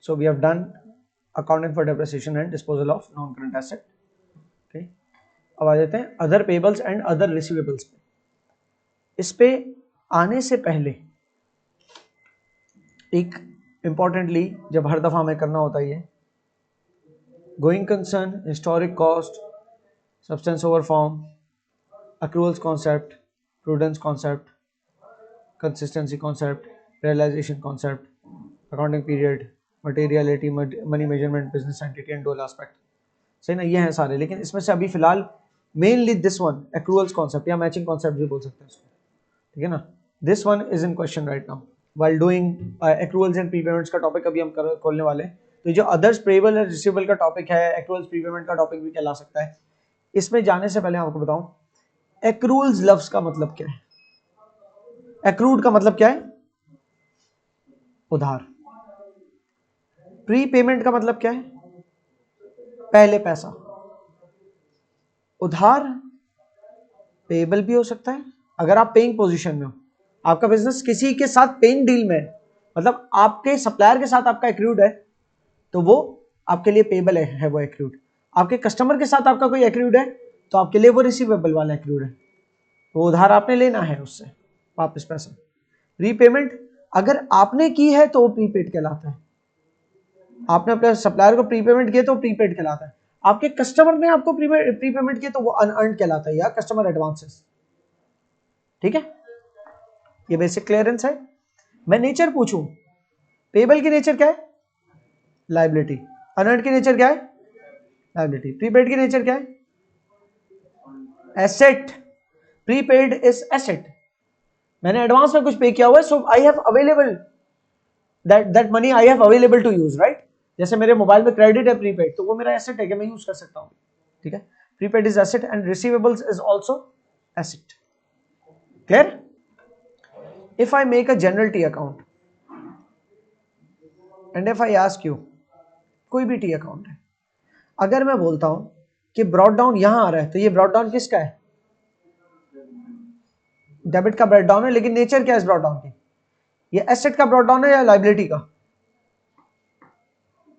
So we have done accounting for depreciation and disposal of non-current asset. Okay. अब आ जाते हैं other payables and other receivables पे. इस पे आने से पहले एक इम्पॉर्टेंटली जब हर दफा हमें करना होता है ये going concern, historic cost, substance over form, accruals concept, prudence concept, consistency concept, realization concept, accounting period, materiality, money measurement, business entity and dual aspect. सही ना, ये हैं सारे. लेकिन इसमें से अभी फिलहाल mainly this one accruals concept या मैचिंग concept भी बोल सकते हैं इसको, ठीक है ना. This one is in question right now while doing accruals and prepayments का टॉपिक अभी हम खोलने वाले हैं. तो जो अदर्स पेबल और रिसीवेबल का टॉपिक है, accruals प्रीपेमेंट का टॉपिक भी कहला सकता है. इसमें जाने से पहले आपको बताऊं accruals लफ्ज का मतलब क्या है. accrued का मतलब क्या है? उधार. प्रीपेमेंट का मतलब क्या है? पहले पैसा. उधार पेबल भी हो सकता है अगर आप पेइंग पोजीशन में हो. आपका बिजनेस किसी के साथ पेइंग डील में है, मतलब आपके सप्लायर के साथ आपका एक्रूड है, तो वो आपके लिए पेबल है वो एक्रूड. आपके कस्टमर के साथ आपका कोई एक्रूड है तो आपके लिए वो रिसीवेबल वाला एक्रूड है. वो उधार आपने लेना है उससे वापस पैसा. रीपेमेंट अगर आपने की है तो वो प्रीपेड कहलाता है. आपने अपने सप्लायर को प्रीपेमेंट किया तो प्रीपेड कहलाता है. आपके कस्टमर ने आपको प्रीपेमेंट किया तो वो अनअर्न्ड कहलाता है या कस्टमर एडवांसेस. ठीक है, ये बेसिक क्लियरेंस है. मैं नेचर पूछूं, पेबल की नेचर क्या है? लायबिलिटी. अनअर्न्ड की नेचर क्या है? लायबिलिटी. प्रीपेड की नेचर क्या है? एसेट. Prepaid is asset. मैंने एडवांस में कुछ पे किया हुआ है, so I have available that money I have available to use, right. जैसे मेरे मोबाइल में क्रेडिट है प्रीपेड, तो वो मेरा एसेट है कि मैं यूज कर सकता हूं. ठीक है, prepaid is asset and receivables is also asset. Clear? If I make a general T account and if I ask you, कोई भी T account है, अगर मैं बोलता हूं कि ब्रॉड डाउन यहां आ रहा है, तो ये ब्रॉड डाउन किसका है? डेबिट का ब्रॉड डाउन है. लेकिन नेचर क्या है इस ब्रॉड डाउन की? ये एसेट का ब्रॉड डाउन है या लायबिलिटी का?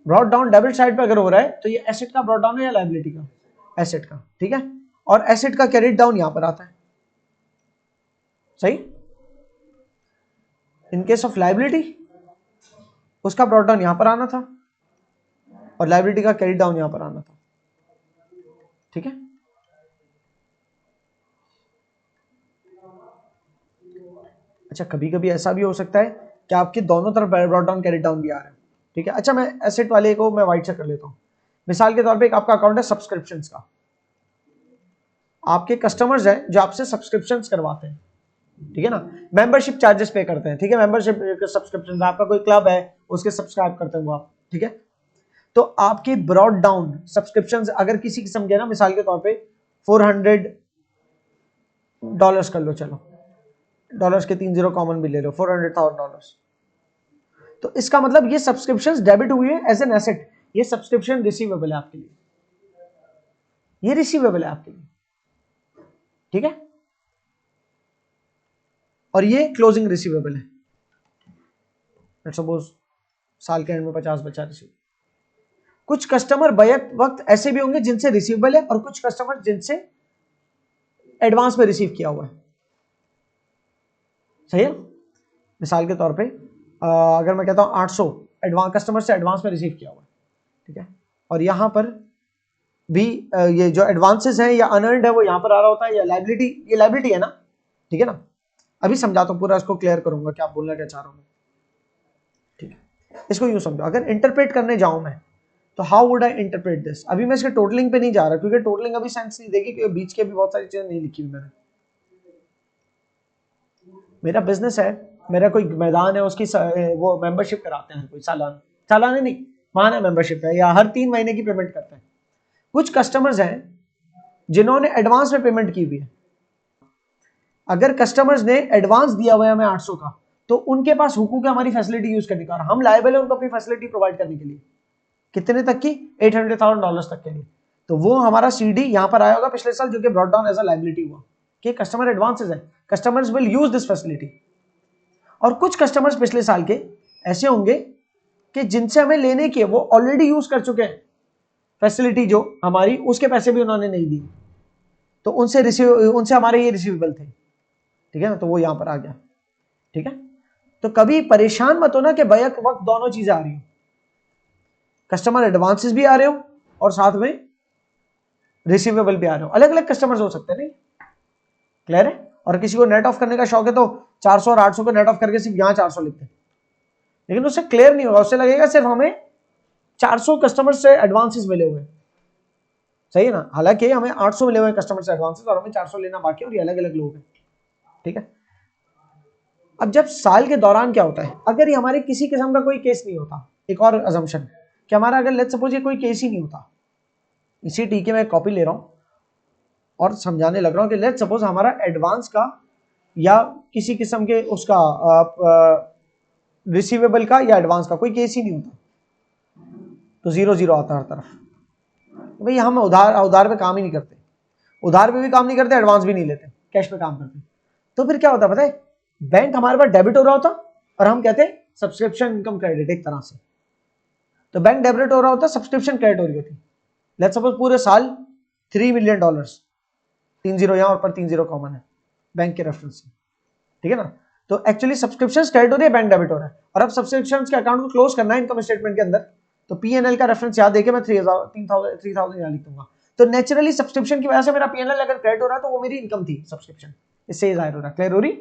ब्रॉड डाउन डेबिट साइड पे अगर हो रहा है तो ये एसेट का ब्रॉड डाउन है या लायबिलिटी का? एसेट का. ठीक है, और एसेट का क्रेडिट डाउन यहां पर आता है. सही. इन केस ऑफ लायबिलिटी उसका ब्रॉड डाउन यहां पर आना था और लायबिलिटी का क्रेडिट डाउन यहां पर आना था. ठीक है, अच्छा कभी कभी ऐसा भी हो सकता है कि आपके दोनों तरफ ब्रॉड डाउन क्रेडिट डाउन भी आ रहा है. ठीक है, अच्छा मैं एसेट वाले को मैं वाइट से कर लेता हूं. मिसाल के तौर पे एक आपका अकाउंट है सब्सक्रिप्शंस का. आपके कस्टमर्स हैं जो आपसे सब्सक्रिप्शंस करवाते हैं. ठीक है ना, मेंबरशिप चार्जेस पे करते हैं. ठीक है, मेंबरशिप सब्सक्रिप्शन, आपका कोई क्लब है उसके सब्सक्राइब करते हैं वो आप. ठीक है, तो आपके ब्रॉड डाउन सब्सक्रिप्शन अगर किसी किस्म के ना, मिसाल के तौर पे $400 कर लो, चलो डॉलर्स के 3 जीरो कॉमन भी ले लो, $400,000. तो इसका मतलब ये सब्सक्रिप्शंस डेबिट हुई है एज एन एसेट. ये सब्सक्रिप्शन रिसीवेबल है आपके लिए, ये रिसीवेबल है आपके लिए. ठीक है, और ये क्लोजिंग रिसीवेबल है. लेट्स सपोज साल के एंड में 50 बचा रिसीव. कुछ कस्टमर बैक वक्त ऐसे भी होंगे जिनसे रिसीवेबल है और कुछ कस्टमर जिनसे एडवांस में रिसीव किया हुआ है. सही है. मिसाल के तौर पे अगर मैं कहता हूं 800 एडवांस कस्टमर से एडवांस में रिसीव किया हुआ है. ठीक है, और यहां पर भी ये जो एडवांसेस हैं या अनअर्न्ड है वो यहां पर आ रहा होता है, या लायबिलिटी, ये लायबिलिटी है ना. ठीक है ना, अभी समझाता हूं, पूरा इसको क्लियर करूंगा क्या बोलना क्या चाह रहा हूं. ठीक है, इसको यूं समझो. अगर इंटरप्रेट करने जाऊं मैं तो how would I interpret this. अभी मैं इसके टोटलिंग पे नहीं जा रहा क्योंकि टोटलिंग अभी सेंस नहीं देगी, क्योंकि बीच के भी बहुत सारी चीजें नहीं लिखी हुई मैंने. मेरा बिजनेस है, मेरा कोई मैदान है, उसकी वो मेंबरशिप कराते हैं कोई सालाना नहीं, माहाना मेंबरशिप है, या हर 3 महीने की पेमेंट करते हैं. कुछ कस्टमर्स हैं जिन्होंने एडवांस में पेमेंट की हुई है. अगर कस्टमर्स ने एडवांस दिया हुआ है हमें 800 का, तो उनके पास हुकूक है हमारी फैसिलिटी यूज करने का, और हम लायबल है उनको अपनी फैसिलिटी प्रोवाइड करने के लिए. कितने तक की? $800,000 तक के लिए. तो वो हमारा सीडी यहां पर आया होगा पिछले साल, जो कि brought down as a liability हुआ कि कस्टमर एडवांसेस है, customers will use this facility. और कुछ कस्टमर्स पिछले साल के ऐसे होंगे कि जिनसे हमें लेने की है वो ऑलरेडी यूज कर चुके हैं फैसिलिटी जो हमारी, उसके पैसे भी उन्होंने नहीं दिए, तो उनसे हमारे ये रिसीवेबल थे, ठीक है ना, तो वो यहां पर आ गया। ठीक है, तो कभी परेशान मत होना कि बैक वक्त दोनों चीजें आ रही हो, कस्टमर एडवांसेस भी आ रहे हो और साथ में रिसीवेबल भी आ रहे हो। अलग अलग कस्टमर्स हो सकते हैं, नहीं क्लियर है? और किसी को नेट ऑफ करने का शौक है तो 400 और 800 को नेट ऑफ करके सिर्फ यहां 400 लिखते हैं, लेकिन उससे क्लियर नहीं होगा, उससे लगेगा सिर्फ हमें 400 कस्टमर से एडवांसेस मिले हुए, सही है ना, हालांकि हमें 800 मिले हुए कस्टमर से एडवांसेस और हमें 400 लेना बाकी है और ये अलग अलग लोग हैं। ठीक है, अब जब साल के दौरान क्या होता है, अगर ये हमारे किसी किस्म का कोई केस नहीं होता, एक और अजम्पशन कि हमारा अगर लेट्स सपोज ये कोई केस ही नहीं होता, इसी टी के मैं कॉपी ले रहा हूं और समझाने लग रहा हूं कि लेट्स सपोज हमारा एडवांस का या किसी किस्म के उसका रिसीवेबल का या एडवांस का कोई केस ही नहीं होता, तो 0-0 आता हर तरफ। तो भाई हम उधार पे काम ही नहीं करते, उधार पे भी काम नहीं करते, एडवांस भी नहीं लेते, कैश पे काम करते। तो फिर क्या होता है पता है, बैंक हमारे पास डेबिट हो रहा होता और हम कहते हैं सब्सक्रिप्शन इनकम क्रेडिट एक तरह से, तो बैंक डेबिट हो रहा होता, सब्सक्रिप्शन क्रेडिट हो रही होती। लेट्स सपोज पूरे साल $3 मिलियन, 3 0 यहां और पर 3 0 कॉमन है बैंक के रेफरेंस से, ठीक है ना, तो एक्चुअली सब्सक्रिप्शन क्रेडिट हो रही है, बैंक डेबिट हो रहा है, और अब सब्सक्रिप्शन के अकाउंट को क्लोज करना है इनकम स्टेटमेंट के अंदर, तो P&L का रेफरेंस याद देके मैं 3000 यहां लिख दूंगा, तो नेचुरली सब्सक्रिप्शन की वजह से मेरा P&L अगर क्रेडिट हो रहा है तो वो मेरी इनकम थी सब्सक्रिप्शन, इससे जाहिर हो रहा है, क्लियर हो रही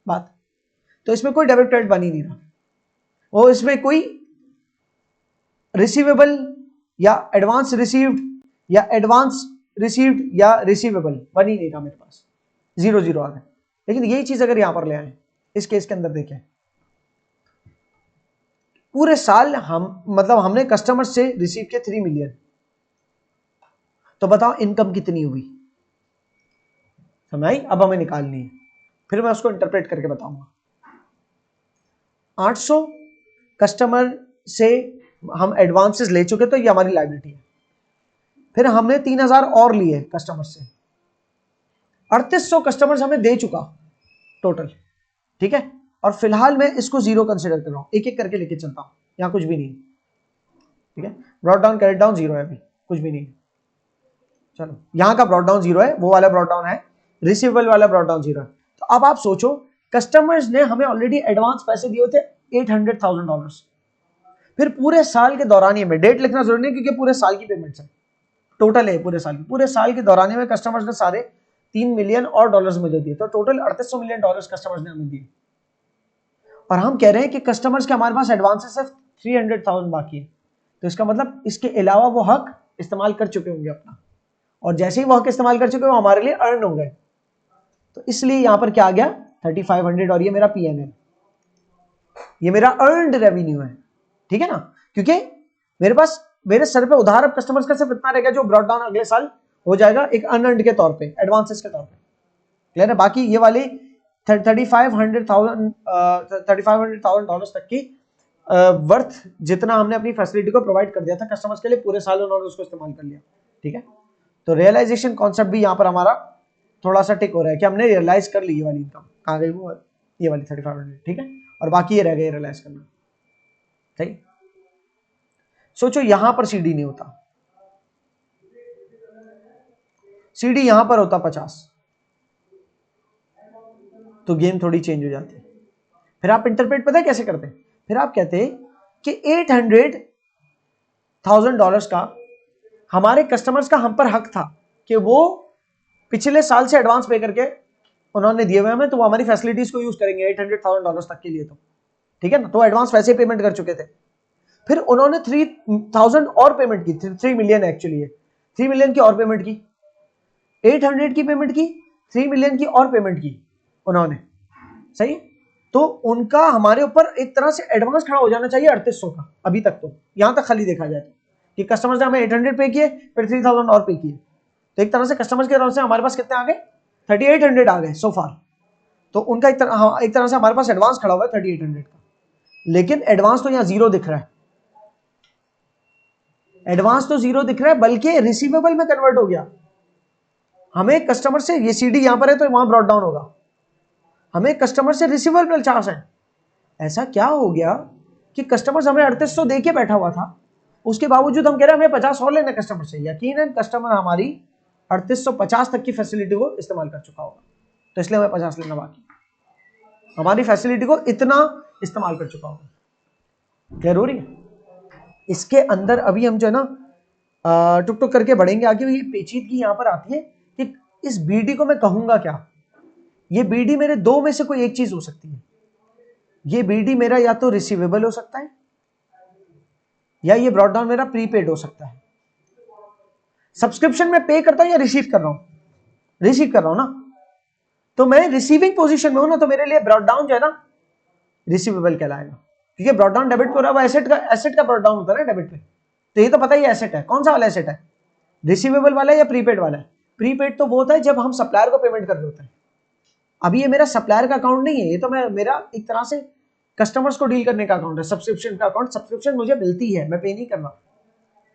बात? तो इसमें कोई डेबिट क्रेडिट बन ही नहीं रहा, वो इसमें कोई रिसीवेबल या एडवांस रिसीव्ड या एडवांस रिसीव्ड या रिसीवेबल बन ही नहीं रहा मेरे पास, 0-0 आ गए। लेकिन यही चीज अगर यहां पर ले आए, इस केस के अंदर देखें, पूरे साल हमने कस्टमर से रिसीव किए 3 मिलियन, तो बताओ इनकम कितनी हुई, समझ आई? अब हमें निकालनी है, फिर मैं उसको इंटरप्रेट करके बताऊंगा। 800 कस्टमर से हम एडवांसेस ले चुके, तो ये हमारी लायबिलिटी है, फिर हमने 3000 और लिए कस्टमर से, 3800 कस्टमर्स हमें दे चुका टोटल, ठीक है, और फिलहाल मैं इसको 0 कंसिडर कर रहा हूं, एक एक करके लेके चलता हूं, यहां कुछ भी नहीं, ठीक है, ब्रॉट डाउन क्रेडिट डाउन 0 है, अभी कुछ भी नहीं, चलो यहां का ब्रॉट डाउन 0 है, वो वाला ब्रॉट डाउन है, रिसीवेबल वाला ब्रॉट डाउन 0 है। तो अब आप सोचो, कस्टमर्स ने हमें ऑलरेडी एडवांस पैसे दिए थे $800,000, फिर पूरे साल के दौरान, में डेट लिखना जरूरी नहीं क्योंकि पूरे साल की पेमेंट्स है, टोटल है पूरे साल के दौरान में कस्टमर्स ने सारे 3 मिलियन और डॉलर्स मुझे दिए, तो टोटल $3800 मिलियन कस्टमर्स ने हमें दिए, और हम कह रहे हैं कि कस्टमर्स के हमारे पास एडवांसेस सिर्फ 300,000 बाकी है, तो इसका मतलब इसके अलावा वो हक इस्तेमाल कर चुके होंगे अपना, और जैसे ही वो हक इस्तेमाल कर चुके वो हमारे लिए अर्न हो गए, तो इसलिए यहां पर क्या आ गया 3500, और ये मेरा P&L, ये मेरा अर्नड रेवेन्यू है, ठीक है ना, क्योंकि मेरे सर पे उधार अब कस्टमर्स का सिर्फ इतना रहेगा जो ब्रॉट डाउन अगले साल हो जाएगा एक अनअर्नड के तौर पे, एडवांसेस के तौर पे, क्लियर है? बाकी ये वाली $3500,000 तक की वर्थ जितना हमने अपनी फैसिलिटी को प्रोवाइड कर दिया था कस्टमर्स के लिए, पूरे साल उन्होंने उसको इस्तेमाल कर लिया, ठीक है। तो रियलाइजेशन कॉन्सेप्ट भी यहाँ पर हमारा थोड़ा सा टिक हो रहा है कि हमने रियलाइज कर ली ये वाली इनकम, कहाँ गई वो, ये वाली 3500, ठीक है, और बाकी ये रह गया रियलाइज करना, सही। सोचो यहां पर CD नहीं होता, CD यहां पर होता 50, तो गेम थोड़ी चेंज हो जाती है। फिर आप इंटरप्रेट पता है कैसे करते हैं, फिर आप कहते हैं कि $800,000 का हमारे कस्टमर्स का हम पर हक था कि वो पिछले साल से एडवांस पे करके उन्होंने दिए हुए हमें, तो वो हमारी फैसिलिटीज को यूज करेंगे $800,000 तक के लिए, तो ठीक है ना, तो एडवांस वैसे पेमेंट कर चुके थे, फिर उन्होंने 3000 और पेमेंट की, 3 मिलियन एक्चुअली है, 3 मिलियन की और पेमेंट की, 800 की पेमेंट की, 3 मिलियन की और पेमेंट की उन्होंने, सही। तो उनका हमारे ऊपर एक तरह से एडवांस खड़ा हो जाना चाहिए 3800 का, अभी तक तो यहां तक खाली देखा जाए कि कस्टमर्स ने हमें 800 पे किए, फिर 3000 और पे किए, तो एक तरह से कस्टमर्स की तरफ से हमारे पास कितने आ गए, 3800 आ गए सो फार, तो उनका एक तरह से हमारे पास एडवांस खड़ा हुआ है 3800 का, लेकिन एडवांस तो यहाँ 0 दिख रहा है, एडवांस तो 0 दिख रहा है, बल्कि रिसीवेबल में कन्वर्ट हो गया। हमें कस्टमर से, ये CD यहां पर है तो वहां ब्रॉट डाउन होगा, हमें कस्टमर से रिसीवेबल चार्ज है। ऐसा क्या हो गया कि कस्टमर्स हमें 3800 दे के बैठा हुआ था, उसके बावजूद हम कह रहे हैं हमें 50 और लेना कस्टमर से। यकीनन कस्टमर हमारी 3850 तक की फैसिलिटी को इस्तेमाल कर चुका होगा, तो इसलिए हमें 50 लेना बाकी, हमारी फैसिलिटी को इतना इस्तेमाल कर चुका होगा। क्लियर हो रही है? इसके अंदर अभी हम जो है ना टुक टुक करके बढ़ेंगे आगे। ये पेचीदगी यहां पर आती है कि इस बीडी को मैं कहूंगा क्या। ये बीडी मेरे दो में से कोई एक चीज हो सकती है। ये बीडी मेरा या तो रिसीवेबल हो सकता है, या ये ब्रॉड डाउन मेरा प्रीपेड हो सकता है। सब्सक्रिप्शन में पे करता हूं या रिसीव कर रहा हूं? रिसीव कर रहा हूं ना, तो मैं रिसीविंग पोजीशन में हूं ना, तो मेरे लिए ब्रॉड डाउन जो है ना रिसीवेबल कहलाएगा, क्योंकि ब्रॉड डाउन डेबिट पर वो एसेट का ब्रॉड डाउन होता है ना डेबिट पे। तो ये तो पता ही एसेट है, कौन सा वाला एसेट है, रिसीवेबल वाला है या प्रीपेड वाला है? प्रीपेड तो वो होता है जब हम सप्लायर को पेमेंट कर रहे होते हैं। अभी ये मेरा सप्लायर का अकाउंट नहीं है, ये तो मेरा एक तरह से कस्टमर्स को डील करने का अकाउंट है, सब्सक्रिप्शन का अकाउंट। सब्सक्रिप्शन मुझे मिलती है, मैं पे नहीं कर रहा,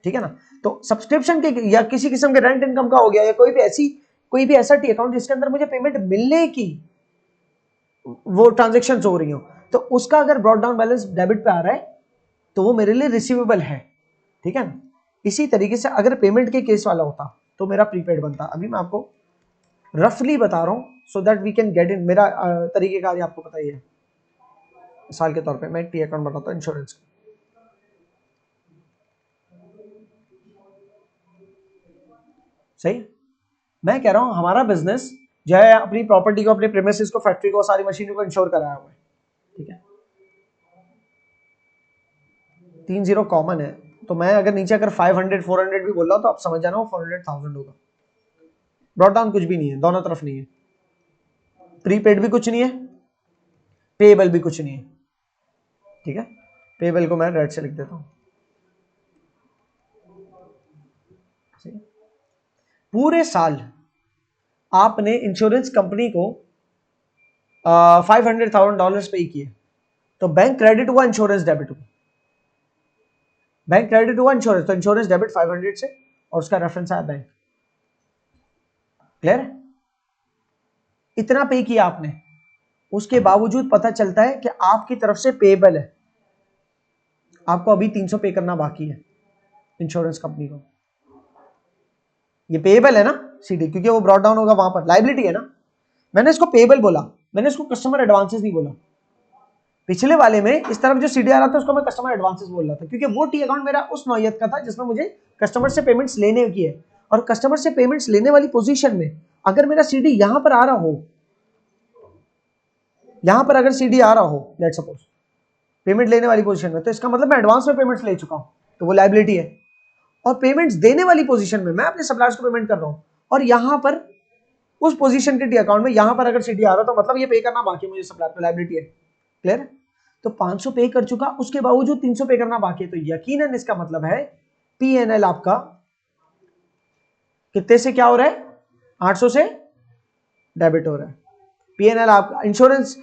ठीक है ना। तो सब्सक्रिप्शन के या किसी किस्म के रेंट इनकम का हो गया, या कोई भी ऐसा टी अकाउंट जिसके अंदर मुझे पेमेंट मिलने की वो ट्रांजेक्शन हो रही हो, तो उसका अगर ब्रॉड डाउन बैलेंस डेबिट पे आ रहा है तो वो मेरे लिए रिसीवेबल है, ठीक है ना। इसी तरीके से अगर पेमेंट के केस वाला होता तो मेरा प्रीपेड बनता। अभी मैं आपको रफली बता रहा हूं so that we can get in. मेरा तरीकेकार आपको पता ही है। मिसाल के तौर पे मैं एक टी अकाउंट बताता हूं इंश्योरेंस का। सही, मैं कह रहा हूं हमारा बिजनेस जो है अपनी प्रॉपर्टी को, अपने प्रीमिसेस को, फैक्ट्री को, सारी मशीनरी को इंश्योर कराया हुआ है, ठीक है। 30 कॉमन है, तो मैं अगर नीचे अगर 500 400 भी बोल रहा हूं तो आप समझ जाना वो 400,000 होगा। ब्रॉड डाउन कुछ भी नहीं है, दोनों तरफ नहीं है, प्रीपेड भी कुछ नहीं है, पेएबल भी कुछ नहीं है, ठीक है। पेएबल को मैं रेड से लिख देता हूं। पूरे साल आपने इंश्योरेंस कंपनी को $500,000 पे किए, तो बैंक क्रेडिट हुआ, इंश्योरेंस डेबिट हुआ। बैंक क्रेडिट हुआ इंश्योरेंस, तो इंश्योरेंस डेबिट 500 से, और उसका रेफरेंस आया बैंक। क्लियर है? इतना पे किया आपने, उसके बावजूद पता चलता है कि आपकी तरफ से पेएबल है, आपको अभी 300 पे करना बाकी है इंश्योरेंस कंपनी को। ये पेएबल है ना सीडी, क्योंकि वो ब्रॉड डाउन होगा वहां पर, लायबिलिटी है ना। मैंने इसको पेएबल बोला, मैंने इसको कस्टमर एडवांसेस नहीं बोला। पिछले वाले में इस तरफ जो सीडी आ रहा था उसको मैं कस्टमर एडवांसेस बोल रहा था, क्योंकि वो टी अकाउंट मेरा उस नौयत का था जिसमें मुझे कस्टमर से पेमेंट्स लेने की है। और कस्टमर से पेमेंट्स लेने वाली पोजीशन में अगर मेरा सीडी यहां पर आ रहा हो, यहां पर अगर सीडी आ रहा हो लेट्स सपोज पेमेंट लेने वाली पोजीशन में, तो इसका मतलब मैं एडवांस में पेमेंट्स ले चुका हूं, तो वो लायबिलिटी है। और पेमेंट्स देने वाली पोजीशन में मैं अपने सप्लायर्स को पेमेंट कर रहा हूं, और यहां पर उस पोजीशन के टी अकाउंट में यहां पर अगर सीडी आ रहा तो मतलब ये पे करना बाकी मुझे सप्लायर पे, लायबिलिटी है। क्लियर है? तो 500 पे कर चुका, उसके बावजूद 300 पे करना बाकी है, तो यकीनन इसका मतलब है पीएनएल आपका कितने से क्या हो रहा है, 800 से डेबिट हो रहा है। पीएनएल आपका इंश्योरेंस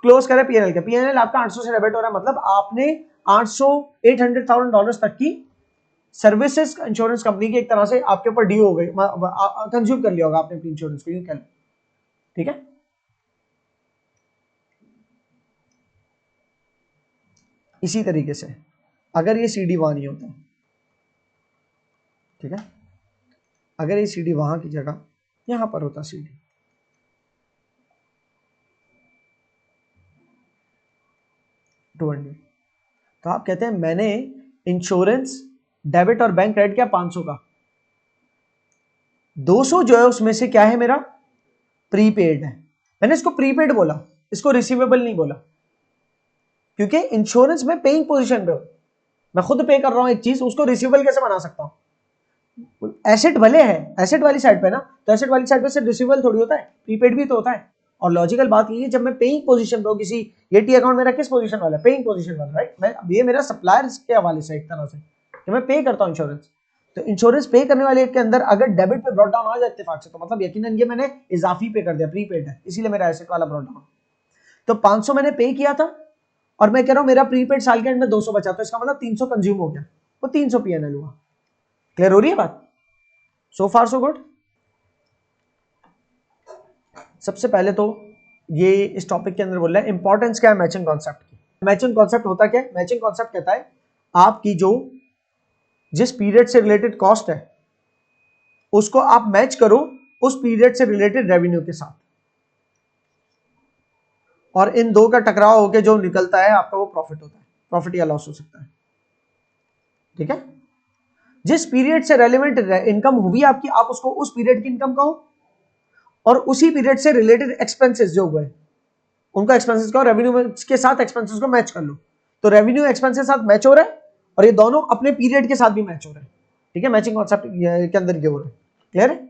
क्लोज करे, पीएनएल के पीएनएल आपका 800 से डेबिट हो रहा है, मतलब आपने 800,000 तक की सर्विसेज इंश्योरेंस कंपनी की एक तरह से आपके ऊपर ड्यू हो गई, कंज्यूम कर लिया होगा आपने अपनी इंश्योरेंस को, यूं कह लो, ठीक है। इसी तरीके से अगर ये सीडी वहां नहीं होता, ठीक है, अगर ये सीडी वहां की जगह यहां पर होता सीडी, तो आप कहते हैं मैंने इंश्योरेंस डेबिट और बैंक क्रेडिट किया 500 का, 200 जो है उसमें से क्या है मेरा प्रीपेड है। मैंने इसको प्रीपेड बोला, इसको रिसीवेबल नहीं बोला, क्योंकि इंश्योरेंस में पेइंग पोजीशन पे हो, मैं खुद पे कर रहा हूं एक चीज, उसको रिसीवेबल कैसे बना सकता हूं? एसेट भले है, एसेट वाली साइड पे ना, तो एसेट वाली साइड पे सिर्फ रिसीवेबल थोड़ी होता है, प्रीपेड भी तो होता है। और लॉजिकल बात ये है, जब मैं पेइंग पोजीशन पे हूं किसी, ये टी अकाउंट मेरा किस पोजीशन वाला है, पेइंग पोजीशन वाला, राइट। मैं ये मेरा सप्लायर्स के हवाले से एक तरह से कि मैं पे करता हूं इंश्योरेंस, तो इंश्योरेंस पे करने वाले के अंदर अगर डेबिट पे ब्रॉड डाउन आ जाए इत्तेफाक से, तो मतलब यकीनन ये मैंने इजाफी पे कर दिया, प्रीपेड है, इसीलिए मेरा एसेट वाला ब्रॉड डाउन। तो 500 मैंने पे किया था, और मैं कह रहा हूं मेरा प्रीपेड साल के एंड में 200 बचा, तो इसका मतलब 300 कंज्यूम हो गया, वो 300 पीएनएल हुआ। क्लियर हो रही है बात? सो फार सो गुड। सबसे पहले तो ये इस टॉपिक के अंदर बोल रहा है इंपॉर्टेंस क्या है मैचिंग कॉन्सेप्ट की। मैचिंग कॉन्सेप्ट होता क्या है? मैचिंग कॉन्सेप्ट कहता है आपकी जो जिस पीरियड से रिलेटेड कॉस्ट है उसको आप मैच करो उस पीरियड से रिलेटेड रेवेन्यू के साथ, और इन दो का टकराव होकर जो निकलता है आपका वो प्रॉफिट होता है, प्रॉफिट या लॉस हो सकता है। ठीक है, जिस पीरियड से रेलेवेंट इनकम हुई आपकी, आप उसको उस पीरियड की इनकम कहो, और उसी पीरियड से रिलेटेड एक्सपेंसेस जो हुए उनका एक्सपेंसेस का रेवेन्यू के साथ एक्सपेंसेस को मैच कर लो। तो रेवेन्यू एक्सपेंसेस साथ मैच हो रहा है और ये दोनों अपने पीरियड के साथ भी मैच हो रहे हैं। ठीक है, मैचिंग कॉन्सेप्ट के अंदर ये हो रहा है। क्लियर है?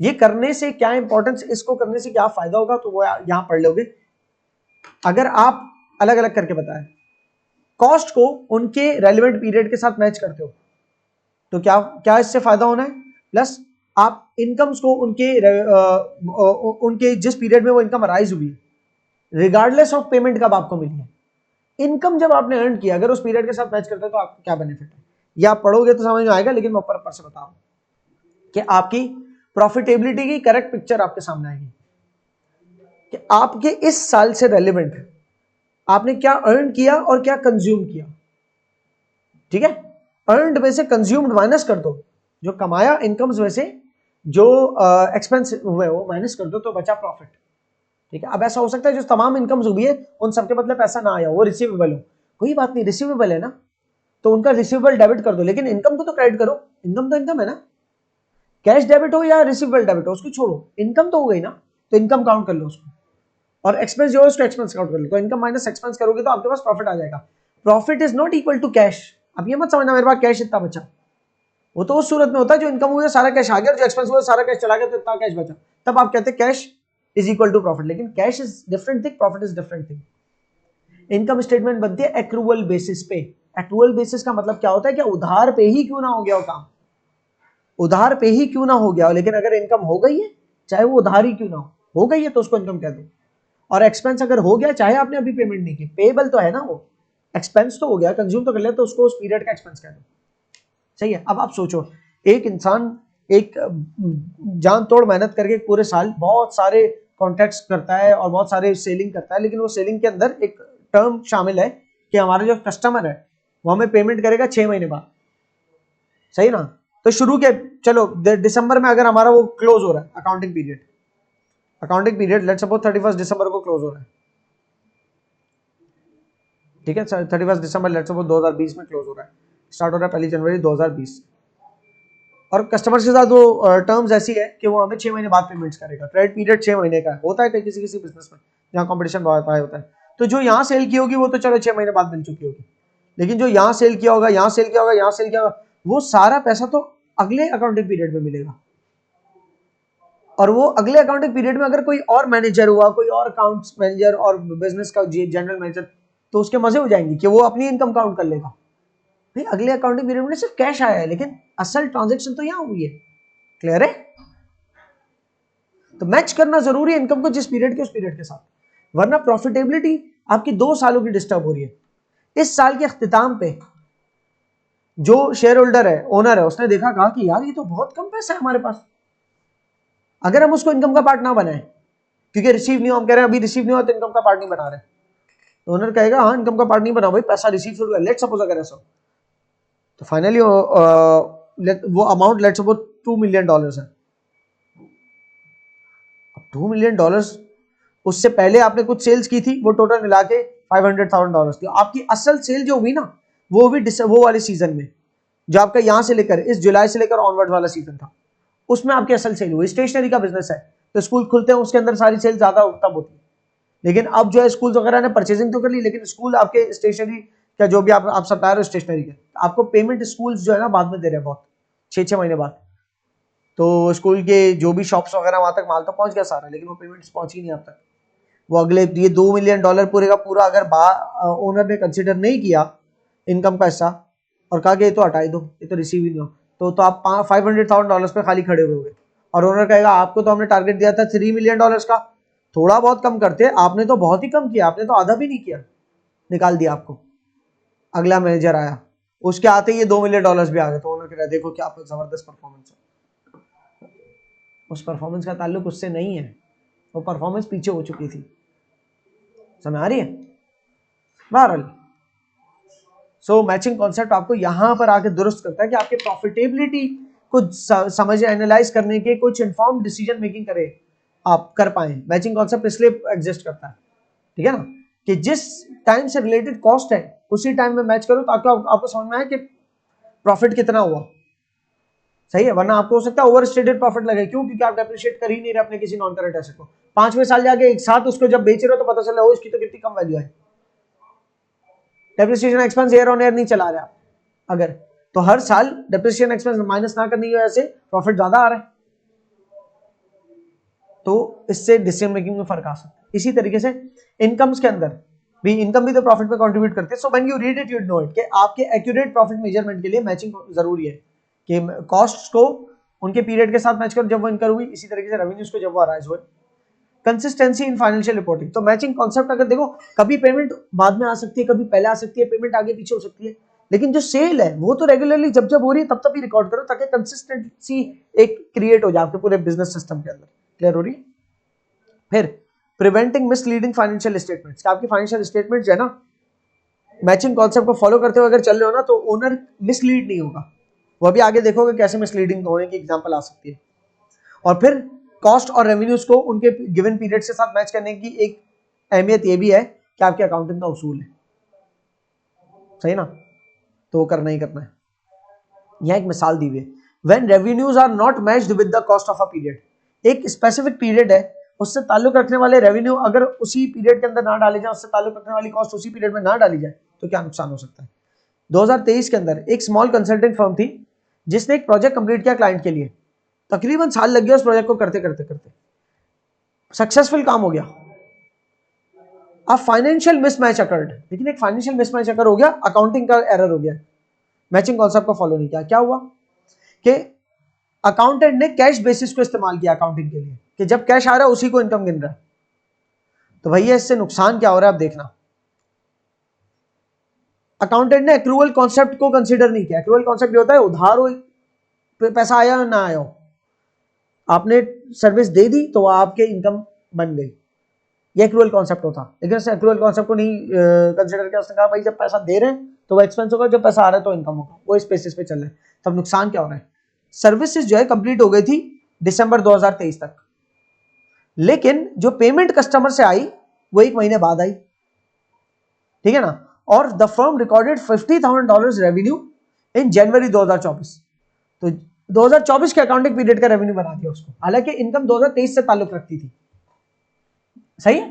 ये करने से क्या इंपॉर्टेंस, इसको करने से क्या फायदा होगा तो वो यहां पढ़ लोगे। अगर आप अलग अलग करके बताएं, कॉस्ट को उनके रेलिवेंट पीरियड के साथ मैच करते हो तो क्या क्या इससे फायदा होना है, प्लस आप इनकम्स को उनके जिस पीरियड में वो इनकम अराइज हुई रिगार्डलेस ऑफ पेमेंट कब आपको मिली है, इनकम जब आपने अर्न किया अगर उस पीरियड के साथ मैच करते हो तो आपको क्या बेनिफिट है, या आप पढ़ोगे तो समझ में आएगा, लेकिन मैं ऊपर से बता रहा हूं कि आपकी प्रॉफिटेबिलिटी की करेक्ट पिक्चर आपके सामने आएगी कि आपके इस साल से रेलिवेंट आपने क्या अर्न किया और क्या कंज्यूम किया। ठीक है, अर्नड में से कंज्यूम्ड माइनस कर दो, जो कमाया इनकम्स में से जो एक्सपेंस हुए वो माइनस कर दो तो बचा प्रॉफिट। ठीक है, अब ऐसा हो सकता है जो तमाम इनकम्स हुई है उन सबके बदले पैसा ना आया, वो रिसीवेबल हो, कोई बात नहीं, रिसीवेबल है ना, तो उनका रिसीवेबल डेबिट कर दो, लेकिन इनकम को तो क्रेडिट करो, इनकम तो इनकम है ना, कैश डेबिट हो या रिसीवेबल डेबिट हो उसको छोड़ो, इनकम तो हो गई ना, तो इनकम काउंट कर लो उसको, और एक्सपेंस जो है उसको एक्सपेंस काउंट कर लो, तो इनकम माइनस एक्सपेंस करोगे तो आपके पास प्रॉफिट आ जाएगा। Profit is not equal to cash. अब ये मत समझना मेरे पास कैश इतना बचा, वो तो उस सूरत में होता है जो इनकम हुई है सारा कैश आ गया और जो एक्सपेंस हुआ सारा कैश चला गया तो इतना कैश बचा, तब आप कहते हैं cash is equal to profit, लेकिन cash is different thing, profit is different thing. Income statement बनती है एक्रूवल बेसिस पे। एक्रूवल बेसिस का मतलब क्या होता है कि उधार पे ही क्यों ना हो गया हो काम, उधार पे ही क्यों ना हो गया हो, लेकिन अगर इनकम हो गई है चाहे वो उधार ही क्यों ना हो गई है तो उसको इनकम कह दो, और एक्सपेंस अगर हो गया चाहे आपने अभी पेमेंट नहीं की, पेबल तो है ना, वो एक्सपेंस तो हो गया, कंज्यूम तो कर लिया, तो उसको उस पीरियड का एक्सपेंस कह दो। सही है, अब आप सोचो एक इंसान एक जान तोड़ मेहनत करके पूरे साल बहुत सारे कॉन्ट्रैक्ट्स करता है और बहुत सारे सेलिंग करता है, लेकिन वो सेलिंग के अंदर एक टर्म शामिल है कि हमारा जो कस्टमर है वो हमें पेमेंट करेगा 6 महीने बाद। सही ना, तो शुरू के चलो दिसंबर में अगर हमारा वो क्लोज हो रहा है अकाउंटिंग पीरियड लेट्स सपोज 31 दिसंबर को क्लोज हो रहा है। ठीक है, 31 दिसंबर लेट्स सपोज 2020 में क्लोज हो रहा है, स्टार्ट हो रहा है 1 जनवरी 2020, और कस्टमर के साथ वो टर्म्स ऐसी है कि वो हमें 6 महीने बाद पेमेंट्स करेगा, क्रेडिट पीरियड 6 महीने का होता है किसी किसी बिजनेस में जहाँ कॉम्पिटिशन बहुत हाई होता है। तो जो यहाँ सेल की होगी वो तो चलो 6 महीने बाद मिल चुकी होगी, लेकिन जो यहाँ सेल किया होगा, यहाँ सेल किया होगा, यहाँ सेल किया होगा, वो सारा पैसा तो अगले अकाउंटिंग पीरियड में मिलेगा, और वो अगले अकाउंटिंग पीरियड में अगर कोई और मैनेजर हुआ, कोई और अकाउंट्स मैनेजर और बिजनेस का जनरल मैनेजर, तो उसके मजे हो जाएंगे कि वो अपनी इनकम काउंट कर लेगा, भाई अगले अकाउंटिंग पीरियड में सिर्फ कैश आया है लेकिन असल ट्रांजेक्शन तो यहाँ हुई है। क्लियर है? तो मैच करना जरूरी है इनकम को जिस पीरियड के उस पीरियड के साथ, वरना प्रॉफिटेबिलिटी आपकी 2 सालों की डिस्टर्ब हो रही है। इस साल के अख्तिताम पे जो शेयर होल्डर है, ओनर है, उसने देखा कहा कि यार ये तो बहुत कम पैसा है हमारे पास, अगर हम उसको इनकम का पार्ट ना बनाए, क्योंकि रिसीव नहीं हो, हम कह रहे हैं अभी रिसीव नहीं हुआ तो इनकम का पार्ट नहीं बना रहे, तो ओनर कहेगा हाँ इनकम का पार्ट नहीं बना भाई, पैसा रिसीव शुरू है, लेट सपोज अगर ऐसा, तो फाइनली वो अमाउंट लेट सपोज $2 मिलियन है। अब $2 मिलियन, उससे पहले आपने कुछ सेल्स की थी, वो टोटल मिला के $500,000 थी, आपकी असल सेल जो हुई ना वो भी वो वाले सीजन में, जो आपका यहां से लेकर इस जुलाई से लेकर ऑनवर्ड वाला सीजन था, उसमें आपकी असल सेल हुई। स्टेशनरी का बिजनेस है तो स्कूल खुलते हैं उसके अंदर सारी सेल ज्यादा तब होती है, लेकिन अब जो है स्कूल वगैरह ने परचेजिंग तो कर ली, लेकिन स्कूल आपके स्टेशनरी का जो भी आप सप्लायर हो स्टेशनरी के, आपको पेमेंट स्कूल जो है ना बाद में दे रहे हैं, बहुत 6-6 महीने बाद, तो स्कूल के जो भी शॉप्स वगैरह वहां तक माल तो पहुंच गया सारा, लेकिन वो पेमेंट्स पहुंची नहीं अब तक। वो अगले ये $2 मिलियन पूरे का पूरा अगर ओनर ने कंसिडर नहीं किया इनकम का हिस्सा और कहा कि ये तो हटा ही दो, ये तो रिसीव ही नहीं हो, तो आप $500,000 पे खाली खड़े हुए, और ओनर कहेगा आपको तो हमने टारगेट दिया था $3 मिलियन का, थोड़ा बहुत कम करते, आपने तो बहुत ही कम किया, आपने तो आधा भी नहीं किया, निकाल दिया आपको। अगला मैनेजर आया, उसके आते ही ये $2 मिलियन भी आ गए, तो ओनर कह रहा है देखो क्या जबरदस्त परफॉर्मेंस है। उस परफॉर्मेंस का ताल्लुक उससे नहीं है, वो परफॉर्मेंस पीछे हो चुकी थी। समझ आ रही है? बहरहाल सो मैचिंग कॉन्सेप्ट आपको यहां पर आके दुरुस्त करता है कि आपके प्रॉफिटेबिलिटी को समझ एनालाइज करने के कुछ इन्फॉर्म डिसीजन मेकिंग करे आप कर पाए। मैचिंग कॉन्सेप्ट इसलिए एग्जिस्ट करता है, ठीक है ना, कि जिस टाइम से रिलेटेड कॉस्ट है उसी टाइम में मैच करो ताकि आपको समझ में आए कि प्रॉफिट कितना हुआ। सही है, वरना आपको हो सकता है ओवर स्टेटेड प्रॉफिट लगे। क्यों? क्योंकि आप डेप्रिशिएट कर ही नहीं रहे अपने किसी नॉन करंट एसेट को। 5वें साल जाके एक साथ उसको जब बेच रहे हो तो पता चला हो इसकी तो कितनी कम वैल्यू है। Depreciation expense year on year नहीं चला रहे आप अगर, तो हर साल डेप्रिसिएशन एक्सपेंस माइनस ना करने की वजह से प्रॉफिट ज्यादा आ रहा है, तो इससे डिसीजन मेकिंग में फर्क आ सकता है। इसी तरीके से इनकम्स के अंदर भी, इनकम भी तो प्रॉफिट में कंट्रीब्यूट करती है। So when you read it you know it कि आपके एक्यूरेट प्रॉफिट मेजरमेंट के लिए मैचिंग जरूरी है कि कॉस्ट्स को उनके पीरियड के साथ मैच करो जब वो इनकर हुई, इसी तरीके से रेवेन्यूज को जब वो अराइज हुए। कंसिस्टेंसी इन फाइनेंशियल रिपोर्टिंग, तो मैचिंग कॉन्सेप्ट अगर देखो, कभी पेमेंट बाद में आ सकती है, कभी पहले आ सकती है, पेमेंट आगे पीछे हो सकती है, लेकिन जो सेल है वो तो रेगुलरली जब जब हो रही है तब तब भी रिकॉर्ड करो ताकि कंसिस्टेंसी एक क्रिएट हो जाए आपके पूरे बिजनेस सिस्टम के अंदर। क्लियर हो रही है? फिर प्रिवेंटिंग मिसलीडिंग फाइनेंशियल स्टेटमेंट्स, आपकी फाइनेंशियल स्टेटमेंट जो है ना, मैचिंग कॉन्सेप्ट को फॉलो करते हुए अगर चल रहे हो ना तो ओनर मिसलीड नहीं होगा। वो भी आगे देखोगे कैसे मिसलीडिंग होने की एग्जांपल आ सकती है। और फिर कॉस्ट और रेवेन्यूज को उनके गिवन पीरियड के साथ मैच करने की एक अहमियत ये भी है कि आपके अकाउंटिंग का उसूल है, सही ना, तो वो करना ही करना है। यह एक मिसाल दी हुई है, when revenues are not matched with the cost of a period, एक स्पेसिफिक पीरियड है उससे ताल्लुक रखने वाले रेवेन्यू अगर उसी पीरियड के अंदर ना डाले जाए, उससे ताल्लुक रखने वाली कॉस्ट उसी पीरियड में ना डाली जाए तो क्या नुकसान हो सकता है। 2023 के अंदर एक स्मॉल कंसल्टिंग फर्म थी जिसने एक प्रोजेक्ट कंप्लीट किया क्लाइंट के लिए, तकरीबन साल लग गया उस प्रोजेक्ट को करते करते करते, सक्सेसफुल काम हो गया। अब फाइनेंशियल मिसमैच अकर्ड, लेकिन एक फाइनेंशियल मिसमैच अकर हो गया, अकाउंटिंग का एरर हो गया, मैचिंग कॉन्सेप्ट को फॉलो नहीं किया। क्या हुआ कि अकाउंटेंट ने कैश बेसिस को इस्तेमाल किया अकाउंटिंग के लिए कि जब कैश आ रहा है उसी को इनकम गिन रहा है। तो भैया इससे नुकसान क्या हो रहा है आप देखना, अकाउंटेंट ने एक्रूवल कॉन्सेप्ट को कंसीडर नहीं किया। एक्रूवल कॉन्सेप्ट ये होता है उधार हो, पैसा आया ना आया हो, आपने सर्विस दे दी तो आपके इनकम बन गई, ये एक्रूवल कॉन्सेप्ट होता। लेकिन उसने एक्रूवल कॉन्सेप्ट को नहीं कंसीडर किया। उसने कहा भाई जब पैसा दे रहे हैं तो वो एक्सपेंस होगा, जब पैसा आ रहा है तो इनकम होगा, वो इस बेसिस पे चल रहा है। तब नुकसान क्या हो रहा है, सर्विसेज जो है कंप्लीट हो गई थी दिसंबर 2023 तक, लेकिन जो पेमेंट कस्टमर से आई वो 1 महीने बाद आई, ठीक है ना, और the firm recorded $50,000 revenue in January 2024। तो 2024 के अकाउंटिंग पीरियड का रेवेन्यू बना दिया उसको, हालांकि इनकम 2023 से ताल्लुक रखती थी। सही है?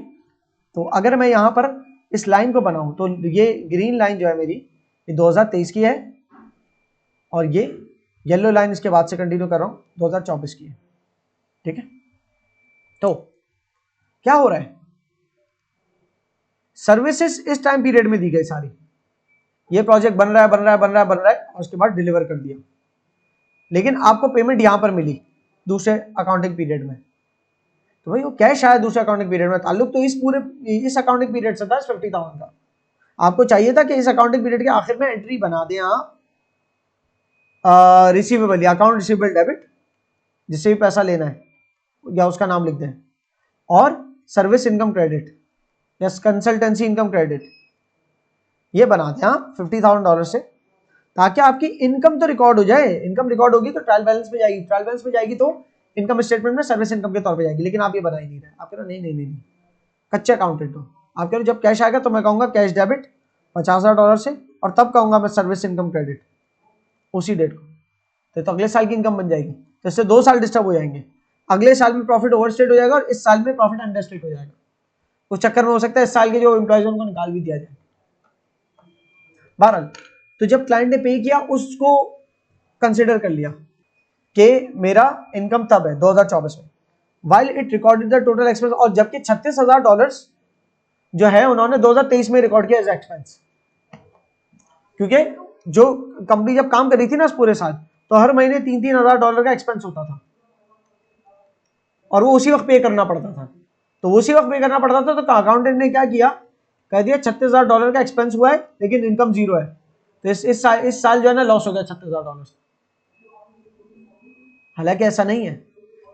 तो अगर मैं यहां पर इस लाइन को बनाऊं तो ये ग्रीन लाइन जो है मेरी ये 2023 की है और ये येलो लाइन इसके बाद से कंटिन्यू कर रहा हूं 2024 की है, ठीक है। तो क्या हो रहा है, सर्विसेज इस टाइम पीरियड में दी गई सारी, ये प्रोजेक्ट बन रहा है बन रहा है बन रहा है बन रहा है और उसके बाद डिलीवर कर दिया, लेकिन आपको पेमेंट यहां पर मिली दूसरे अकाउंटिंग पीरियड में, तो भाई वो कैश आया दूसरे अकाउंटिंग पीरियड में, ताल्लुक तो इस अकाउंटिंग पीरियड से था 50,000 का। आपको चाहिए था कि इस अकाउंटिंग पीरियड के आखिर में एंट्री बना दें आप रिसीवेबल या अकाउंट रिसीवेबल डेबिट, जिससे भी पैसा लेना है या उसका नाम लिख दें, और सर्विस इनकम क्रेडिट या कंसल्टेंसी इनकम क्रेडिट, ये बना दें आप $50,000 से, ताकि आपकी इनकम तो रिकॉर्ड हो जाए। इनकम रिकॉर्ड होगी तो ट्रायल बैलेंस में जाएगी, ट्रायल बैलेंस में जाएगी तो इनकम स्टेटमेंट में सर्विस इनकम के तौर पे जाएगी, लेकिन आप ये बना ही नहीं रहे। आप कह रहे नहीं नहीं नहीं नहीं, कच्चे अकाउंटेंट हो आप, कह रहे जब कैश आएगा तो मैं कहूँगा कैश डेबिट $50,000 से, और तब कहूँगा मैं सर्विस इनकम क्रेडिट उसी डेट को, तो अगले साल की इनकम बन जाएगी। तो इससे 2 साल डिस्टर्ब हो जाएंगे, अगले साल में प्रॉफिट ओवरस्टेट हो जाएगा और इस साल में प्रॉफिट अंडरस्टेट हो जाएगा। उस चक्कर में हो सकता है इस साल के जो एम्प्लॉइज उनको निकाल भी दिया जाए। बहरहाल तो जब क्लाइंट ने पे किया उसको कंसिडर कर लिया कि मेरा इनकम तब है 2024 में, while it recorded the total expense, और जबकि $36,000 जो है उन्होंने 2023 में रिकॉर्ड किया एज एक्सपेंस, क्योंकि जो कंपनी जब काम कर रही थी ना पूरे साल, तो हर महीने $3,000 का एक्सपेंस होता था और वो उसी वक्त पे करना पड़ता था। तो उसी वक्त पे करना पड़ता था, तो अकाउंटेंट ने क्या किया, कह दिया $36,000 का एक्सपेंस हुआ है लेकिन इनकम 0 है, तो इस साल जो है ना लॉस हो गया $36,000। हालांकि ऐसा नहीं है,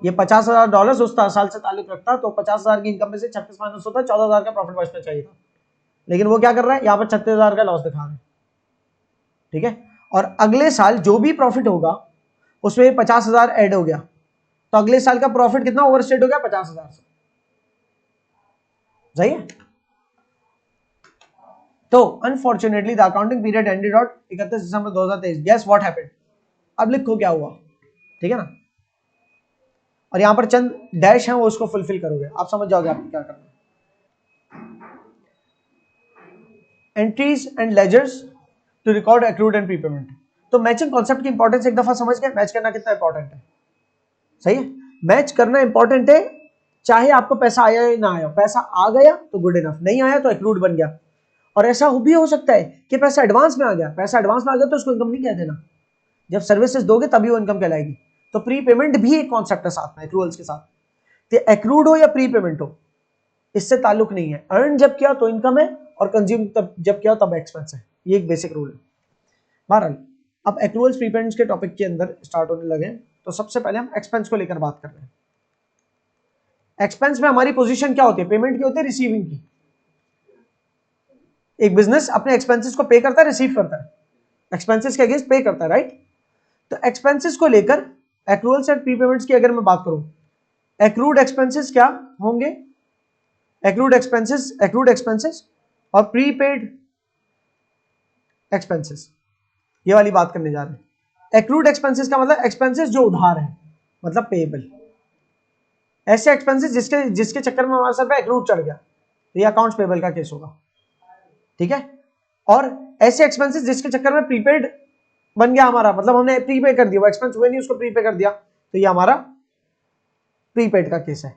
ये $50,000 उस साल से ताल्लुक रखता, तो 50,000 की इनकम में से 36 माइनस होता, 14,000 का प्रॉफिट बचना चाहिए था। लेकिन वो क्या कर रहा है, यहां पर 36,000 का लॉस दिखा रहा है, ठीक है। और अगले साल जो भी प्रॉफिट होगा उसमें 50,000 ऐड हो गया, तो अगले साल का प्रॉफिट कितना ओवरस्टेट हो गया, 50,000 से। सही है। तो unfortunately the accounting period ended on 31 December 2023। Guess what happened. अब लिखो क्या हुआ, ठीक है ना। और यहां पर चंद डैश हैं, वो उसको फुलफिल करोगे, आप समझ जाओगे आपको क्या करना है। Entries and ledgers to record accrued and prepayment. तो मैचिंग कॉन्सेप्ट की इंपॉर्टेंस एक दफा समझ गए, मैच करना कितना इंपॉर्टेंट है। सही है, मैच करना इंपॉर्टेंट है, चाहे आपको पैसा आया या ना आया। पैसा आ गया तो गुड इनफ, नहीं आया तो एक्रूड बन गया। और ऐसा भी हो सकता है कि पैसा एडवांस में आ गया, पैसा एडवांस में आ गया तो उसको इनकम नहीं कह देना, जब सर्विसेज दोगे तभी वो इनकम कहलाएगी। तो प्री पेमेंट भी एक कॉन्सेप्ट है साथ में एक्रूअल्स के साथ। तो एक्रूड हो या प्री पेमेंट हो, इससे ताल्लुक नहीं है। अर्न जब किया तो इनकम है, और कंज्यूम तब जब किया तब एक्सपेंस है। ये एक बेसिक रूल है। बहरहाल अब एक्रूअल्स प्रीपेमेंट्स के टॉपिक के अंदर स्टार्ट होने लगे, तो सबसे पहले हम एक्सपेंस को लेकर बात कर रहे हैं। एक्सपेंस में हमारी पोजीशन क्या होती है, पेमेंट की होती है, रिसीविंग की। एक बिजनेस अपने एक्सपेंसेस को पे करता है, रिसीव करता है, एक्सपेंसेस के अगेंस्ट पे करता है, राइट। तो एक्सपेंसेस को लेकर एक्रूअल्स एंड प्रीपेमेंट्स की अगर मैं बात करूं, एक्रूड एक्सपेंसेस क्या होंगे, एक्रूड एक्सपेंसेस और प्रीपेड एक्सपेंसेस, ये वाली बात करने जा रहे हैं। एक्रूड एक्सपेंसेस का मतलब एक्सपेंसेस जो उधार है, मतलब पेएबल। ऐसे एक्सपेंसेस जिसके जिसके चक्कर में हमारे सर पे एक्रूड चढ़ गया, तो ये अकाउंट्स पेएबल का केस होगा, ठीक है। और ऐसे एक्सपेंसेस जिसके चक्कर में प्रीपेड बन गया हमारा, मतलब हमने प्रीपे कर दिया, वो एक्सपेंस हुए नहीं, उसको प्रीपे कर दिया, तो ये हमारा प्रीपेड का केस है।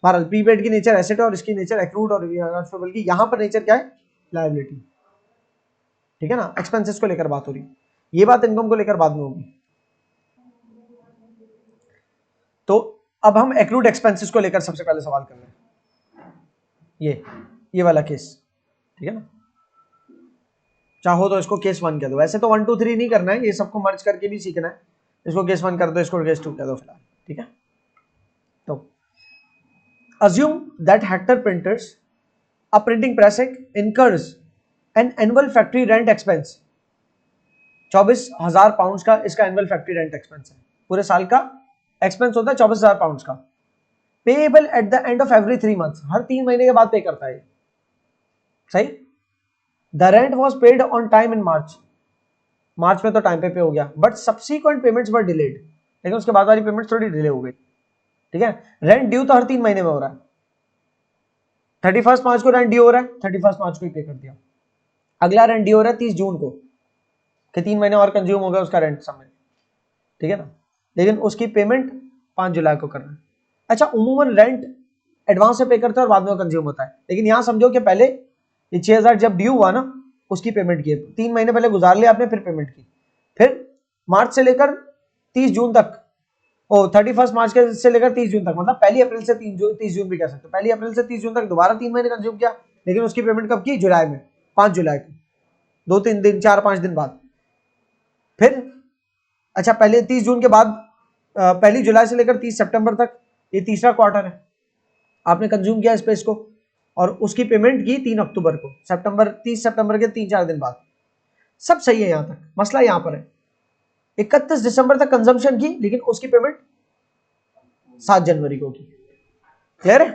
बहरहाल प्रीपेड की नेचर एसेट और इसकी नेचर एक्रूड और पेएबल की, यहां पर नेचर क्या है, लायबिलिटी, ठीक है ना। एक्सपेंसेस को लेकर बात हो रही है, ये बात इनकम को लेकर बाद में होगी। तो अब हम एक्रूड एक्सपेंसेस को लेकर सबसे पहले सवाल कर रहे हैं, ये वाला केस, ठीक है ना। चाहो तो इसको केस 1 कह दो, वैसे तो 1 2 3 नहीं करना है, ये सबको मर्ज करके भी सीखना है। इसको केस 1 कर दो, इसको केस 2 कह दो फिलहाल, ठीक है। तो assume that Hector Printers, a printing press, incurs an annual factory rent expense। 24,000 pound का इसका एनुअल फैक्ट्री रेंट एक्सपेंस है, पूरे साल का एक्सपेंस होता है 24,000 पाउंड का। Payable at the end of every 3 months, हर 3 महीने के बाद पे करता है, सही। The rent was paid on time in March, March में तो टाइम पे हो गया, but subsequent payments were delayed, लेकिन उसके बाद वाली पेमेंट्स थोड़ी डिले हो गई, ठीक है। रेंट ड्यू तो हर 3 महीने में हो रहा है, 31 मार्च को रेंट ड्यू हो रहा है, 31 मार्च को ही पे कर दिया। अगला रेंट ड्यू हो रहा है 30 जून को, कि 3 महीने और कंज्यूम हो गया उसका रेंट समय, ठीक है ना। लेकिन उसकी पेमेंट 5 जुलाई को करना है। अच्छा, उमूमन रेंट एडवांस से पे करते हैं और बाद में कंज्यूम होता है, लेकिन यहां समझो कि पहले ये 6,000 जब ड्यू हुआ ना, उसकी पेमेंट की, 3 महीने पहले गुजार लिया आपने, फिर पेमेंट की, फिर मार्च से लेकर 30 जून तक, 31 मार्च के से लेकर 30 जून तक, मतलब 1 अप्रैल से 30 जून भी कह सकते हो, 1 अप्रैल से 30 जून तक दोबारा 3 महीने कंज्यूम किया, लेकिन उसकी पेमेंट कब की, जुलाई में, 5 जुलाई को, 2-3 दिन 4-5 दिन बाद। फिर अच्छा, पहले 30 जून के बाद 1 जुलाई से लेकर 30 सितंबर तक, ये तीसरा क्वार्टर है, आपने कंज्यूम किया स्पेस को, और उसकी पेमेंट की 3 अक्टूबर को, 30 सितंबर के 3-4 दिन बाद। सब सही है यहां तक, मसला यहां पर है 31 दिसंबर तक कंजम्पशन की, लेकिन उसकी पेमेंट 7 जनवरी को की। क्लियर है।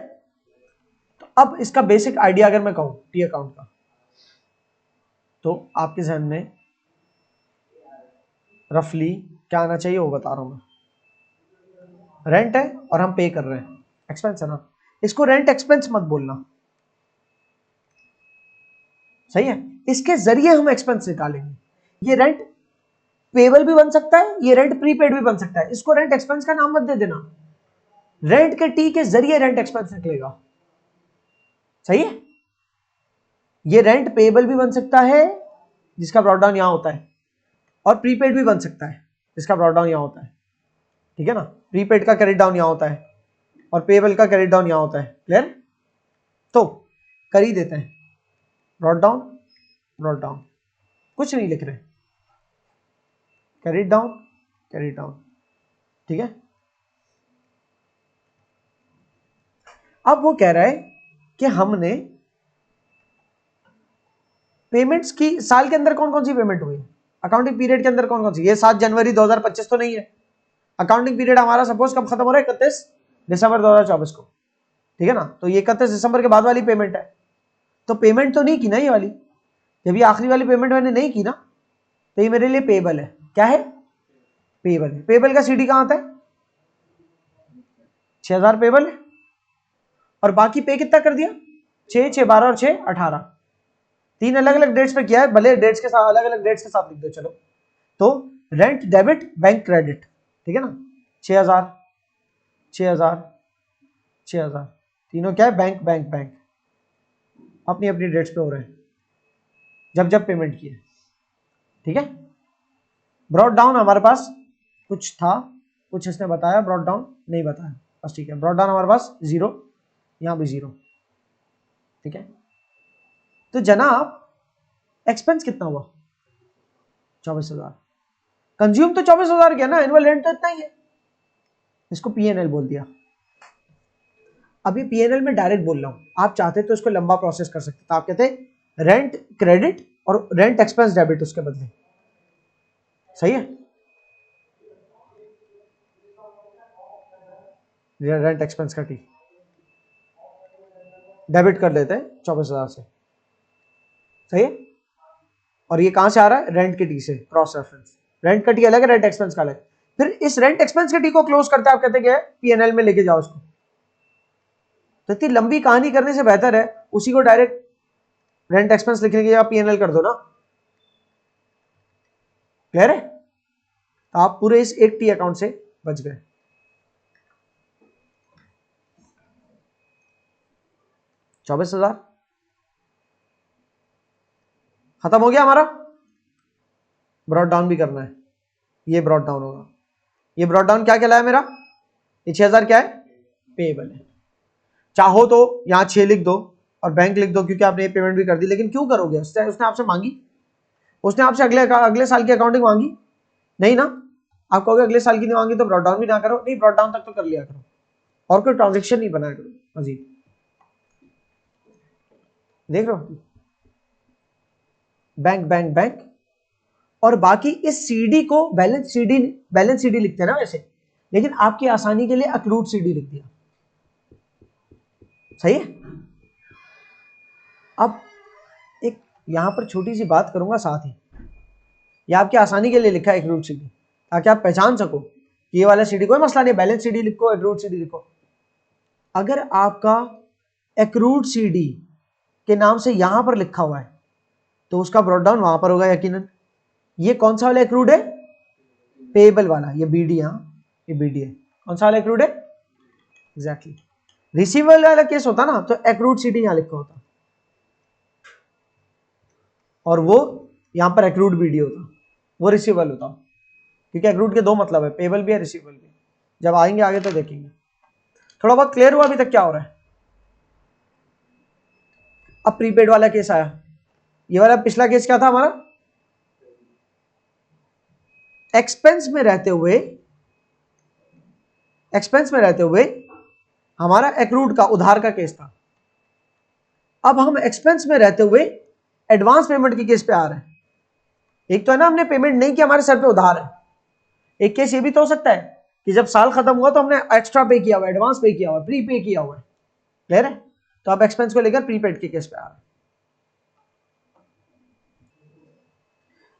तो अब इसका बेसिक आइडिया अगर मैं कहूं टी अकाउंट का, तो आपके जहन में रफली क्या आना चाहिए वो बता रहा हूं मैं। रेंट है और हम पे कर रहे हैं, एक्सपेंस है ना, इसको रेंट एक्सपेंस मत बोलना, सही है। इसके जरिए हम एक्सपेंस निकालेंगे। ये रेंट पेबल भी बन सकता है, ये रेंट प्रीपेड भी बन सकता है, इसको रेंट एक्सपेंस का नाम मत दे देना। रेंट के टी के जरिए रेंट एक्सपेंस निकलेगा, सही है। ये रेंट पेबल भी बन सकता है, जिसका ब्रॉड डाउन यहां होता है, और प्रीपेड भी बन सकता है, जिसका ब्रॉड डाउन यहां होता है, ठीक है ना। प्रीपेड का क्रेडिट डाउन यहां होता है, और पेबल का क्रेडिट डाउन यहां होता है। क्लियर। तो कर ही देते हैं, ब्रॉड डाउन, कुछ नहीं लिख रहे, क्रेडिट डाउन, ठीक है। अब वो कह रहा है कि हमने पेमेंट्स की साल के अंदर कौन कौन सी पेमेंट हुई, अकाउंटिंग पीरियड के अंदर कौन कौन सी, ये 7 जनवरी 2025 तो नहीं है। अकाउंटिंग पीरियड हमारा सपोज कब खत्म हो रहा है, 31 दिसंबर 2024 को, ठीक है ना। तो ये 31 दिसंबर के बाद वाली पेमेंट है, तो पेमेंट तो नहीं की ना ये वाली, जब ये आखिरी वाली पेमेंट मैंने नहीं की ना, तो ये मेरे लिए पेबल है। क्या है, पेबल है। पेबल का सीडी कहां आता है, 6000 पेबल है, और बाकी पे कितना कर दिया, 6, 6, 12 और 6, 18, 3 अलग अलग डेट्स पे किया है, भले डेट्स के साथ अलग अलग डेट्स के साथ लिख दो चलो। तो रेंट डेबिट बैंक क्रेडिट, ठीक है ना, 6000, 6000, 6000, तीनों क्या है, बैंक बैंक बैंक, अपनी अपनी डेट्स पे हो रहे हैं जब जब पेमेंट की है, ठीक है। ब्रॉड डाउन हमारे पास कुछ था, कुछ इसने बताया, ब्रॉड डाउन नहीं बताया, बस ठीक है। ब्रॉड डाउन हमारे पास 0, यहां भी 0, ठीक है। तो जनाब एक्सपेंस कितना हुआ, 24,000, कंज्यूम तो 24,000 किया ना, एनुअल रेंट तो इतना ही है, इसको पीएनएल बोल दिया। अभी पीएनएल में डायरेक्ट बोल रहा हूं, आप चाहते तो इसको लंबा प्रोसेस कर सकते, तो आप कहते हैं रेंट क्रेडिट और रेंट एक्सपेंस डेबिट उसके बदले, सही है। रेंट एक्सपेंस का टी डेबिट कर देते हैं 24,000 से, सही है। और ये कहां से आ रहा है, रेंट के टी से, क्रॉस रेफरेंस। रेंट का टी अलग है, रेंट एक्सपेंस का अलग। फिर इस रेंट एक्सपेंस के टी को क्लोज करते हैं, आप कहते हैं पीएनएल में लेके जाओ उसको। तो इतनी लंबी कहानी करने से बेहतर है उसी को डायरेक्ट रेंट एक्सपेंस लिखने के आप पीएनएल कर दो ना, क्लियर है। तो आप पूरे इस एक टी अकाउंट से बच गए। चौबीस हजार खत्म हो गया हमारा। ब्रॉड डाउन भी करना है, ये ब्रॉड डाउन होगा। ये ब्रॉड डाउन क्या कहलाया मेरा, ये 6000 क्या है, पेएबल है। चाहो तो यहां 6 लिख दो और बैंक लिख दो, क्योंकि आपने ये पेमेंट भी कर दी, लेकिन क्यों करोगे, उसने आपसे मांगी, उसने आपसे अगले साल की अकाउंटिंग मांगी नहीं ना। आप कहोगे अगले साल की नहीं मांगी तो ब्रॉड डाउन भी ना करो, नहीं ब्रॉड डाउन तक तो कर लिया करो, और कोई ट्रांजेक्शन नहीं बनाया करो मजीद। देख रहे हो, बैंक बैंक बैंक, और बाकी इस सीडी को बैलेंस सीडी लिखते हैं ना वैसे, लेकिन आपकी आसानी के लिए अक्रूड सीडी लिख दिया, सही है। अब एक यहां पर छोटी सी बात करूंगा साथ ही, ये आपकी आसानी के लिए लिखा है अक्रूड सीडी, ताकि आप पहचान सको कि ये वाला सीडी कोई मसला नहीं, बैलेंस सीडी लिखो, अक्रूड सीडी लिखो। अगर आपका अक्रूड सीडी के नाम से यहां पर लिखा हुआ है तो उसका ब्रॉड डाउन वहां पर होगा यकीनन। ये कौन सा वाला एक्रूड है, पेएबल वाला, ये बीडी, ये बीडी है। कौन सा वाला एक्रूड है, एग्जैक्टली। रिसीवेबल वाला केस होता ना तो एक्रूड सीडी यहां लिखा होता, और वो यहां पर एक्रूड बीडी होता, वो रिसीवेबल होता, क्योंकि एक्रूड के दो मतलब है, पेएबल भी है रिसीवेबल भी। जब आएंगे आगे तो देखेंगे। थोड़ा बहुत क्लियर हुआ अभी तक क्या हो रहा है। अब प्रीपेड वाला केस आया, ये वाला पिछला केस क्या था हमारा, एक्सपेंस में रहते हुए हमारा एक्रूड का, उधार का केस था। अब हम एक्सपेंस में रहते हुए एडवांस पेमेंट के केस पे आ रहे हैं। एक तो है ना हमने पेमेंट नहीं किया, हमारे सर पे उधार है। एक केस ये भी तो हो सकता है कि जब साल खत्म हुआ तो हमने एक्स्ट्रा पे किया हुआ, एडवांस पे किया हुआ, प्री पे किया हुआ है, क्लियर है। तो आप एक्सपेंस को लेकर प्रीपेड के केस पे आ रहे हैं।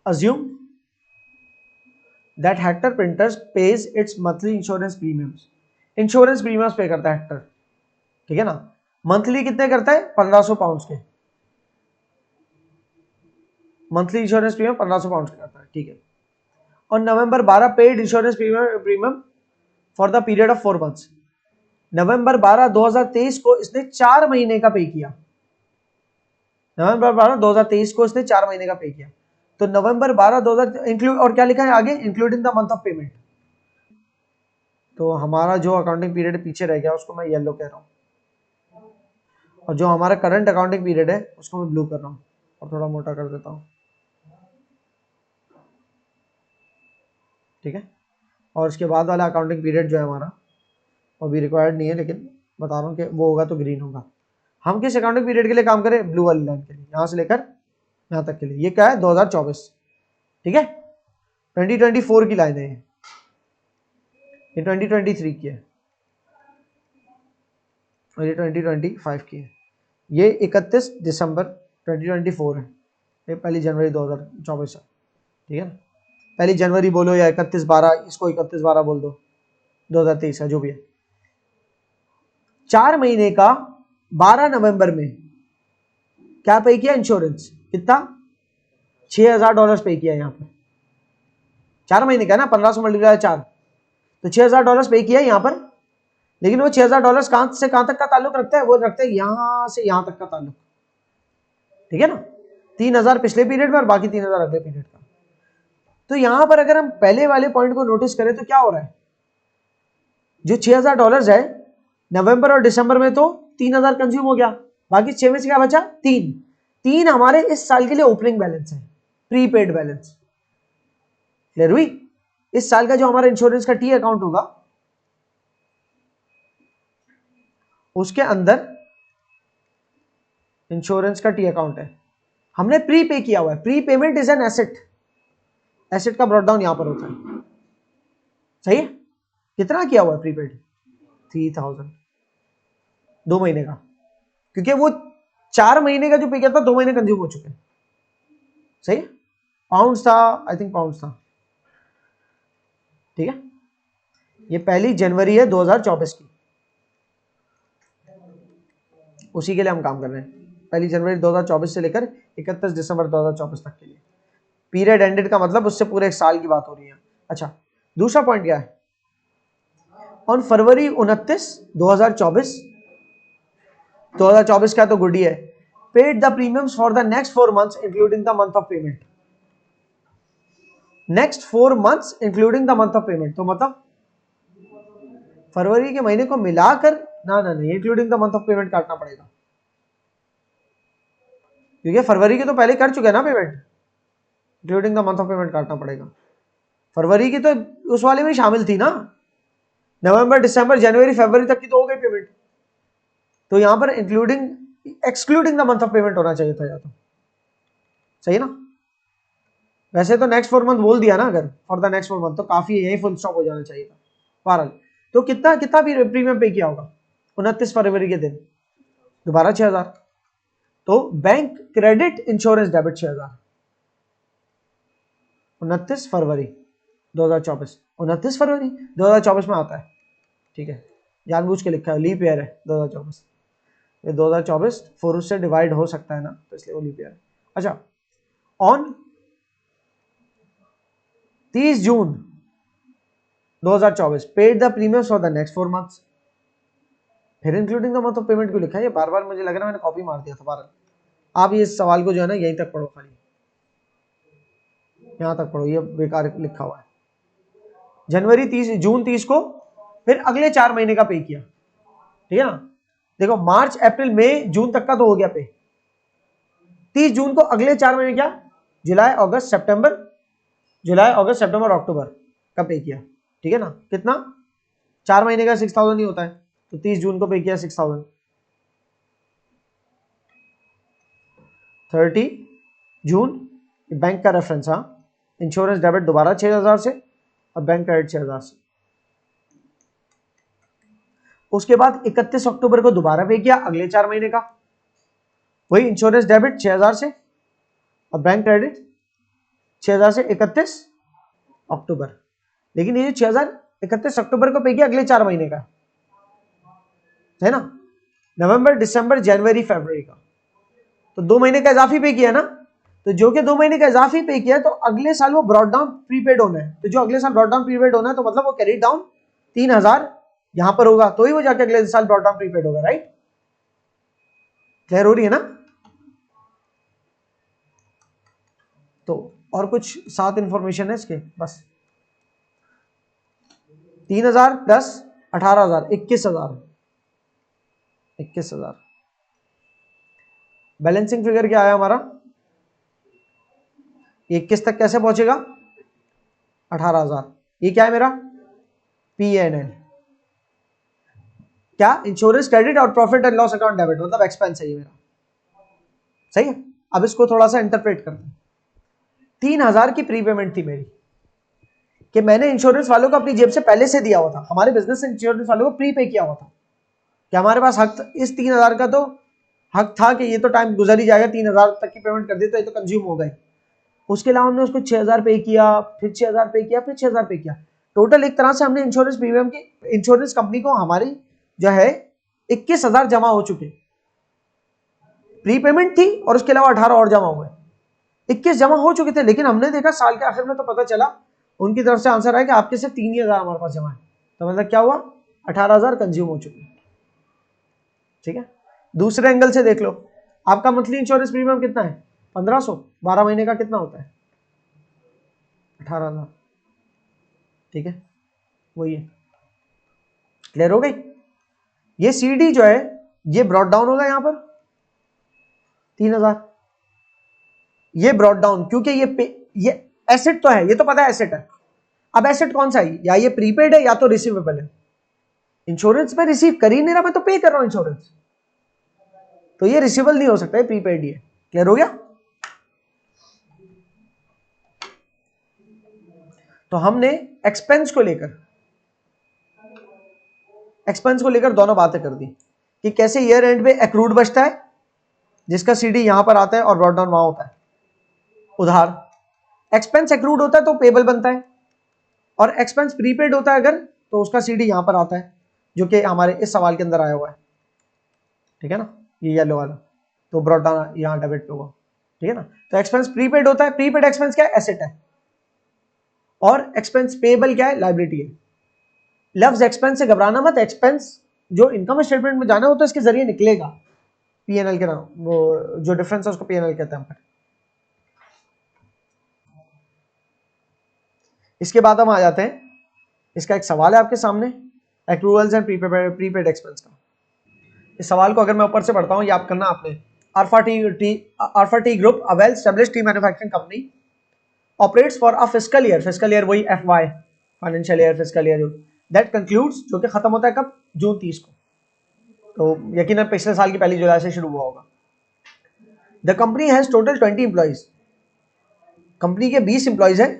Assume that Hector Printers pays its monthly insurance premiums. Insurance premiums पे करता है हेक्टर, ठीक है ना। मंथली कितने करता है, 1500 पाउंड्स के, मंथली इंश्योरेंस प्रीमियम 1500 पाउंड्स का करता है, ठीक है। और November 12 paid insurance premium for the period of 4 months. नवंबर 12 2023 को इसने 4 महीने का पे किया, नवंबर 12 2023 को इसने 4 महीने का पे किया। तो नवंबर 12 2000 इंक्लूड, और क्या लिखा है आगे, including the month of payment. तो हमारा जो अकाउंटिंग पीरियड पीछे रह गया उसको मैं येलो कह रहा हूं, और जो हमारा करंट अकाउंटिंग पीरियड है उसको मैं ब्लू कर रहा हूं, और थोड़ा मोटा कर देता हूं, ठीक है। और उसके बाद वाला अकाउंटिंग पीरियड जो है हमारा वो भी रिक्वायर्ड नहीं है, लेकिन बता रहा हूं कि वो होगा तो ग्रीन होगा। हम किस अकाउंटिंग पीरियड के लिए काम करें, ब्लू वाली लाइन के लिए, यहां से लेकर यहां तक के लिए। ये क्या है 2024, ठीक है। 2024 की लाइन है ये 2023 की है और ये 2025 की है। ये 31 दिसंबर 2024 है, ये 1 जनवरी 2024 है, ठीक है ना। 1 जनवरी बोलो या 31/12, इसको 31/12 बोल दो, 2023 का जो भी है। 4 महीने का 12 नवंबर में क्या पे किया इंश्योरेंस, कितना $6000 पे किया यहाँ पर। 4 महीने का ना, 1500 मल्टीप्लाई 4, तो $6000 पे किया यहाँ पर। लेकिन वो $6000 कहां से कहां तक का ताल्लुक रखता है, वो रखता है यहां से यहां तक का ताल्लुक, ठीक है ना। 3000 पिछले पीरियड में और बाकी 3000 अगले पीरियड का। तो यहां पर अगर हम पहले वाले पॉइंट को नोटिस करें तो क्या हो रहा है, जो $6000 है नवंबर और दिसंबर में तो 3000 कंज्यूम हो गया, बाकी 6 में से क्या बचा, 3 हमारे इस साल के लिए ओपनिंग बैलेंस है, प्रीपेड बैलेंस। क्लियर हुई। इस साल का जो हमारा इंश्योरेंस का टी अकाउंट होगा उसके अंदर इंश्योरेंस का टी अकाउंट है, हमने प्री पे किया हुआ है। Pre payment is an asset, asset का ब्रॉट डाउन यहां पर होता है, सही है। कितना किया हुआ है प्रीपेड, 3000, 2 महीने का, क्योंकि वो 4 महीने का जो पे किया था 2 महीने कंज्यूम हो चुके हैं, सही है। पाउंड था, आई थिंक पाउंड था, ठीक है। ये 1 जनवरी है 2024 की, उसी के लिए हम काम कर रहे हैं। 1 जनवरी 2024 से लेकर 31 दिसंबर 2024 तक के लिए पीरियड एंडेड का मतलब उससे पूरे एक साल की बात हो रही है। अच्छा, दूसरा पॉइंट क्या है, ऑन फरवरी 29, 2024 का तो गुड ही है, paid the premiums for the next 4 months including the month of payment. Next 4 months including the month of payment, तो मतलब फरवरी के महीने को मिलाकर, ना नहीं, including the month of payment काटना पड़ेगा, क्योंकि फरवरी के तो पहले कर चुके हैं ना payment, including the month of payment काटना पड़ेगा। फरवरी की तो उस वाले में शामिल थी ना, नवंबर दिसंबर जनवरी फरवरी तक की तो हो गई पेमेंट, तो यहां पर including excluding the month of payment होना चाहिए था या तो, सही ना। वैसे तो नेक्स्ट 4 month बोल दिया ना, अगर फॉर द नेक्स्ट 4 month तो काफी यही फुल स्टॉप हो जाना चाहिए था। बहरहाल, तो कितना कितना भी प्रीमियम पे किया होगा 29 फरवरी के दिन, दोबारा 6000, तो बैंक क्रेडिट इंश्योरेंस डेबिट 6000, 29 फरवरी 2024, 29 फरवरी 2024 में आता है, ठीक है, जानबूझ के लिखा है, लीप ईयर है 2024, ये 2024 4 से डिवाइड हो सकता है ना, तो इसलिए वो लीप ईयर है। अच्छा, on 30 June 2024 paid the premiums for the next 4 months, फिर including the month of payment क्यों लिखा है, ये बार बार मुझे लग रहा है मैंने कॉपी मार दिया था। बार आप ये इस सवाल को जो है ना यहीं तक पढ़ो, खाली यहां तक पढ़ो, ये बेकार लिखा हुआ है। जनवरी 30, जून 30 को फिर अगले 4 महीने का पे किया, ठीक है ना। देखो मार्च अप्रैल मई जून तक का तो हो गया पे, 30 जून को अगले 4 महीने क्या, जुलाई अगस्त सितंबर, जुलाई अगस्त सितंबर अक्टूबर का पे किया, ठीक है ना। कितना, 4 महीने का 6000 ही होता है, तो 30 जून को पे किया 6000। 30 जून बैंक का रेफरेंस, हाँ, इंश्योरेंस डेबिट दोबारा 6000 से और बैंक क्रेडिट 6000 से। उसके बाद 31 अक्टूबर को दोबारा पे किया अगले 4 महीने का, वही इंश्योरेंस डेबिट 6000 से और बैंक क्रेडिट 6000 से 31 अक्टूबर। लेकिन ये 6000 31 अक्टूबर को पे किया अगले 4 महीने का है ना, नवंबर दिसंबर जनवरी फरवरी का, तो 2 महीने का इजाफी पे किया ना, तो जो कि 2 महीने का इजाफी पे किया तो अगले साल वो ब्रॉड डाउन प्रीपेड होना है, तो जो अगले साल ब्रॉड डाउन प्रीपेड होना है तो मतलब वो कैरी डाउन 3000 यहां पर होगा, तो ही वो जाके अगले साल ब्रॉड डाउन प्रीपेड होगा, राइट। क्लियर हो रही है ना। तो और कुछ 7 इंफॉर्मेशन है इसके, बस 3000 प्लस 18000 21000, 21000। बैलेंसिंग फिगर क्या आया हमारा, 21 तक कैसे पहुंचेगा, 18000। ये क्या है मेरा PNL, क्या इंश्योरेंस क्रेडिट और profit and loss account debit, मतलब एक्सपेंस है ये मेरा, सही है। अब इसको थोड़ा सा इंटरप्रेट करते हैं। 3,000 की प्रीपेमेंट थी मेरी, कि मैंने इंश्योरेंस वालों को अपनी जेब से पहले से दिया हुआ था, हमारे बिजनेस से इंश्योरेंस वालों को प्री पे किया हुआ था, कि हमारे पास हक, इस 3,000 का तो हक था कि ये तो टाइम गुजर ही जाएगा, 3,000 तक की पेमेंट कर दी तो ये तो कंज्यूम हो गए। उसके अलावा हमने उसको 6,000 पे किया, फिर 6,000 पे किया, फिर 6,000 पे किया। टोटल एक तरह से हमने इंश्योरेंस प्रीमियम की, इंश्योरेंस कंपनी को हमारी जो है 21,000 जमा हो चुके, प्रीपेमेंट थी और उसके अलावा 18 और जमा हुए, 21 जमा हो चुके थे। लेकिन हमने देखा साल के आखिर में तो पता चला उनकी तरफ से आंसर आया कि आपके सिर्फ 3,000 हमारे पास जमा है, तो मतलब क्या हुआ, 18,000 कंज्यूम हो चुके। ठीक है, दूसरे एंगल से देख लो, आपका मंथली इंश्योरेंस प्रीमियम कितना है, 1,500, 12 महीने का कितना होता है, 18,000। ठीक है, वही है, क्लियर हो गई। ये सीडी जो है ये ब्रॉड डाउन होगा यहां पर 3,000, ये ब्रॉड डाउन, क्योंकि ये एसेट तो है, ये तो पता है एसेट है। अब एसेट कौन सा है, या ये प्रीपेड है या तो रिसीवेबल है। इंश्योरेंस में रिसीव कर ही नहीं रहा, मैं तो पे कर रहा हूं इंश्योरेंस, तो ये रिसीवेबल नहीं हो सकता है, प्रीपेड ही है। क्लियर हो गया। तो हमने एक्सपेंस को लेकर दोनों बातें कर दी कि कैसे ईयर एंड पे एक्रूड बचता है, जिसका सीडी यहां पर आता है और ब्रॉड डाउन वहां होता है, उधार। एक्सपेंस एक्रूड होता है तो पेबल बनता है, और एक्सपेंस प्रीपेड होता है अगर, तो उसका सीडी यहां पर आता है, जो कि हमारे इस सवाल के अंदर आया हुआ है। ठीक है ना, ये येलो वाला, तो ब्रॉड डाउन यहां डेबिट पे होगा। ठीक है ना, तो एक्सपेंस प्रीपेड होता है, प्रीपेड एक्सपेंस क्या है, एसेट है, और एक्सपेंस पेबल क्या है, लायबिलिटी है। लफ्ज एक्सपेंस से घबराना मत, एक्सपेंस जो इनकम स्टेटमेंट में जाना हो तो इसके जरिए निकलेगा, पीएनएल के नाम, वो जो डिफरेंस है उसको पीएनएल कहते हैं। इसके बाद हम आ जाते हैं, इसका एक सवाल है आपके सामने, एक्रूवल्स एंड प्रीपेड एक्सपेंस का। इस सवाल को अगर मैं ऊपर से पढ़ता हूं, याद करना आपने, alpha T group, a well established T manufacturing company, operates for a fiscal year वही FY, financial year, fiscal year that concludes, जो कि खत्म होता है कब, जून 30 को, तो यकीनन पिछले साल की 1 जुलाई से शुरू हुआ होगा। The company has total 20 employees, company के 20 एम्प्लॉइज हैं,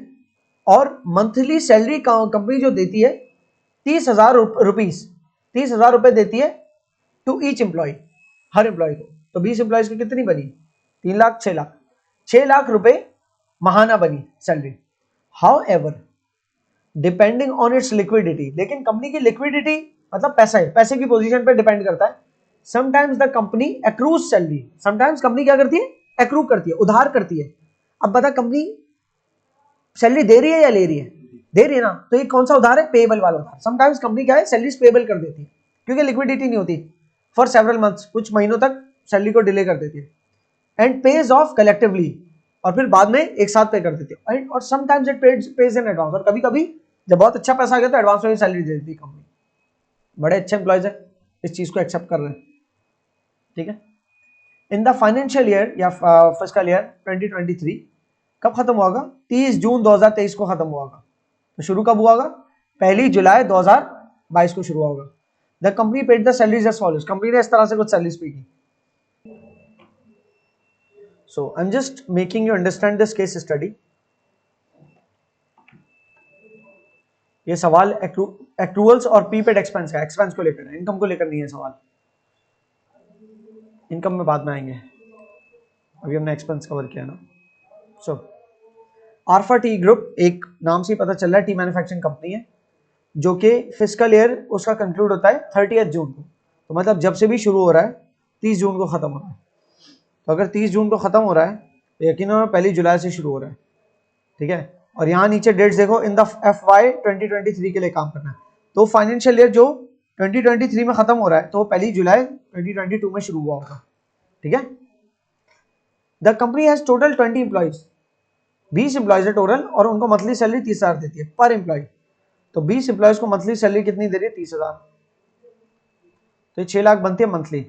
और मंथली सैलरी कंपनी जो देती है 30,000 रुपीज, 30,000 रुपए देती है टू ईच एम्प्लॉय, हर एम्प्लॉय को। तो 20 एम्प्लॉयज की कितनी बनी, 3 लाख, 6 लाख, 6 लाख रुपए महाना बनी salary. How ever depending on it's liquidity, लेकिन कंपनी की लिक्विडिटी मतलब पैसा है, पैसे की पोजीशन पे डिपेंड करता है। Sometimes the company accrues salary, sometimes company क्या करती है, एक्रू करती है, उधार करती है। अब बता, कंपनी सैलरी दे रही है या ले रही है, दे रही है ना, तो ये कौन सा उधार है, पेबल वाला उधार। समटाइम्स कंपनी क्या है, सैलरी पेबल कर देती है, क्योंकि लिक्विडिटी नहीं होती फॉर सेवरल मंथ्स, कुछ महीनों तक सैलरी को डिले कर देती है, एंड पेज ऑफ कलेक्टिवली, और फिर बाद में एक साथ पे कर देती है, और sometimes it page in advance, और कभी कभी जब बहुत अच्छा पैसा आ गया तो एडवांस में सैलरी दे देती है कंपनी। बड़े अच्छे एम्प्लॉयज है, इस चीज को एक्सेप्ट कर रहे हैं। ठीक है, इन द फाइनेंशियल ईयर या फिस्कल ईयर 2023 कब खत्म हुआ, 30 जून 2023 को खत्म हुआ। तो शुरू कब हुआ, 1 जुलाई 2022 को शुरू होगा। The company paid the salaries as follows, company ने इस तरह से कुछ सैलरीज पे की। So I am just making you understand this case study. ये सवाल एक्रूअल्स और प्रीपेड एक्सपेंस का, एक्सपेंस को लेकर है, इनकम को लेकर नहीं है सवाल, इनकम में बाद में आएंगे, अभी हमने एक्सपेंस कवर किया ना। सो अल्फा टी ग्रुप एक नाम से पता चल रहा है टी मैन्युफैक्चरिंग कंपनी है, जो कि फिस्कल ईयर उसका कंक्लूड होता है 30 जून को, तो मतलब जब से भी शुरू हो रहा है 30 जून को खत्म हो रहा है। तो अगर 30 जून को खत्म हो रहा है तो यकीनन 1 जुलाई से शुरू हो रहा है। ठीक है, और यहाँ नीचे डेट्स देखो, इन द FY 2023 के लिए काम करना है, तो फाइनेंशियल ईयर जो 2023 में खत्म हो रहा है तो 1 जुलाई 2022 में शुरू हुआ होगा। ठीक है, the company has total 20 employees, 20 employees है टोटल, और उनको मंथली सैलरी 30,000 देती है पर एम्प्लॉय। तो 20 एम्प्लॉयज को मंथली सैलरी कितनी दे रही है, 30,000, तो ये 6 लाख बनती है मंथली,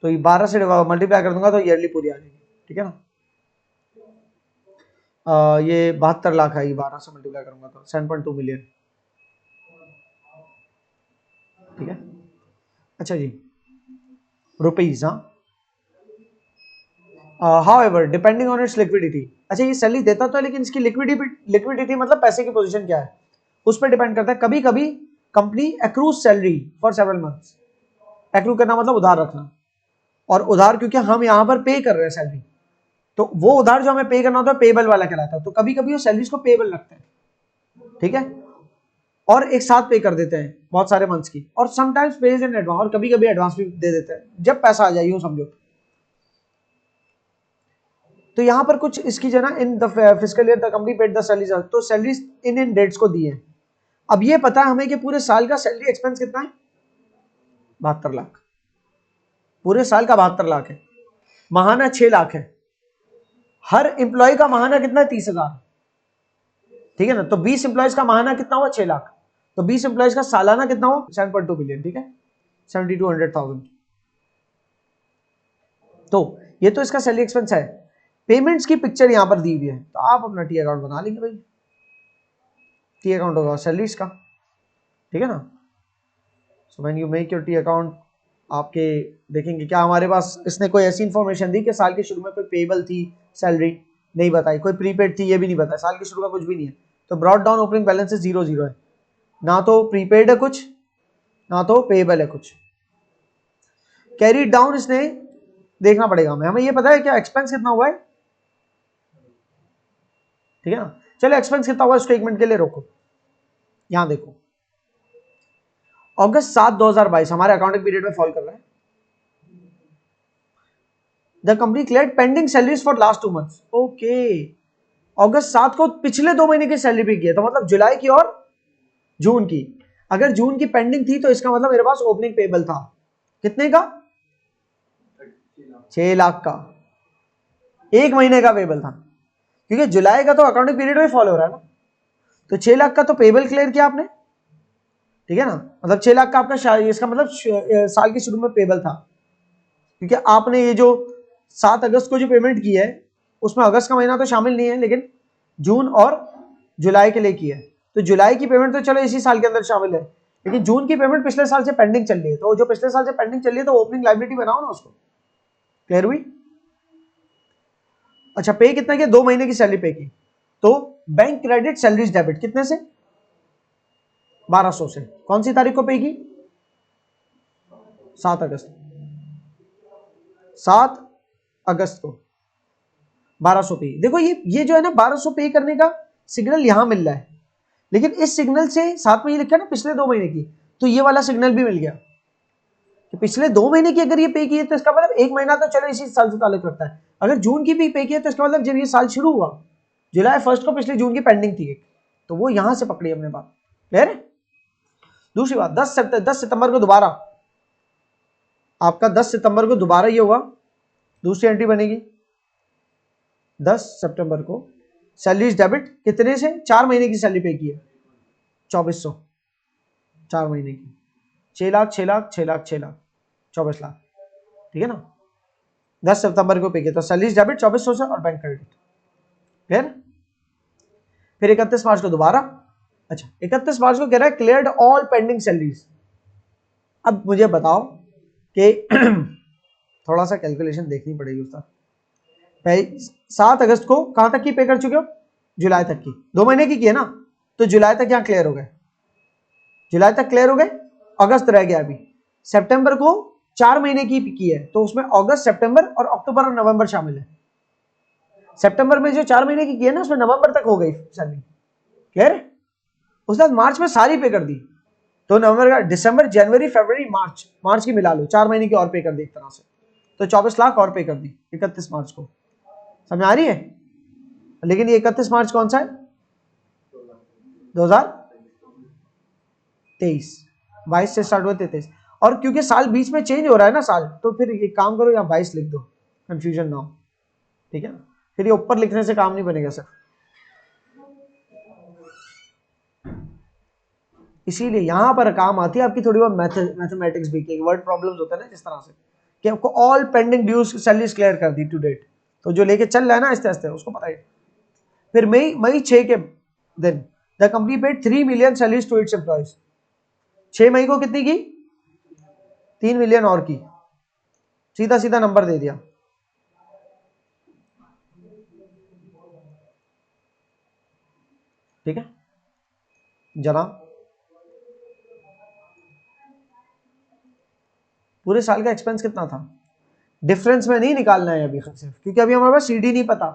तो ये 12 से मल्टीप्लाई कर दूंगा तो ईयरली पूरी आ जाएगी। ठीक है ना, ये 72 लाख है, ये 12 से मल्टीप्लाई करूंगा तो 7.2 मिलियन। ठीक है, अच्छा जी, रुपीज, हाँ however depending on it's liquidity. अच्छा ये सैलरी देता तो है लेकिन इसकी लिक्विडिटी मतलब पैसे की पोजीशन क्या है उस पर डिपेंड करता है। कभी कभी company accrues salary for several months. Accrue करना मतलब उधार रखना, और उधार क्योंकि हम यहां पर पे कर रहे हैं सैलरी, तो वो उधार जो हमें पे करना होता है पेबल वाला कहलाता है। तो कभी कभी वो सैलरीज को पेबल रखते हैं, ठीक है, और एक साथ पे कर देते हैं बहुत सारे मंथ्स की, और समटाइम्स पेज इन एडवांस, और कभी कभी एडवांस भी दे देते हैं जब पैसा आ जाए, यूं समझो। तो यहां पर कुछ इसकी जो ना in the fiscal year the company paid the salaries, तो सैलरीज इन डेट्स को दी है। अब ये पता है हमें कि पूरे साल का सैलरी एक्सपेंस कितना है, 72 लाख। पूरे साल का 72 लाख है, महाना 6 लाख है, हर एम्प्लॉय का महाना कितना है, 30,000, ठीक है ना। तो 20 एम्प्लॉयज का महाना कितना हुआ, 6 लाख। तो 20 एम्प्लॉयज का सालाना कितना हुआ, 7.2 बिलियन, ठीक है, 72,100,000। तो ये तो इसका सैलरी एक्सपेंस है। पेमेंट्स की पिक्चर यहां पर दी हुई है, तो आप अपना टी अकाउंट बना लेंगे भाई। टी अकाउंट होगा सैलरीज का, ठीक है ना। So when you make your T account, आपके देखेंगे क्या हमारे पास इसने कोई ऐसी इंफॉर्मेशन दी कि साल के शुरू में कोई पेबल थी सैलरी, नहीं बताई, कोई प्रीपेड थी ये भी नहीं बताया, साल के शुरू का कुछ भी नहीं है। तो ब्रॉड डाउन ओपनिंग बैलेंस 0 है, ना तो प्रीपेड है कुछ, ना तो पेबल है कुछ। कैरी डाउन इसने देखना पड़ेगा हमें ये पता है क्या एक्सपेंस कितना हुआ है, ठीक है ना। चलो एक्सपेंस कितना हुआ इसको 1 मिनट के लिए रोको, यहां देखो अगस्त 7 2022 हमारे अकाउंटिंग पीरियड में फॉल कर रहा है। The company cleared pending salaries for last 2 months. Okay, अगस्त 7 को पिछले 2 महीने की सैलरी पे किया, तो मतलब जुलाई की और जून की। अगर जून की पेंडिंग थी तो इसका मतलब मेरे पास ओपनिंग पेबल था कितने का, 6 लाख का, 1 महीने का पेबल था, क्योंकि जुलाई का तो अकाउंटिंग पीरियड में फॉलो हो रहा है ना। तो 6 लाख का तो पेबल क्लियर किया आपने, ठीक है ना, मतलब 6 लाख का आपका इसका मतलब साल के शुरू में पेबल था, क्योंकि आपने ये जो 7 अगस्त को जो पेमेंट की है उसमें अगस्त का महीना तो शामिल नहीं है, लेकिन जून और जुलाई के लिए की है। तो जुलाई की पेमेंट तो चलो इसी साल के अंदर शामिल है, लेकिन जून की पेमेंट पिछले साल से पेंडिंग चल रही है, तो जो पिछले साल से पेंडिंग चल रही है तो ओपनिंग लायबिलिटी बनाओ ना उसको। क्लियर हुई। अच्छा पे कितना किया, 2 महीने की सैलरी पे की, तो बैंक क्रेडिट सैलरीज डेबिट कितने से, 1200 से। कौन सी तारीख को पे की, 7 अगस्त, 7 अगस्त को 1200 पे। देखो ये जो है ना 1200 पे करने का सिग्नल यहां मिल रहा है, लेकिन इस सिग्नल से साथ में ये लिखा है ना पिछले 2 महीने की, तो ये वाला सिग्नल भी मिल गया कि पिछले 2 महीने की अगर ये पे की है तो इसका मतलब 1 महीना तो चलो इसी साल से ताल्लुक रखता है। अगर जून की भी पे की है तो इसका मतलब जब ये साल शुरू हुआ जुलाई 1 को पिछले जून की पेंडिंग थी एक, तो वो यहां से पकड़ी हमने बात। क्लियर। दूसरी बात 10 सितंबर को दोबारा आपका 10 सितंबर को दोबारा ये हुआ, दूसरी एंट्री बनेगी 10 सितंबर को सैलरीज डेबिट कितने से, 4 महीने की सैलरी पे की है 2400, 4 महीने की 6 लाख 6 लाख 6 लाख 6 लाख 24 लाख, ठीक है ना। 10 सितंबर को पे किया तो सैलरीज डेबिट 2400 से और बैंक क्रेडिट। क्लियर। फिर 31 मार्च को दोबारा, अच्छा 31 मार्च को कह रहा है क्लियर्ड ऑल पेंडिंग सैलरीज। अब मुझे बताओ कि थोड़ा सा कैलकुलेशन देखनी पड़ेगी उसका। 7 अगस्त को कहां तक की पे कर चुके हो, जुलाई तक की, 2 महीने की है ना, तो जुलाई तक यहां क्लियर हो गए, जुलाई तक क्लियर हो गए, अगस्त रह गया अभी। सितंबर को 4 महीने की है, तो उसमें अगस्त सितंबर और अक्टूबर और नवंबर शामिल है। सितंबर में जो 4 महीने की है ना उसमें नवंबर तक हो गई सैलरी। क्लियर। उसके बाद मार्च में सारी पे कर दी, तो नवंबर का दिसंबर जनवरी फरवरी मार्च की मिला लो, 4 महीने की और पे कर दी एक तरह से, तो 24 लाख और पे कर दी 31 मार्च को। समझ आ रही है। लेकिन ये 31 मार्च कौन सा है, 2023, 22 से स्टार्ट हुआ 33, और क्योंकि साल बीच में चेंज हो रहा है ना साल, तो फिर एक काम करो यहाँ 22 लिख दो, कंफ्यूजन ना हो, ठीक है ना। फिर ये ऊपर लिखने से काम नहीं बनेगा सर, इसीलिए यहां पर काम आती है आपकी थोड़ी बहुत मैथमेटिक्स भी, कि वर्ड प्रॉब्लम्स होता है ना जिस तरह से, कि आपको all pending dues salaries clear कर दी टू डेट, तो जो लेके चल रहा है ना आस्ते आस्ते उसको पता है। फिर मई 6 के दिन the company paid 3 million salaries to its employees. 6 मई को कितनी की, 3 मिलियन और की, सीधा सीधा नंबर दे दिया। ठीक है जनाब, पूरे साल का एक्सपेंस कितना था, डिफरेंस में नहीं निकालना है अभी सिर्फ, क्योंकि अभी हमारे पास सीडी नहीं पता।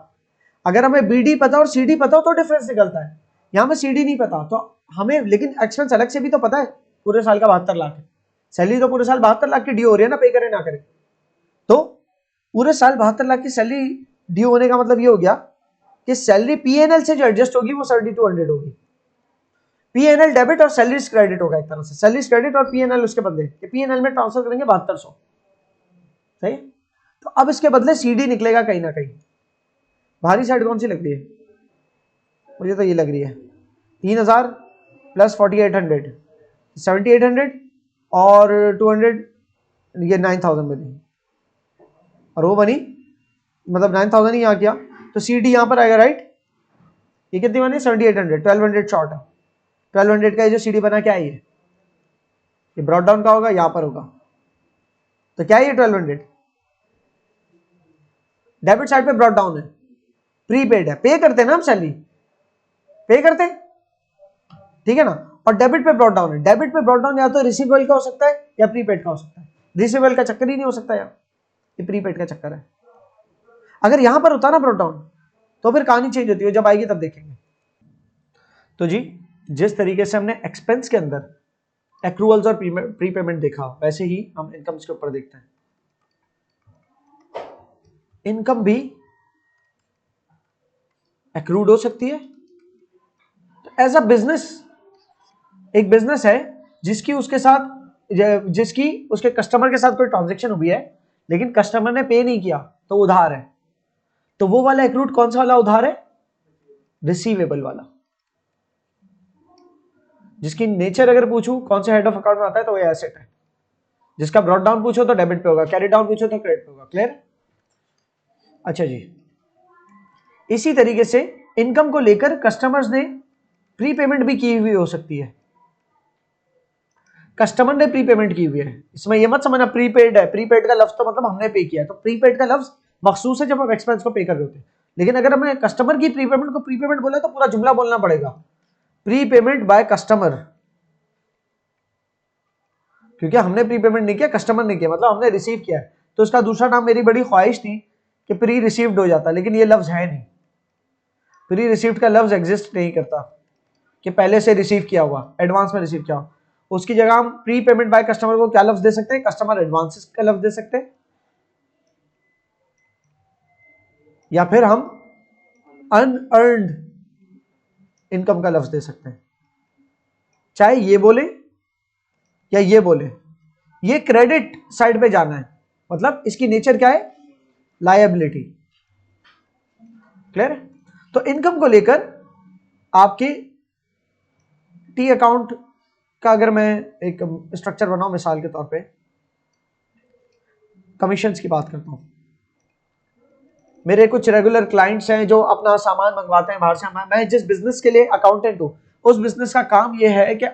अगर हमें बीडी पता और सीडी पता हो तो डिफरेंस निकलता है, यहां में सीडी नहीं पता तो हमें, लेकिन एक्सपेंस अलग से भी तो पता है, पूरे साल का 72 लाख है, सैलरी तो पूरे साल 72 लाख की ड्यू हो रही है ना, पे करे ना करे, तो पूरे साल 72 लाख की सैलरी ड्यू होने का मतलब ये हो गया कि सैलरी पीएनएल से जो एडजस्ट होगी वो 7200 होगी। पीएनएल डेबिट और सैलरी क्रेडिट होगा एक तरह से, सैलरी क्रेडिट और पीएनएल उसके बदले, पीएनएल में ट्रांसफर करेंगे 7200, सही। तो अब इसके बदले सीडी निकलेगा कहीं ना कहीं। बाहरी साइड कौन सी लग रही है, मुझे तो ये लग रही है 3000 प्लस 4800, 7800 और 200, ये 9000 बनी, और वो बनी मतलब 9000 ही यहाँ किया, तो सीडी यहाँ पर आएगा राइट। ये कितनी बनी 7800, 1200 शॉर्ट है, 1200 का जो सीडी बना क्या है ये ब्रॉड डाउन का होगा, यहाँ पर होगा, तो क्या है ये 1200 डेबिट साइड पे ब्रॉड डाउन है, प्रीपेड है, पे करते हैं ना हम सैलरी, पे करते हैं, ठीक है ना, और डेबिट पे ब्रॉड डाउन है, डेबिट पे ब्रॉड डाउन या तो रिसीवेबल का हो सकता है या प्रीपेड का हो सकता है, रिसीवेबल का चक्कर ही नहीं हो सकता यार, ये प्रीपेड का चक्कर है। अगर यहां पर होता ना ब्रॉड डाउन तो फिर कहानी चेंज होती है, जब आएगी तब देखेंगे। तो जी जिस तरीके से हमने एक्सपेंस के अंदर एक्रूअल्स और प्रीपेमेंट देखा, वैसे ही हम इनकम के ऊपर देखते हैं। इनकम भी एक्रूड हो सकती है, एज अ बिजनेस, एक बिजनेस है जिसकी उसके कस्टमर के साथ कोई ट्रांजेक्शन हुई है लेकिन कस्टमर ने पे नहीं किया तो उधार है, तो वो वाला एक्रूड कौन सा वाला उधार है, रिसीवेबल वाला, जिसकी नेचर अगर पूछूं कौन से हेड ऑफ अकाउंट में आता है तो वो एसेट है, जिसका ब्रॉड डाउन पूछो तो डेबिट पे होगा, कैरी डाउन पूछो तो क्रेडिट पे होगा। क्लियर? अच्छा जी, इसी तरीके से इनकम को लेकर कस्टमर्स ने प्रीपेमेंट भी की हुई हो सकती है, कस्टमर ने प्रीपेमेंट की हुई है, इसमें यह मत समझना प्रीपेड है, प्रीपेड का लफ्ज तो मतलब हमने पे किया है, तो प्रीपेड का लफ्ज मखसूस है जब हम एक्सपेंस को पे कर रहे होते हैं, लेकिन अगर हमने कस्टमर की प्रीपेमेंट को प्रीपेमेंट बोला तो पूरा जुमला बोलना पड़ेगा, प्रीपेमेंट बाय कस्टमर, क्योंकि हमने प्रीपेमेंट नहीं किया, कस्टमर ने किया, मतलब हमने रिसीव किया है, तो उसका दूसरा नाम मेरी बड़ी ख्वाहिश थी कि प्री रिसीव्ड हो जाता, लेकिन ये लफ्ज है नहीं, प्री रिसीव्ड का लफ्ज एग्जिस्ट नहीं करता कि पहले से रिसीव किया हुआ, एडवांस में रिसीव किया हुआ, उसकी जगह हम प्री पेमेंट बाय कस्टमर को क्या लफ्ज दे सकते हैं, कस्टमर एडवांसेस का लफ्ज दे सकते हैं, या फिर हम अनअर्न्ड इनकम का लफ्ज दे सकते हैं, चाहे ये बोले या ये बोले, ये क्रेडिट साइड पे जाना है, मतलब इसकी नेचर क्या है, लायबिलिटी। क्लियर? तो इनकम को लेकर आपके टी अकाउंट का अगर मैं एक स्ट्रक्चर बनाऊं, मिसाल के तौर पे कमीशंस की बात करता हूं, मेरे कुछ रेगुलर क्लाइंट्स हैं जो अपना सामान मंगवाते हैं बाहर से, मैं जिस बिजनेस के लिए अकाउंटेंट हूं उस बिजनेस का काम यह है कि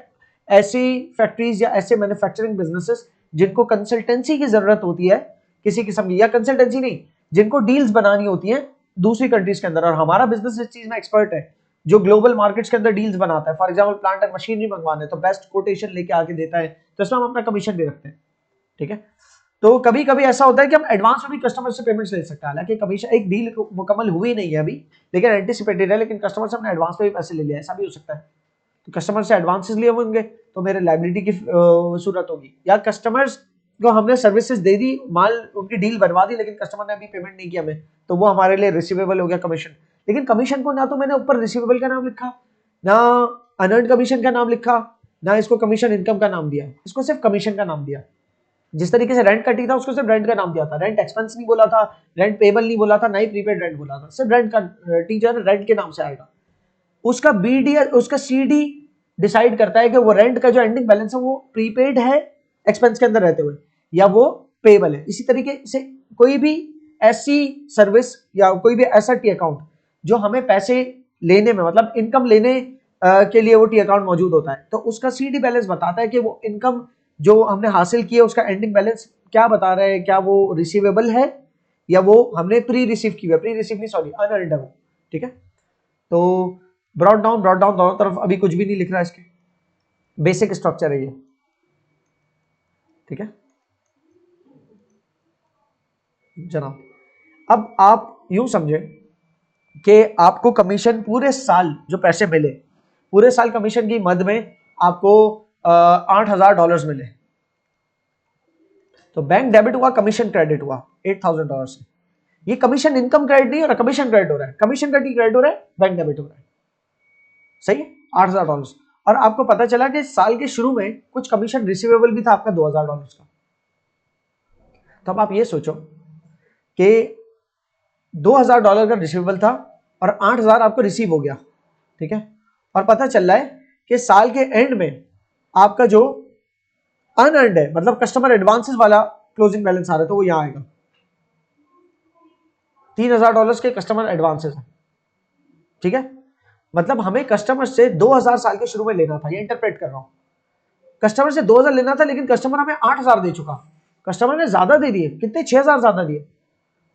ऐसी फैक्ट्रीज या ऐसे मैन्युफैक्चरिंग बिजनेसेस जिनको कंसल्टेंसी की जरूरत होती है किसी किस्म की, या कंसल्टेंसी नहीं, जिनको डील्स बनानी होती है दूसरी कंट्रीज के अंदर, और हमारा बिजनेस इस चीज में एक्सपर्ट है, जो ग्लोबल मार्केट्स के अंदर डील्स बनाता है, for example plant and machinery मंगवाने तो बेस्ट कोटेशन लेके आके देता है, तो इसमें हम अपना कमीशन भी रखते हैं। ठीक है, तो कभी कभी ऐसा होता है कि हम एडवांस में भी कस्टमर से पेमेंट्स ले सकते हैं, हालांकि कमीशन एक डील मुकम्मल हुई नहीं है अभी, लेकिन एंटिसिपेटेड है, लेकिन कस्टमर से हमने एडवांस में भी पैसे ले लिया, ऐसा भी हो सकता है, तो कस्टमर से एडवांसेस लिए होंगे तो मेरे लायबिलिटी की सूरत होगी, या कस्टमर्स को हमने सर्विसेज दे दी, माल उनकी डील बनवा दी, लेकिन कस्टमर ने अभी पेमेंट नहीं किया हमें, तो वो हमारे लिए रिसीवेबल हो गया कमीशन, लेकिन कमीशन को ना तो मैंने ऊपर रिसीवेबल का नाम लिखा, ना अनअर्न्ड कमीशन का नाम लिखा, ना इसको कमीशन इनकम का नाम दिया, इसको सिर्फ कमीशन का नाम दिया। जिस तरीके से रेंट कटी था उसको सिर्फ रेंट का नाम दिया था, रेंट एक्सपेंस नहीं बोला था, रेंट पेबल नहीं बोला था, ना ही प्रीपेड रेंट बोला था, सिर्फ रेंट का, टीचर रेंट के नाम से आएगा, उसका बीडी उसका सीडी डिसाइड करता है कि वो रेंट का जो एंडिंग बैलेंस है वो प्रीपेड है एक्सपेंस के अंदर रहते हुए या वो पेबल है। इसी तरीके से कोई भी ऐसी सर्विस या कोई भी ऐसा टी अकाउंट जो हमें पैसे लेने में, मतलब इनकम लेने के लिए वो टी अकाउंट मौजूद होता है, तो उसका सीडी बैलेंस बताता है कि वो इनकम जो हमने हासिल की है उसका एंडिंग बैलेंस क्या बता रहा है, क्या वो रिसीवेबल है या वो हमने प्री रिसीव की है, प्री रिसीव नहीं सॉरी अनअर्न्ड है वो। ठीक है, तो ब्रॉड डाउन दोनों तरफ, अभी कुछ भी नहीं लिख रहा इसके, बेसिक स्ट्रक्चर है ये, ठीक है जनाब। अब आप यूं समझे कि आपको कमीशन पूरे साल जो पैसे मिले, पूरे साल कमीशन की मद में आपको $8,000 मिले, तो बैंक डेबिट हुआ, कमीशन क्रेडिट हुआ $8,000 से। ये कमीशन इनकम क्रेडिट नहीं हो रहा, कमीशन क्रेडिट हो रहा है, कमीशन क्रेडिट हो रहा है, बैंक डेबिट हो रहा है, सही है, $8,000। और आपको पता चला कि साल के शुरू में कुछ कमीशन रिसीवेबल भी था आपका $2,000 का। तो अब आप ये सोचो कि $2,000 का रिसीवेबल था और 8,000 आपको रिसीव हो गया, ठीक है, और पता चल रहा है कि साल के एंड में आपका जो अनअर्न्ड है, मतलब कस्टमर एडवांसेस वाला क्लोजिंग बैलेंस आ रहा है, तो वो यहां आएगा, $3,000 के कस्टमर एडवांसेस है, ठीक है। मतलब हमें कस्टमर से 2,000 साल के शुरू में लेना था, ये इंटरप्रेट कर रहा हूं, कस्टमर से 2,000 लेना था, लेकिन कस्टमर हमें 8,000 दे चुका, कस्टमर ने ज्यादा दे दिए, कितने 6,000 ज्यादा दिए,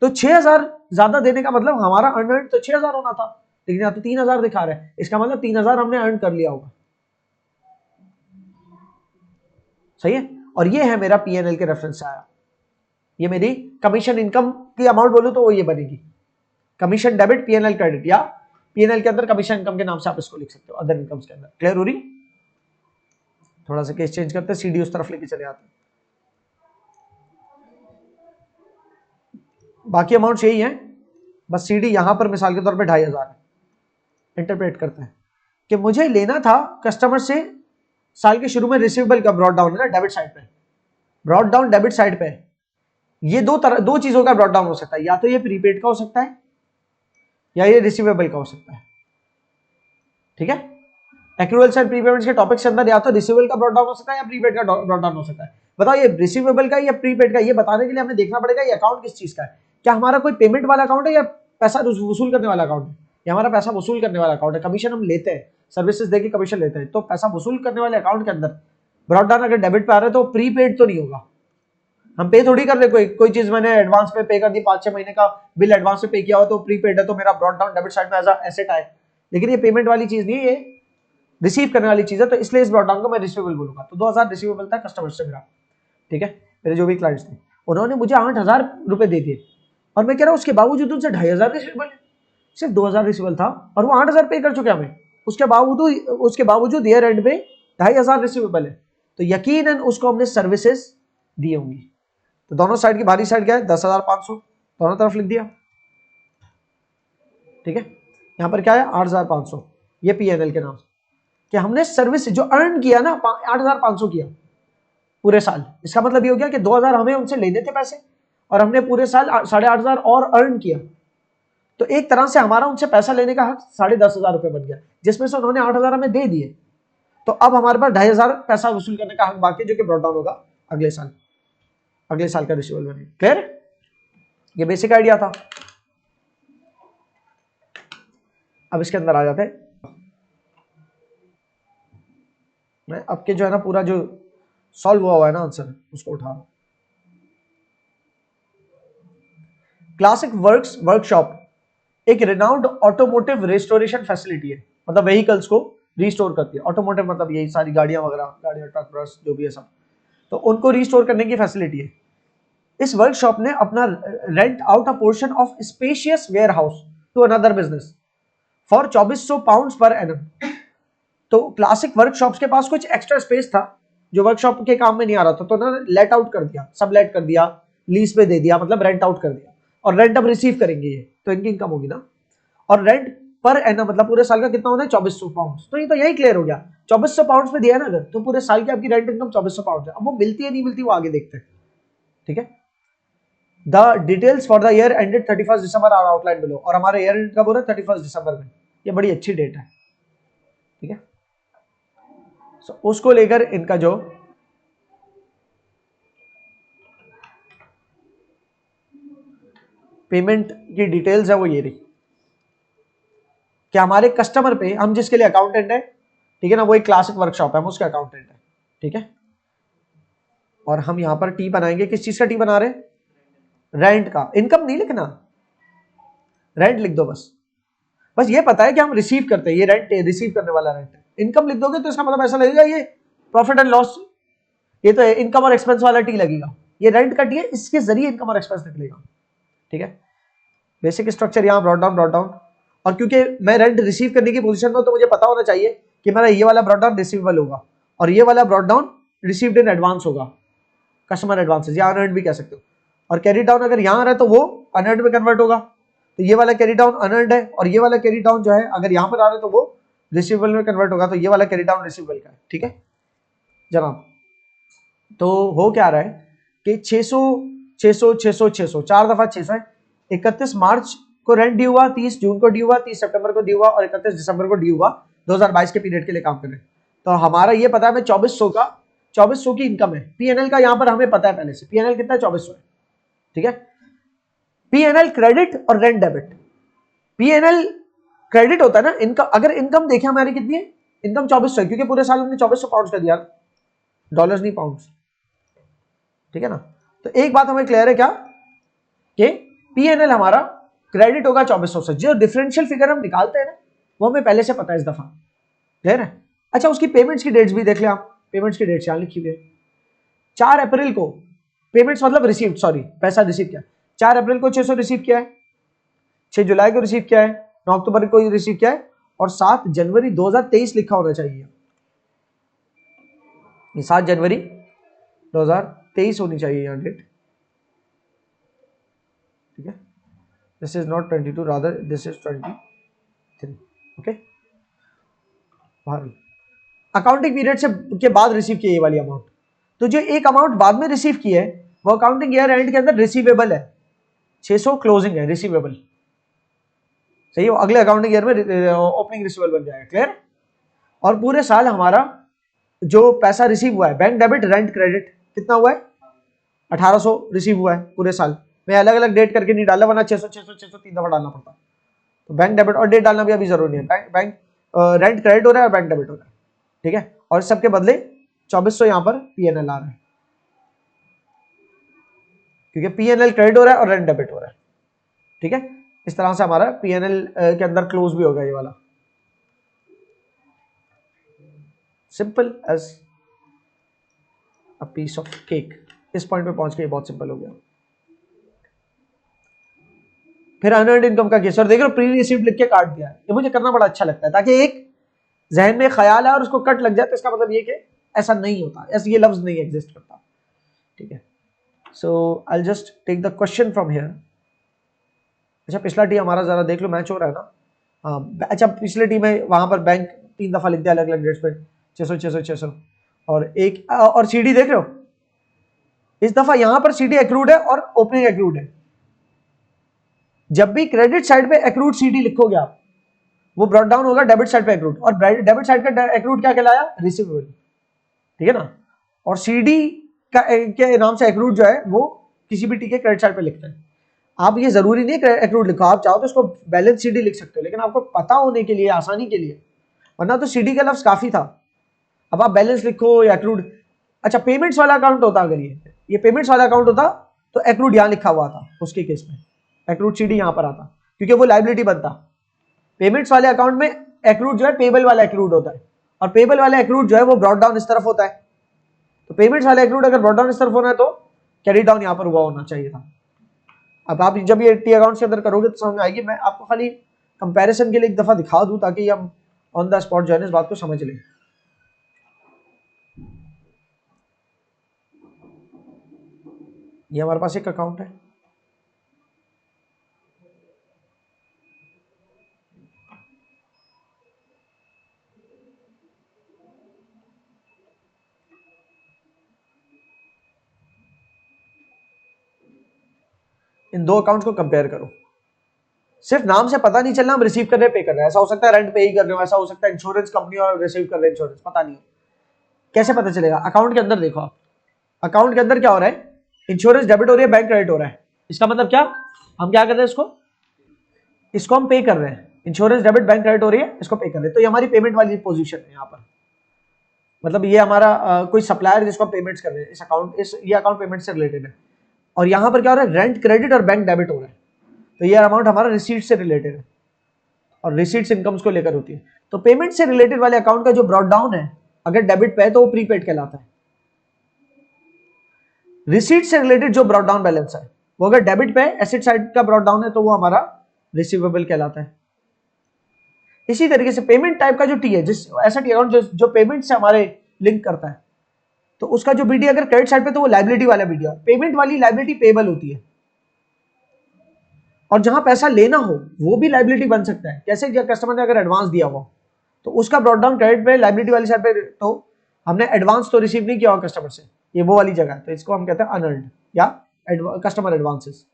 तो 6,000 ज्यादा देने का मतलब हमारा अर्न तो 6,000 होना था, लेकिन यहाँ तो 3,000 दिखा रहा है, इसका मतलब 3,000 हमने अर्न कर लिया होगा, सही है। और ये है मेरा पीएनएल के रेफरेंस से आया, ये मेरी कमीशन इनकम की अमाउंट बोलूं तो वो ये बनेगी, कमीशन डेबिट पीएनएल क्रेडिट, या पीएनएल के अंदर कमीशन इनकम के नाम से आप इसको लिख सकते हो, अदर इनकम के अंदर। क्लियर हो रही? थोड़ा सा केस चेंज करते हैं, सीडी उस तरफ लेके चले आते हैं, बाकी अमाउंट यही है, बस सीडी यहां पर मिसाल के तौर पे 2,500 है। इंटरप्रेट करते हैं कि मुझे लेना था कस्टमर से साल के शुरू में रिसीवेबल का ब्रॉड डाउन है ना, डेबिट साइड पे, ब्रॉड डाउन डेबिट साइड पे, ये दो चीजों का ब्रॉड डाउन हो सकता है, या तो ये प्रीपेड का हो सकता है या ये रिसीवेबल का हो सकता है, ठीक है। एक्रूअल्स एंड प्रीपेमेंट्स के टॉपिक के अंदर या तो रिसीवेबल का ब्रॉड डाउन हो सकता है या प्रीपेड का ब्रॉड डाउन हो सकता है। बताओ ये रिसीवेबल का या प्रीपेड का, ये बताने के लिए हमें देखना पड़ेगा ये अकाउंट किस चीज का है, क्या हमारा कोई पेमेंट वाला अकाउंट है या पैसा वसूल करने वाला अकाउंट है, या हमारा पैसा वसूल करने वाला अकाउंट है, कमीशन हम लेते हैं, सर्विसेज देके कमीशन लेते हैं, तो पैसा वसूल करने वाले अकाउंट के अंदर ब्रॉड डाउन अगर डेबिट पे आ रहा है तो प्रीपेड तो नहीं होगा, हम पे थोड़ी कर रहे, कोई चीज मैंने एडवांस में पे कर दी, 5-6 महीने का बिल एडवांस में पे किया हो तो प्रीपेड है, तो मेरा ब्रॉड डाउन डेबिट साइड में एज एसेट आए, लेकिन ये पेमेंट वाली चीज नहीं है, ये रिसीव करने वाली चीज है, तो इसलिए इस ब्रॉड डाउन को मैं रिसीवेबल बोलूंगा। तो 2,000 रिसीवेबल था कस्टमर से मेरा, ठीक है, मेरे जो भी क्लाइंट्स थे उन्होंने मुझे 8,000 रुपए दे दिए, और मैं कह रहा हूं उसके बावजूद उनसे 2,500 रिसीवेबल है, सिर्फ 2,000 रिसीवेबल था और वो 8,000 पे कर चुके हमें, उसके बावजूद ईयर एंड में 2,500 रिसीवेबल है, तो यकीनन उसको हमने सर्विसेज दी होंगी। तो दोनों साइड की बाहरी साइड क्या है, 10,500, दोनों तरफ लिख दिया, ठीक है। यहां पर क्या है 8,500, ये पीएनएल के नाम, कि हमने सर्विस जो अर्न किया ना 8,500 किया पूरे साल, इसका मतलब ये हो गया कि 2,000 हमें उनसे लेने थे पैसे और हमने पूरे साल 8,500 और अर्न किया, तो एक तरह से हमारा उनसे पैसा लेने का हक 10,500 रुपए बन गया, जिसमें से उन्होंने 8,000 हमें दे दिए, तो अब हमारे पास 2,500 पैसा वसूल करने का हक बाकी, जो कि ब्रॉट डाउन होगा अगले साल का रिसीवेबल बने। क्लियर? ये बेसिक आइडिया था। अब इसके अंदर आ जाते हैं, मैं आपके जो है ना पूरा जो सॉल्व हुआ है ना आंसर उसको उठा, क्लासिक वर्क्स वर्कशॉप एक रिनाउंड ऑटोमोटिव रेस्टोरेशन फैसिलिटी है, मतलब व्हीकल्स को रिस्टोर करती है, ऑटोमोटिव मतलब यही सारी गाड़ियां वगैरह, गाड़ियां ट्रक बस जो भी है सब, तो उनको रिस्टोर करने की फैसिलिटी है। इस वर्कशॉप ने अपना rent out a portion of spacious warehouse to another business for 2,400 pounds per annum. तो क्लासिक वर्कशॉप्स के पास कुछ एक्स्ट्रा स्पेस था जो वर्कशॉप के काम में नहीं आ रहा था, तो उन्होंने लेट आउट कर दिया, सब लेट कर दिया, लीज पे दे दिया, मतलब रेंट आउट कर दिया, और रेंट अब रिसीव करेंगे ये, तो इनकी इनकम होगी ना। और रेंट पर एनम मतलब पूरे साल का कितना होना है 2,400 पाउंड, तो ये तो यही क्लियर हो गया, 2,400 पाउंड पे दिया ना अगर, तो पूरे साल की आपकी रेंट इनकम 2,400 पाउंड है। अब वो मिलती है नहीं मिलती वो आगे देखते हैं, ठीक है। The details for the year ended 31 December are outline below, और हमारा ईयर एंड कब हो रहा है 31 दिसंबर में, ये बड़ी अच्छी डेट है, ठीक है। सो उसको लेकर इनका जो पेमेंट की डिटेल्स है वो ये रही, कि हमारे कस्टमर पे हम जिसके लिए अकाउंटेंट है, ठीक है ना, वो एक क्लासिक वर्कशॉप है, हम उसके अकाउंटेंट है, ठीक है। और हम यहां पर टी बनाएंगे, किस चीज का टी बना रहे, रेंट का, इनकम नहीं लिखना, रेंट लिख दो बस, बस ये पता है कि हम रिसीव करते हैं, ये रेंट रिसीव करने वाला रेंट है। इनकम लिख दोगे तो इसका मतलब ऐसा लगेगा ये प्रॉफिट एंड लॉस, ये तो इनकम और एक्सपेंस वाला टी लगेगा, ये रेंट का टी है, इसके जरिए इनकम और एक्सपेंस निकलेगा। ठीक है, बेसिक स्ट्रक्चर यहाँ ब्रॉट डाउन। और क्योंकि मैं रेंट रिसीव करने की पोजीशन में हूं, तो मुझे पता होना चाहिए कि मेरा ये वाला ब्रॉट डाउन रिसीवेबल होगा और ये वाला brought down received in advance होगा, कस्टमर एडवांसेस या अनअर्न्ड भी कह सकते हो। और कैरी डाउन अगर यहाँ आ रहा है तो वो अनअर्न्ड में कन्वर्ट होगा, तो ये वाला कैरी डाउन अनअर्न्ड है, और ये वाला कैरी डाउन जो है अगर यहाँ पर आ रहा है तो वो रिसीवेबल में कन्वर्ट होगा, तो ये वाला कैरी डाउन रिसीवेबल का है। ठीक है जनाब, तो हो क्या रहा है कि 600 600 600 600 4 दफा 600 है। 31 मार्च को रेंट ड्यू हुआ, 30 जून को ड्यू हुआ, 30 सितंबर को ड्यू हुआ और 31 दिसंबर को ड्यू हुआ। 2022 के पीरियड के लिए काम कर रहे हैं। तो हमारा ये पता है हमें 2400 की इनकम है। पीएनएल का यहां पर हमें पता है पहले से, पीएनएल कितना है 2400 है। ठीक है, पीएनएल क्रेडिट और रेंट डेबिट। पीएनएल क्रेडिट होता है ना इनकम, अगर इनकम देखें हमारी कितनी है, इनकम 2400 है, क्योंकि पूरे साल हमने 2400 पाउंड का दिया, डॉलर्स नहीं पाउंड्स। ठीक है ना, तो एक बात हमें क्लियर है क्या कि पीएनएल हमारा क्रेडिट होगा 2400 से। जो डिफरेंशियल फिगर हम निकालते हैं ना वो हमें पहले से पता है इस दफा, क्लियर है। अच्छा, उसकी पेमेंट्स की डेट्स भी देख ले आप, पेमेंट्स की डेट्स यहां लिखी हुई है। 4 अप्रैल को पेमेंट्स मतलब रिसीव, सॉरी पैसा रिसीव किया, 4 अप्रैल को 600 रिसीव किया है, 6 जुलाई को रिसीव किया है, 9 अक्टूबर को रिसीव किया है और 7 जनवरी 2023 लिखा होना चाहिए, ये 7 जनवरी 2023 होनी चाहिए यहाँ डेट। ठीक है, this is not 22 rather this is 23। Okay, accounting period से के बाद रिसीव किए ये वाली अमाउंट। तो जो एक अमाउंट बाद में रिसीव की है वो अकाउंटिंग ईयर एंड के अंदर रिसीवेबल है, 600 क्लोजिंग है, रिसीवेबल सही है, अगले अकाउंटिंग ईयर में ओपनिंग रिसीवेबल बन जाएगा, क्लियर। और पूरे साल हमारा जो पैसा रिसीव हुआ है, बैंक डेबिट रेंट क्रेडिट कितना हुआ है, 1800 रिसीव हुआ है पूरे साल। मैं अलग अलग डेट करके नहीं डाला, वरना 600 600 600 3 दफा डालना पड़ता। तो बैंक डेबिट और डेट डालना भी अभी जरूरी है, बैंक रेंट क्रेडिट हो रहा है और बैंक डेबिट हो रहा है। ठीक है, और सबके बदले 2400 यहां पर पीएनएल आ रहा है, क्योंकि पीएनएल क्रेडिट हो रहा है और रेंट डेबिट हो रहा है। ठीक है, इस तरह से हमारा पीएनएल के अंदर क्लोज भी होगा ये वाला, simple as a piece of cake. इस पॉइंट पे पहुंच के बहुत सिंपल हो गया। फिर अनअर्न्ड इनकम का केस, और देख रहे हो प्री रिसीव्ड लिख के काट दिया है, ये मुझे करना बड़ा अच्छा लगता है ताकि एक जहन में ख्याल है और उसको कट लग जाए, तो इसका मतलब ये कि ऐसा नहीं होता, ऐसा ये लफ्ज नहीं एग्जिस्ट करता। ठीक है, so I just take the question from here. अच्छा, पिछला टी हमारा जरा देख लो, मैच हो रहा है ना। हाँ, अच्छा पिछले टी में वहां पर बैंक 3 दफा लिख दिया अलग अलग डेट्स पे, 600 600 600 और एक और सीडी देख रहे हो, इस दफा यहां पर सीडी एक्रूड है और ओपनिंग एक्रूड है। जब भी क्रेडिट साइड पे एक्रूड सीडी लिखोगे आप, वो ब्रॉट डाउन होगा डेबिट साइड पे एक्रूड, और डेबिट साइड का एक्रूड क्या कहलाया, रिसीवेबल। ठीक है ना, और सीडी का के नाम से एक्रूड जो है वो किसी भी टी के क्रेडिट साइड पे लिखते हैं। आप ये जरूरी नहीं एक्रूड लिखो, आप चाहो तो इसको बैलेंस सीडी लिख सकते हो, लेकिन आपको पता होने के लिए, आसानी के लिए, वरना तो सीडी का लफ्ज काफी था। अब आप बैलेंस लिखो या एक्रूड। अच्छा, पेमेंट्स वाला अकाउंट होता, अगर ये पेमेंट्स वाला अकाउंट होता तो एक्रूड यहां लिखा हुआ था, उसके केस में एक्रूड सीडी यहां पर आता, क्योंकि वो लाइबिलिटी बनता। पेमेंट्स वाले अकाउंट में एक्रूड जो है पेबल वाला एक्रूड होता है, और पेबल वाला एक्रूड जो है वो ब्रॉट डाउन इस तरफ होता है। तो पेमेंट्स वाला एक्रूड अगर ब्रॉट डाउन इस तरफ होना है तो कैरी डाउन यहां पर हुआ होना चाहिए था। अब आप जब ये टी अकाउंट के अंदर करोगे तो समझ में आएगी। मैं आपको खाली कंपैरिजन के लिए एक दफा दिखा दूं ताकि हम ऑन द स्पॉट जो है इस बात को समझ लें। ये हमारे पास एक अकाउंट है, इन दो अकाउंट्स को कंपेयर करो। सिर्फ नाम से पता नहीं चलना हम रिसीव कर रहे हैं पे कर रहे हैं, ऐसा हो सकता है रेंट पे ही कर रहे हो, ऐसा हो सकता है इंश्योरेंस कंपनी और रिसीव कर रहे हैं इंश्योरेंस, पता नहीं कैसे पता चलेगा। अकाउंट के अंदर देखो आप, अकाउंट के अंदर क्या हो रहा है, इंश्योरेंस डेबिट हो रही है, बैंक क्रेडिट हो रहा है। इसका मतलब क्या, हम क्या कर रहे हैं, इसको हम पे कर रहे हैं। इंश्योरेंस डेबिट बैंक क्रेडिट हो रही है, इसको पे कर रहे हैं, तो ये हमारी पेमेंट वाली पोजीशन है यहाँ पर। मतलब ये हमारा कोई सप्लायर जिसको पेमेंट्स कर रहे हैं, इस अकाउंट ये अकाउंट पेमेंट से रिलेटेड है। और यहाँ पर क्या हो रहा है, रेंट क्रेडिट और बैंक डेबिट हो रहा है, तो ये अमाउंट हमारा रिसीट से रिलेटेड है। और रिसीट्स इनकम्स को लेकर होती है। तो पेमेंट से रिलेटेड वाले अकाउंट का जो ब्रॉट डाउन है अगर डेबिट पे है तो वो प्रीपेड कहलाता है। रिसीट से रिलेटेड जो ब्रॉट डाउन बैलेंस है वो अगर डेबिट पे एसेट साइड का ब्रॉट डाउन है तो वो हमारा रिसीवेबल कहलाता है। इसी तरीके से पेमेंट टाइप का जो टी है, जिस ऐसा टी अकाउंट जो पेमेंट से हमारे लिंक करता है, तो उसका जो बीडी अगर क्रेडिट साइड पे तो वो लायबिलिटी वाला बीडी है। पेमेंट वाली लायबिलिटी पेबल होती है, और जहां पैसा लेना हो वो भी लायबिलिटी बन सकता है। कैसे, कस्टमर ने अगर एडवांस दिया हुआ तो उसका ब्रॉट डाउन क्रेडिट पे लायबिलिटी वाली साइड पे, तो हमने एडवांस तो रिसीव नहीं किया हुआ कस्टमर से, ये वो वाली जगह है, तो इसको हम कहते हैं अनअर्न्ड या कस्टमर एडवांसेस।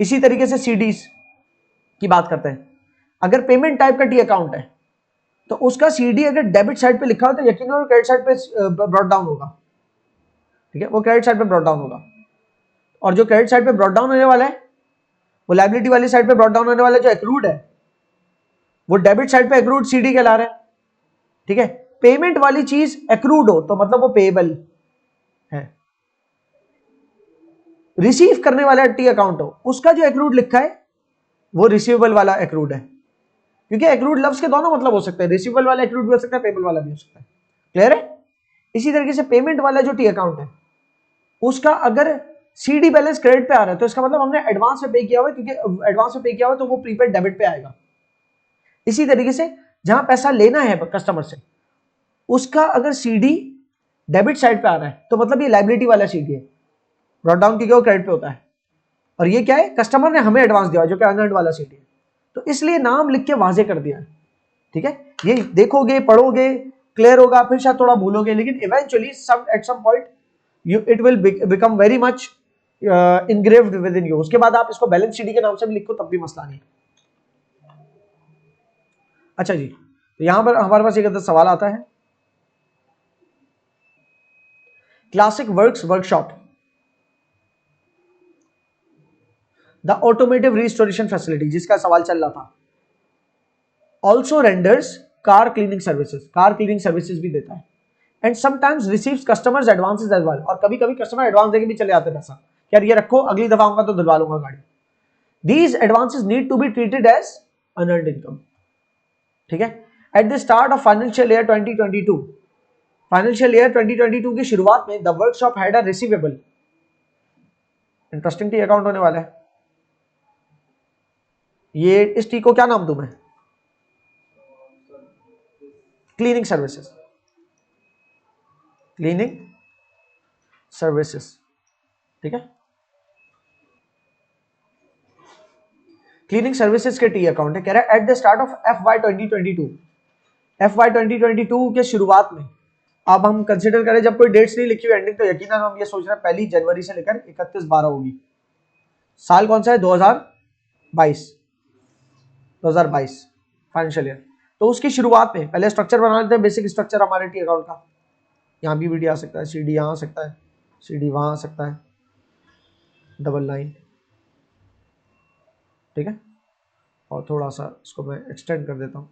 इसी तरीके से सीडीज की बात करते हैं। अगर पेमेंट टाइप का टी अकाउंट है तो उसका सीडी अगर डेबिट साइड पे लिखा हो तो यकीन और क्रेडिट साइड पे ब्रॉट डाउन होगा, ठीक है, वो क्रेडिट साइड पे ब्रॉट डाउन होगा। और जो क्रेडिट साइड पे ब्रॉट डाउन होने वाला है वो लायबिलिटी वाली साइड पे ब्रॉट डाउन होने वाला जो एक्रूड है वो डेबिट साइड पे एक्रूड सीडी कहला रहा है, ठीक है। पेमेंट वाली चीज एक्रूड हो तो मतलब वो पेएबल है। रिसीव करने वाला टी अकाउंट हो उसका जो एक्रूड लिखा है वो रिसीवेबल वाला एक्रूड है, क्योंकि एक्रूड लफ्ज के दोनों मतलब हो सकते हैं, रिसीवेबल वाला एक्रूड भी हो सकता है, पेबल वाला भी हो सकता है। क्लियर है। इसी तरीके से पेमेंट वाला जो टी अकाउंट है उसका अगर सीडी बैलेंस क्रेडिट पे आ रहा है तो इसका मतलब हमने एडवांस में पे किया हुआ है, क्योंकि एडवांस में पे किया हुआ है तो वो प्रीपेड डेबिट पे आएगा। इसी तरीके से जहां पैसा लेना है कस्टमर से उसका अगर सीडी डेबिट साइड पे आ रहा है तो मतलब ये लायबिलिटी वाला सीडी है, ब्रॉट डाउन की वो क्रेडिट पे होता है। और ये क्या है, कस्टमर ने हमें एडवांस दिया जो कि अनअर्न्ड वाला सीडी है, तो इसलिए नाम लिख के वाजे कर दिया है, ठीक है। ये देखोगे पढ़ोगे क्लियर होगा, फिर शायद थोड़ा भूलोगे, लेकिन eventually some at some point it will become very much engraved within you. उसके बाद आप इसको बैलेंस शीट के नाम से भी लिखो तब भी मसला नहीं। अच्छा जी, तो यहां पर हमारे पास एक अदर सवाल आता है, classic works workshop the automotive restoration facility, जिसका सवाल चल रहा था, also renders car cleaning services, car cleaning services भी देता है, and sometimes receives customers advances as well, और कभी कभी कस्टमर एडवांस देके भी चले जाते हैं पैसा, यार ये रखो अगली दफा आऊंगा तो धुलवा लूंगा गाड़ी। These advances need to be treated as unearned income, ठीक है। At the start of financial year 2022, financial year 2022 की शुरुआत में the workshop had a receivable, interesting T account होने वाला है ये। इस टी को क्या नाम दूं मैं, क्लीनिंग सर्विसेज, क्लीनिंग सर्विसेज, ठीक है। क्लीनिंग सर्विसेज के टी अकाउंट है, कह रहा है at the start of FY 2022, FY 2022 के शुरुआत में। अब हम कंसिडर करें जब कोई डेट्स नहीं लिखी हुई एंडिंग तो यकीनन हम ये सोच रहे हैं 1 जनवरी से लेकर 31/12 होगी। साल कौन सा है, 2022 फाइनेंशियल ईयर। तो उसकी शुरुआत में पहले स्ट्रक्चर बना लेते हैं, बेसिक स्ट्रक्चर हमारे टी अकाउंट का। यहाँ भी बीडी आ सकता है, सीडी यहाँ आ सकता है, सीडी वहाँ आ सकता है, डबल लाइन, ठीक है। और थोड़ा सा इसको मैं एक्सटेंड कर देता हूँ।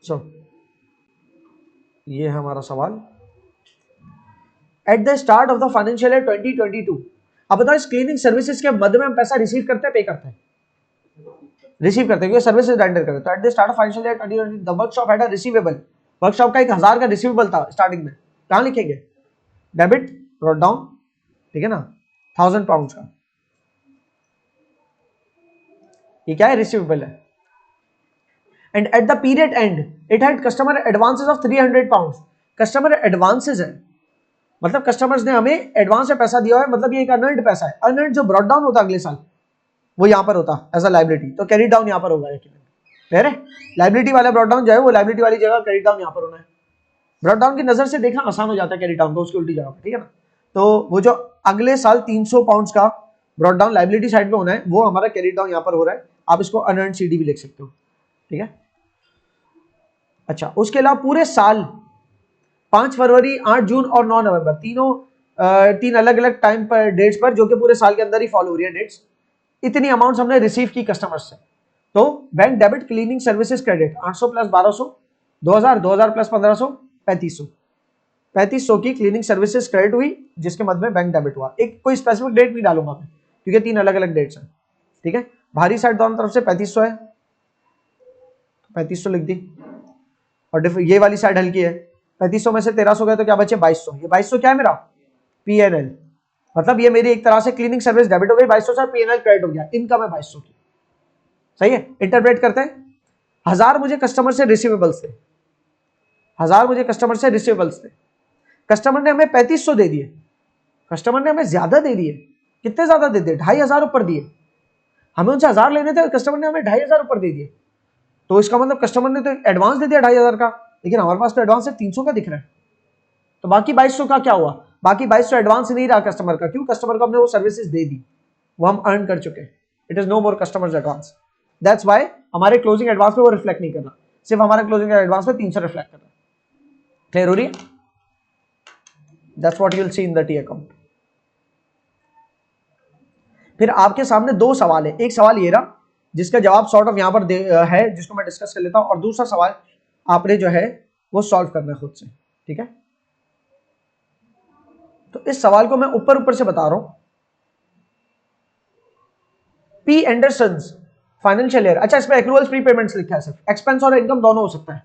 सो ये है हमारा सवाल, eight the start of the financial year 2022। अब बताओ इस क्लीनिंग सर्विसेज के मध्य में हम पैसा रिसीव करते हैं, पे करते हैं, रिसीव करते हैं क्योंकि सर्विसेज रेंडर करते हैं। तो eight the start of financial year 2020 the workshop had a receivable, workshop का 1000 का रिसीवेबल था स्टार्टिंग में। कहां लिखेंगे, डेबिट ब्रॉट डाउन, ठीक है ना, 1000 पाउंड का, ये क्या है, रिसीवेबल है। And at the period and it had customer advances of 300 pound, customer advances है, मतलब कस्टमर्स ने हमें एडवांस में पैसा दिया है, मतलब ये एक अनअर्न्ड पैसा है। अनअर्न्ड जो ब्रॉट डाउन होता अगले साल वो यहां पर होता एज अ लायबिलिटी, तो कैरी डाउन यहां पर होगा। क्लियर है, लायबिलिटी वाला ब्रॉट डाउन जो है वो लायबिलिटी वाली जगह, कैरी डाउन यहां पर होना है। ब्रॉट डाउन की नजर से देखना आसान हो जाता है कैरी डाउन को, उसकी उल्टी जगह पर, ठीक है ना। तो वो जो अगले साल 300 पाउंड का ब्रॉट डाउन लायबिलिटी साइड में होना है वो हमारा कैरी डाउन यहां पर हो रहा है। आप इसको अनअर्न्ड सीडी भी लिख सकते हो, ठीक है। अच्छा, उसके अलावा पूरे साल 5 फरवरी, 8 जून और 9 नवंबर, तीन अलग अलग टाइम पर डेट्स पर, जो कि पूरे साल के अंदर ही फॉलो हो रही है डेट्स, इतनी अमाउंट हमने रिसीव की कस्टमर्स से। तो bank debit cleaning services credit 800 plus 1200, 2000 plus 1500, 3500, 3500 की क्लीनिंग सर्विसेज क्रेडिट हुई, जिसके मध्य में बैंक डेबिट हुआ। एक कोई स्पेसिफिक डेट नहीं डालूंगा मैं क्योंकि 3 अलग अलग डेट्स हैं, ठीक है, बाहरी साइड दोनों तरफ से 3500 है, 3500 लिख दी, और ये वाली साइड हल्की है, 3500 में से 1300 गए तो क्या बचे 2200, ये 2200 क्या है मेरा पीएनएल, मतलब ये मेरी एक तरह से क्लीनिंग सर्विस डेबिट हो गई, 2200 से पीएनएल क्रेडिट हो गया, इनकम है 2200 की। सही है, इंटरप्रेट करते हैं। 1000 मुझे कस्टमर से रिसीवेबल्स थे, 1000 मुझे कस्टमर से रिसीवेबल्स थे, कस्टमर ने हमें 3500 दे दिए, कस्टमर ने हमें ज्यादा दे दिए, कितने ज्यादा दे दिए 2500 ऊपर दिए, हमें उनसे 1000 लेने थे, कस्टमर ने हमें 2500 ऊपर दे दिए, तो इसका मतलब कस्टमर ने तो एडवांस दे दिया 2500 का, लेकिन हमारे पास तो एडवांस है 300 का दिख रहा है, तो बाकी 2200 का क्या हुआ, बाकी 2200 एडवांस नहीं रहा कस्टमर का, क्यों, कस्टमर को हमने वो सर्विसेज दे दी, वो हम अर्न कर चुके, it is no more customers advance, that's why हमारे क्लोजिंग एडवांस में वो रिफ्लेक्ट नहीं कर रहा, सिर्फ हमारा क्लोजिंग एडवांस में 300 रिफ्लेक्ट कर रहा है। क्लियर हो रही है? That's what you will see in the T account. फिर आपके सामने दो सवाल है, एक सवाल ये रहा जिसका जवाब सॉर्ट ऑफ यहां पर है, जिसको मैं डिस्कस कर लेता हूं, और दूसरा सवाल आपने जो है वो सॉल्व करना है खुद से, ठीक है। तो इस सवाल को मैं ऊपर ऊपर से बता रहा हूं, पी एंडरसन फाइनेंशियल ईयर, अच्छा इसमें एक्रूअल्स प्री पेमेंट्स लिखा है, सिर्फ एक्सपेंस और इनकम दोनों हो सकता है,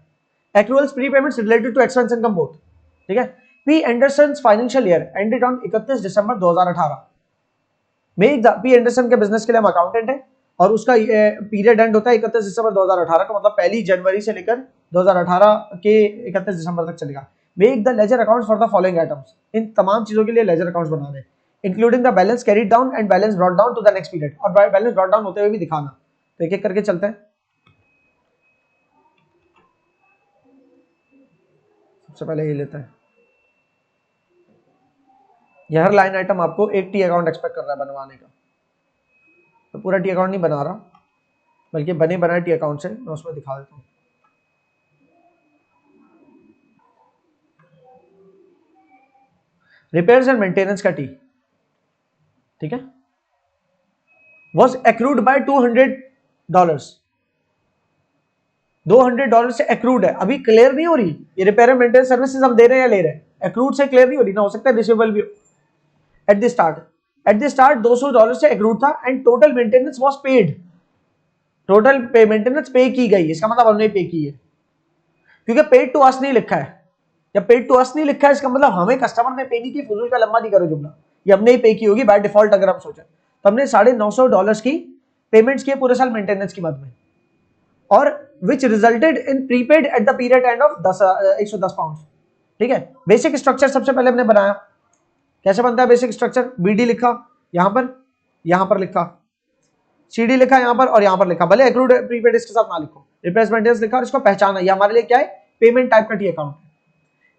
accruals prepayments related to expense income both, ठीक है। P Anderson financial year ended on 31 December 2018 में, पी एंडरसन के बिजनेस के लिए हम अकाउंटेंट है, और उसका पीरियड एंड होता है 31 दिसंबर 2018 का, मतलब पहली जनवरी से लेकर 2018 के 31 दिसंबर तक चलेगा। Make the ledger accounts for the following items, इन तमाम चीजों के लिए लेजर अकाउंट्स बनाने हैं, including the balance carried down and balance brought down to the next period, और बैलेंस ब्रॉट डाउन होते हुए भी दिखाना। तो एक एक करके चलते हैं। सबसे पहले ये लेते हैं, यह हर लाइन आइटम आपको एक टी अकाउंट एक्सपेक्ट कर रहा है बनवाने का, तो पूरा टी अकाउंट नहीं बना रहा, बल्कि बने बनाए टी अकाउंट से मैं उसमें दिखा देता हूं। रिपेयर्स एंड मेंटेनेंस का टी, ठीक है, वॉज एक्रूड बाय $200, $200 से एक्रूड है, अभी क्लियर नहीं हो रही, ये रिपेयर एंड मेंटेनेंस सर्विसेज हम दे रहे हैं या ले रहे हैं, एक्रूड से क्लियर नहीं हो रही ना, हो सकता है रिसीवेबल भी। एट द स्टार्ट $200 से एक्रूड था, and total maintenance was paid, total maintenance पे की गई, इसका मतलब हमने पे की है, क्योंकि पेड टू अस नहीं लिखा है, जब पेड टू अस नहीं लिखा है इसका मतलब हमें कस्टमर ने पे नहीं की, फुजूल का लंबा नहीं करो जुमला, ये हमने ही पे की होगी बाय डिफॉल्ट, अगर हम सोचें तो हमने $950 की पेमेंट्स किए पूरे साल मेंटेनेंस की मद में, और विच resulted in prepaid at the period end of 110 pound, ठीक है। बेसिक स्ट्रक्चर सबसे पहले हमने बनाया, कैसे बनता है बेसिक स्ट्रक्चर, बीडी लिखा यहां पर लिखा, सीडी लिखा यहां पर, और यहां पर लिखा, भले एक्रूड प्रीपेड इसके साथ ना लिखो, रिप्लेस मेंटेनेंस लिखा, और इसको पहचाना, ये हमारे लिए क्या है, पेमेंट टाइप का टी अकाउंट है।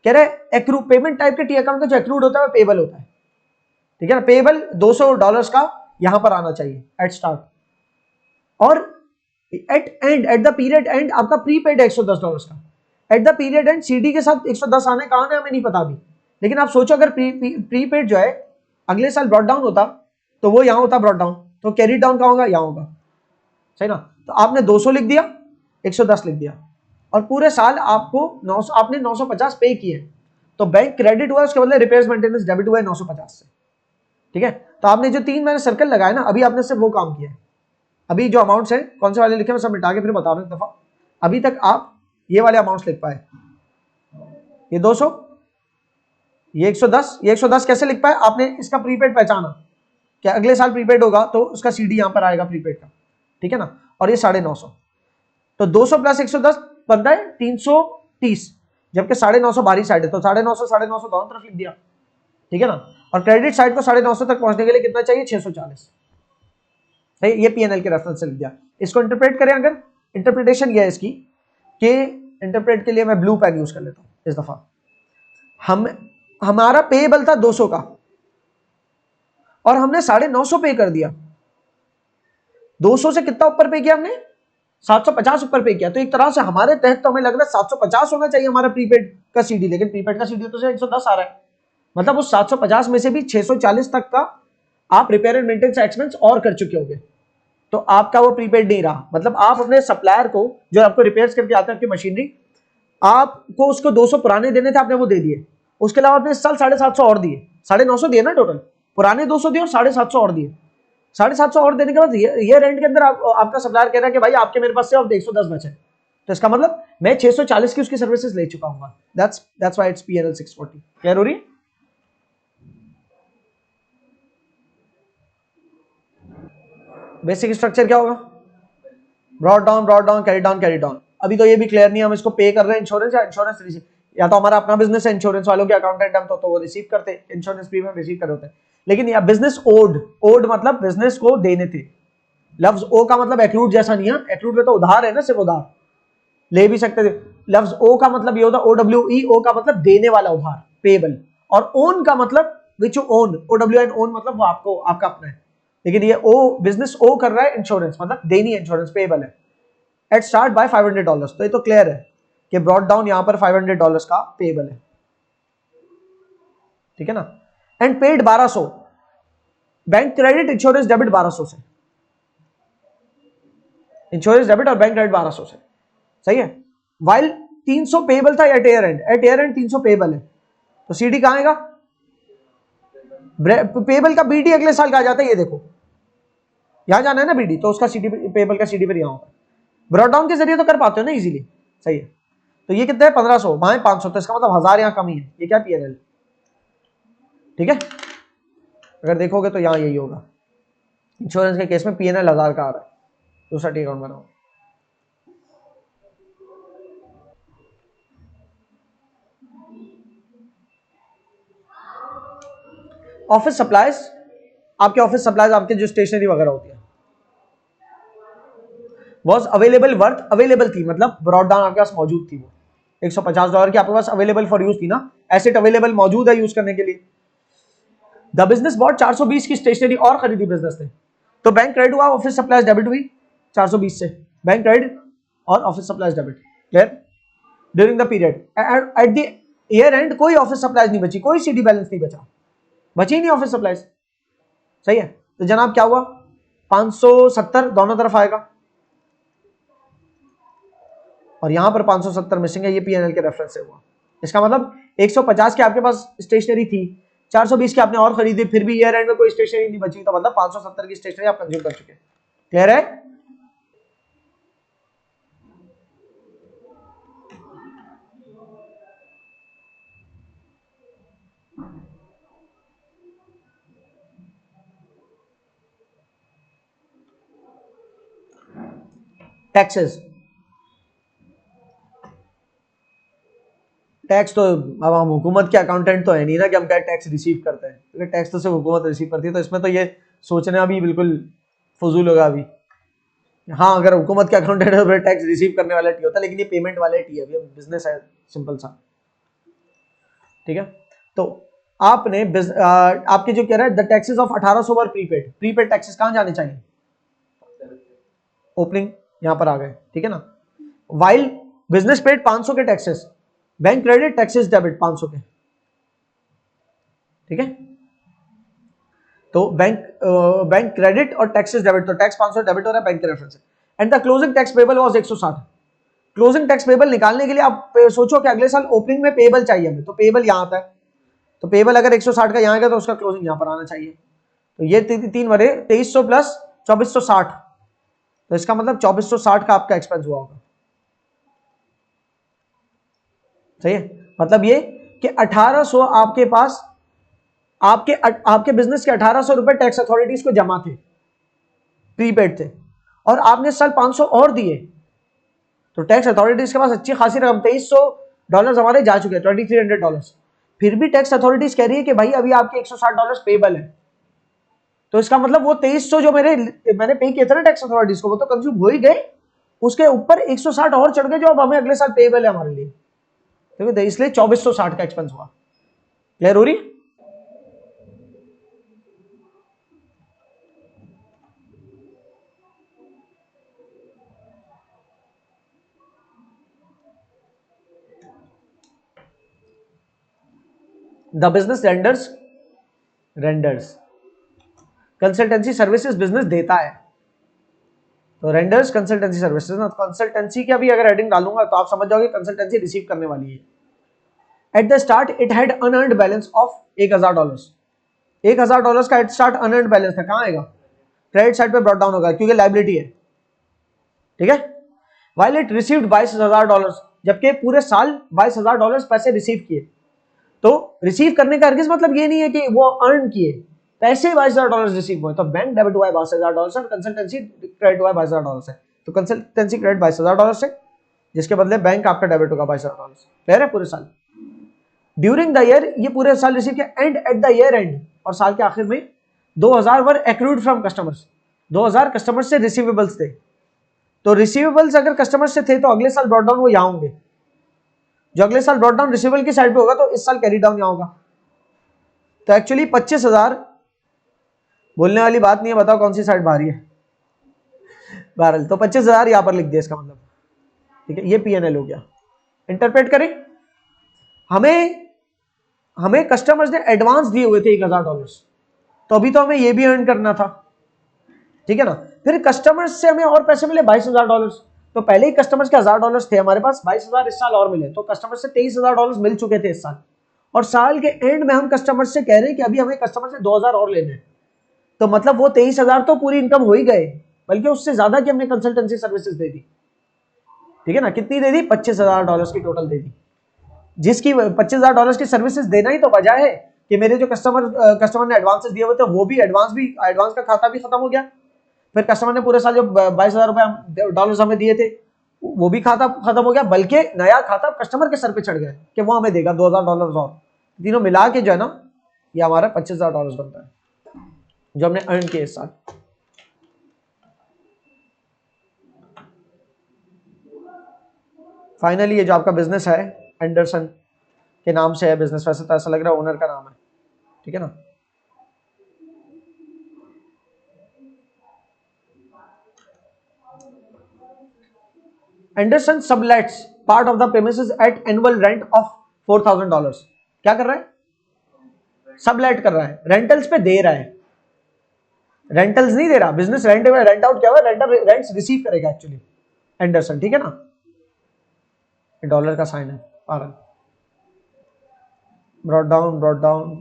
कह रहे एक्रू पेमेंट टाइप के टी अकाउंट का जो एक्रूड होता है वो पेबल होता है, ठीक है ना, पेबल $200 का यहां पर आना चाहिए एट स्टार्ट, और एट द पीरियड एंड आपका प्रीपेड है $110 का, at the period and CD के साथ 110 आने कहां है हमें नहीं पता अभी, लेकिन आप सोचो अगर प्रीपेड जो है अगले साल ब्रॉट डाउन होता तो वो यहां होता ब्रॉट डाउन, तो कैरी डाउन कहां होगा, यहां होगा, सही ना। तो आपने 200 लिख दिया, 110 लिख दिया, और पूरे साल आपको 900, आपने 950 पे किए, तो बैंक क्रेडिट हुआ, उसके बदले रिपेयर्स मेंटेनेंस डेबिट हुआ है 950 से, ठीक है। तो आपने जो 3 महीने सर्कल लगाए ना, अभी आपने सिर्फ वो काम किया है, अभी जो अमाउंट्स है कौन से वाले लिखे मैं सब मिटा के फिर बता रहा हूं एक दफा, अभी तक आप ये वाले अमाउंट्स लिख पाए, ये 200, ये 110, ये 110 कैसे लिख पाए, आपने इसका प्रीपेड पहचाना, क्या अगले साल प्रीपेड होगा तो उसका सीडी यहां पर आएगा प्रीपेड का, ठीक है ना, और ये 950, तो 200 प्लस 110 बनता है 330, जबकि 950 बाहरी साइड है, तो 950 दोनों तरफ लिख दिया, ठीक है ना, और क्रेडिट साइड को 950 तक पहुंचने के लिए कितना चाहिए, 640, ये पीएनएल के रेफरेंस से लिख दिया। इसको इंटरप्रेट करें, अगर इंटरप्रिटेशन यह है इसकी कि इंटरप्रेट के लिए मैं ब्लू पेन यूज कर लेता हूं इस दफा, हमारा पेएबल था 200 का, और हमने 950 पे कर दिया, 200 से कितना ऊपर पे किया हमने, 750 ऊपर पे किया, तो एक तरह से हमारे तहत तो हमें लग रहा है 750 होना चाहिए हमारा प्रीपेड का सीडी, लेकिन प्रीपेड का सीडी तो 110 आ रहा है, मतलब उस 750 में से भी 640 तक का आप रिपेयर एंड मेंटेनेंस एक्सपेंस और कर चुके होंगे, तो आपका वो प्रीपेड नहीं रहा, मतलब आप अपने सप्लायर को जो आपको रिपेयर्स करके आता है आपकी मशीनरी, आपको उसको 200 पुराने देने थे, आपने वो दे दिए, उसके अलावा आपने इस साल 750 और दिए, 950 दिए ना टोटल, पुराने 200 दिए और 750 और दिए, 750 और देने के बाद ये रेंट के अंदर आपका सप्लायर कह रहा है कि भाई आपके मेरे पास से अब 110 बचे, तो इसका मतलब मैं 640 की उसकी सर्विसेज ले चुका हूँ। That's why it's P&L 640। Clear हो रही है? बेसिक स्ट्रक्चर क्या होगा? Brought down, carry down. अभी तो ये भी क्लियर नहीं है हम इसको पे कर रहे हैं इंश्योरेंस या इंश्योरेंस रिसीव, या तो हमारा अपना बिजनेस है इंश्योरेंस वालों के अकाउंटेंट हम तो वो रिसीव करते, इंश्योरेंस प्रीमियम रिसीव कर होते हैं। लेकिन या बिजनेस ओड मतलब बिजनेस को देने थे। लफ्ज ओ का मतलब एक्रूड जैसा नहीं है, एक्रूड में तो उधार है ना, सिर्फ उधार ले भी सकते थे। लफ्ज ओ का मतलब ये होता है OWE, ओ का मतलब देने वाला उधार, पेबल। और ओन का मतलब which you own, OWN own मतलब वो आपको आपका अपना है। लेकिन ये ओ बिजनेस ओ कर रहा है इंश्योरेंस, मतलब देनी है इंश्योरेंस, पेबल है। एट स्टार्ट बाय $500, तो ये तो क्लियर है कि ब्रॉड डाउन यहां पर $500 का पेबल है, ठीक है ना। And paid 1200, bank credit insurance debit 1200 से, इंश्योरेंस डेबिट और बैंक क्रेडिट 1200 से, सही है। वाइल 300 पेबल था at year end, at year end 300 payable है, तो सीडी कहां आएगा? पेबल का बीडी अगले साल कहा जाता है, ये देखो यहां जाना है ना बीडी, तो उसका सीडी पेबल का सीडी पर यहां होगा। ब्रॉड डाउन के जरिए तो कर पाते हो ना इजीली, सही है। तो ये कितना है 1500, वहां 500, तो इसका मतलब 1000 यहां कमी है, ये क्या P&L, ठीक है। अगर देखोगे तो यहां यही होगा, इंश्योरेंस के केस में P&L 1000 का आ रहा है। दूसरा टी अकाउंट बनाओ। ऑफिस सप्लाईज, आपके ऑफिस सप्लाईज, आपके जो स्टेशनरी वगैरह होती है, वॉज अवेलेबल वर्थ, अवेलेबल थी मतलब ब्रॉड डाउन आपके पास मौजूद थी, वो $150 की आपके पास अवेलेबल फॉर यूज थी ना, एसेट अवेलेबल मौजूद है यूज करने के लिए। द बिजनेस बॉट 420 की स्टेशनरी और खरीदी बिजनेस ने, तो बैंक क्रेडिट हुआ, ऑफिस सप्लाईज डेबिट हुई 420 से, बैंक क्रेडिट और office supplies debit. Clear? During the period at the year and कोई ऑफिस सप्लाईज नहीं बची, कोई सीडी बैलेंस नहीं बचा, बची नहीं ऑफिस सप्लाईज, सही है। तो जनाब क्या हुआ, 570 दोनों तरफ आएगा, और यहां पर 570 मिसिंग है, ये P&L के रेफरेंस से हुआ। इसका मतलब 150 की आपके पास स्टेशनरी थी, 420 की आपने और खरीदी, फिर भी ईयर एंड में कोई स्टेशनरी नहीं बची, तो मतलब 570 की स्टेशनरी आप कंज्यूम कर चुके। क्लियर है? टैक्सेस, टैक्स तो अब हम हुकूमत के अकाउंटेंट तो है नहीं ना कि हम क्या टैक्स रिसीव करते हैं, क्योंकि टैक्स तो सिर्फ हुकूमत रिसीव करती है, तो इसमें तो ये सोचना भी बिल्कुल फजूल होगा अभी। हाँ, अगर हुकूमत के अकाउंटेंट है तो टैक्स रिसीव करने वाला टी होता है, लेकिन ये पेमेंट वाले टी है, बिजनेस है सिंपल सा, ठीक है। तो आपने आपके जो कह रहा है the taxes of 1800 were prepaid, prepaid taxes कहां जाने चाहिए? ओपनिंग यहां पर आ गए, ठीक है ना। वाइल बिजनेस पेड 500 के taxes, bank credit taxes debit 500 के, ठीक है। तो बैंक क्रेडिट और टैक्सेस डेबिट, तो टैक्स 500 डेबिट हो रहा है बैंक के रेफरेंस से। And the closing tax payable was 160। Closing tax payable निकालने के लिए आप सोचो कि अगले साल ओपनिंग में पेबल चाहिए हमें, तो पेबल यहां आता है, तो पेबल अगर 160 का यहां आएगा तो उसका क्लोजिंग यहां पर आना चाहिए। तो ये 3 बड़े 2300 प्लस 2460, तो इसका मतलब 2460 का आपका एक्सपेंस हुआ होगा, सही है। मतलब ये कि 1800 आपके पास, आपके बिजनेस के 1800 रुपए टैक्स अथॉरिटीज को जमा थे, प्रीपेड थे, और आपने इस साल 500 और दिए, तो टैक्स अथॉरिटीज के पास अच्छी खासी रकम, $2300 हमारे जा चुके हैं, $2300। फिर भी टैक्स अथॉरिटीज कह रही है कि भाई अभी आपके $160 पेबल है, तो इसका मतलब वो 2300 जो मैंने पे किए थे ना टैक्स अथॉरिटीज को, वो तो कंज्यूम हो ही गए, उसके ऊपर 160 और चढ़ गए जो अब हमें अगले साल पेबल है हमारे लिए, ठीक है, इसलिए 2460 का एक्सपेंस हुआ। क्लियर हो रही? The business renders consultancy services business देता है, तो रेंडर्स कंसल्टेंसी सर्विसेज ना, कंसल्टेंसी की अभी अगर हेडिंग डालूंगा तो आप समझ जाओगे कंसल्टेंसी रिसीव करने वाली है। At the start it had unearned balance of $1000, $1000 का एट स्टार्ट अनअर्न्ड बैलेंस था, कहां आएगा? क्रेडिट साइड पे ब्रॉट डाउन होगा क्योंकि लाइबिलिटी है, ठीक है। वाइल इट रिसीव्ड $22,000, जबकि पूरे साल $22,000 पैसे रिसीव किए। तो रिसीव करने का हरगिज मतलब ये नहीं है कि वो अर्न किए, पैसे $22,000 रिसीव हुए। तो बैंक डेबिट हुआ है $22,000 से और कंसल्टेंसी क्रेडिट हुआ है $22,000 से। तो कंसल्टेंसी क्रेडिट $22,000 से, जिसके बदले बैंक आपका डेबिट होगा $22,000। क्लियर है पूरे साल। ड्यूरिंग द ईयर, ये पूरे साल रिसीव किया। And at the year and, और साल के आखिर में 2,000 वर एक्रूड फ्रॉम कस्टमर्स, 2,000 कस्टमर्स से रिसीवेबल्स थे। तो रिसीवेबल्स अगर कस्टमर्स से थे तो अगले साल ब्रॉट डाउन वो यहां होंगे। जो अगले साल ब्रॉट डाउन रिसीवेबल की साइड पे होगा तो इस साल कैरी डाउन यहां होगा। तो एक्चुअली 25,000 बोलने वाली बात नहीं है, बताओ कौन सी साइड भारी है। बहरहाल तो 25,000 यहां पर लिख दिया इसका मतलब, ठीक है। ये पीएनएल हो गया। इंटरप्रेट करें, हमें कस्टमर्स ने एडवांस दिए हुए थे $1,000, तो अभी तो हमें ये भी अर्न करना था, ठीक है ना। फिर कस्टमर्स से हमें और पैसे मिले $22,000, तो पहले ही कस्टमर्स के $1,000 थे हमारे पास, 22,000 इस साल और मिले, तो कस्टमर से $23,000 मिल चुके थे इस साल। और साल के एंड में हम कस्टमर से कह रहे हैं कि अभी हमें कस्टमर से 2,000 और लेने हैं। तो मतलब वो 23,000 तो पूरी इनकम हो ही गए, बल्कि उससे ज्यादा की हमने कंसल्टेंसी सर्विसेज दे दी, ठीक है ना। कितनी दे दी? $25,000 की टोटल दे दी, जिसकी $25,000 की सर्विसेज देना ही तो वजह है कि मेरे जो कस्टमर ने एडवांसेस दिए हुए थे वो भी एडवांस का खाता भी खत्म हो गया। फिर कस्टमर ने पूरे साल जो $22,000 हमें दिए थे वो भी खाता खत्म हो गया, बल्कि नया खाता कस्टमर के सर पे चढ़ गया कि वो हमें देगा $2,000 और। तीनों मिला के जो है ना, ये हमारा $25,000 बनता है जो हमने अर्न किया इस साल। फाइनली ये जो आपका बिजनेस है एंडरसन के नाम से है बिजनेस, वैसे तो ऐसा लग रहा है ओनर का नाम है, ठीक है ना। Anderson sublets part of the premises at annual rent of $4,000। क्या कर रहा है? सबलेट कर रहा है, रेंटल्स पे दे रहा है, रेंटल्स नहीं दे रहा। बिजनेस रेंट आउट क्या हुआ, रेंटल रेंट्स रिसीव करेगा एक्चुअली एंडरसन, ठीक है ना। डॉलर का साइन है, पारन ब्रॉट डाउन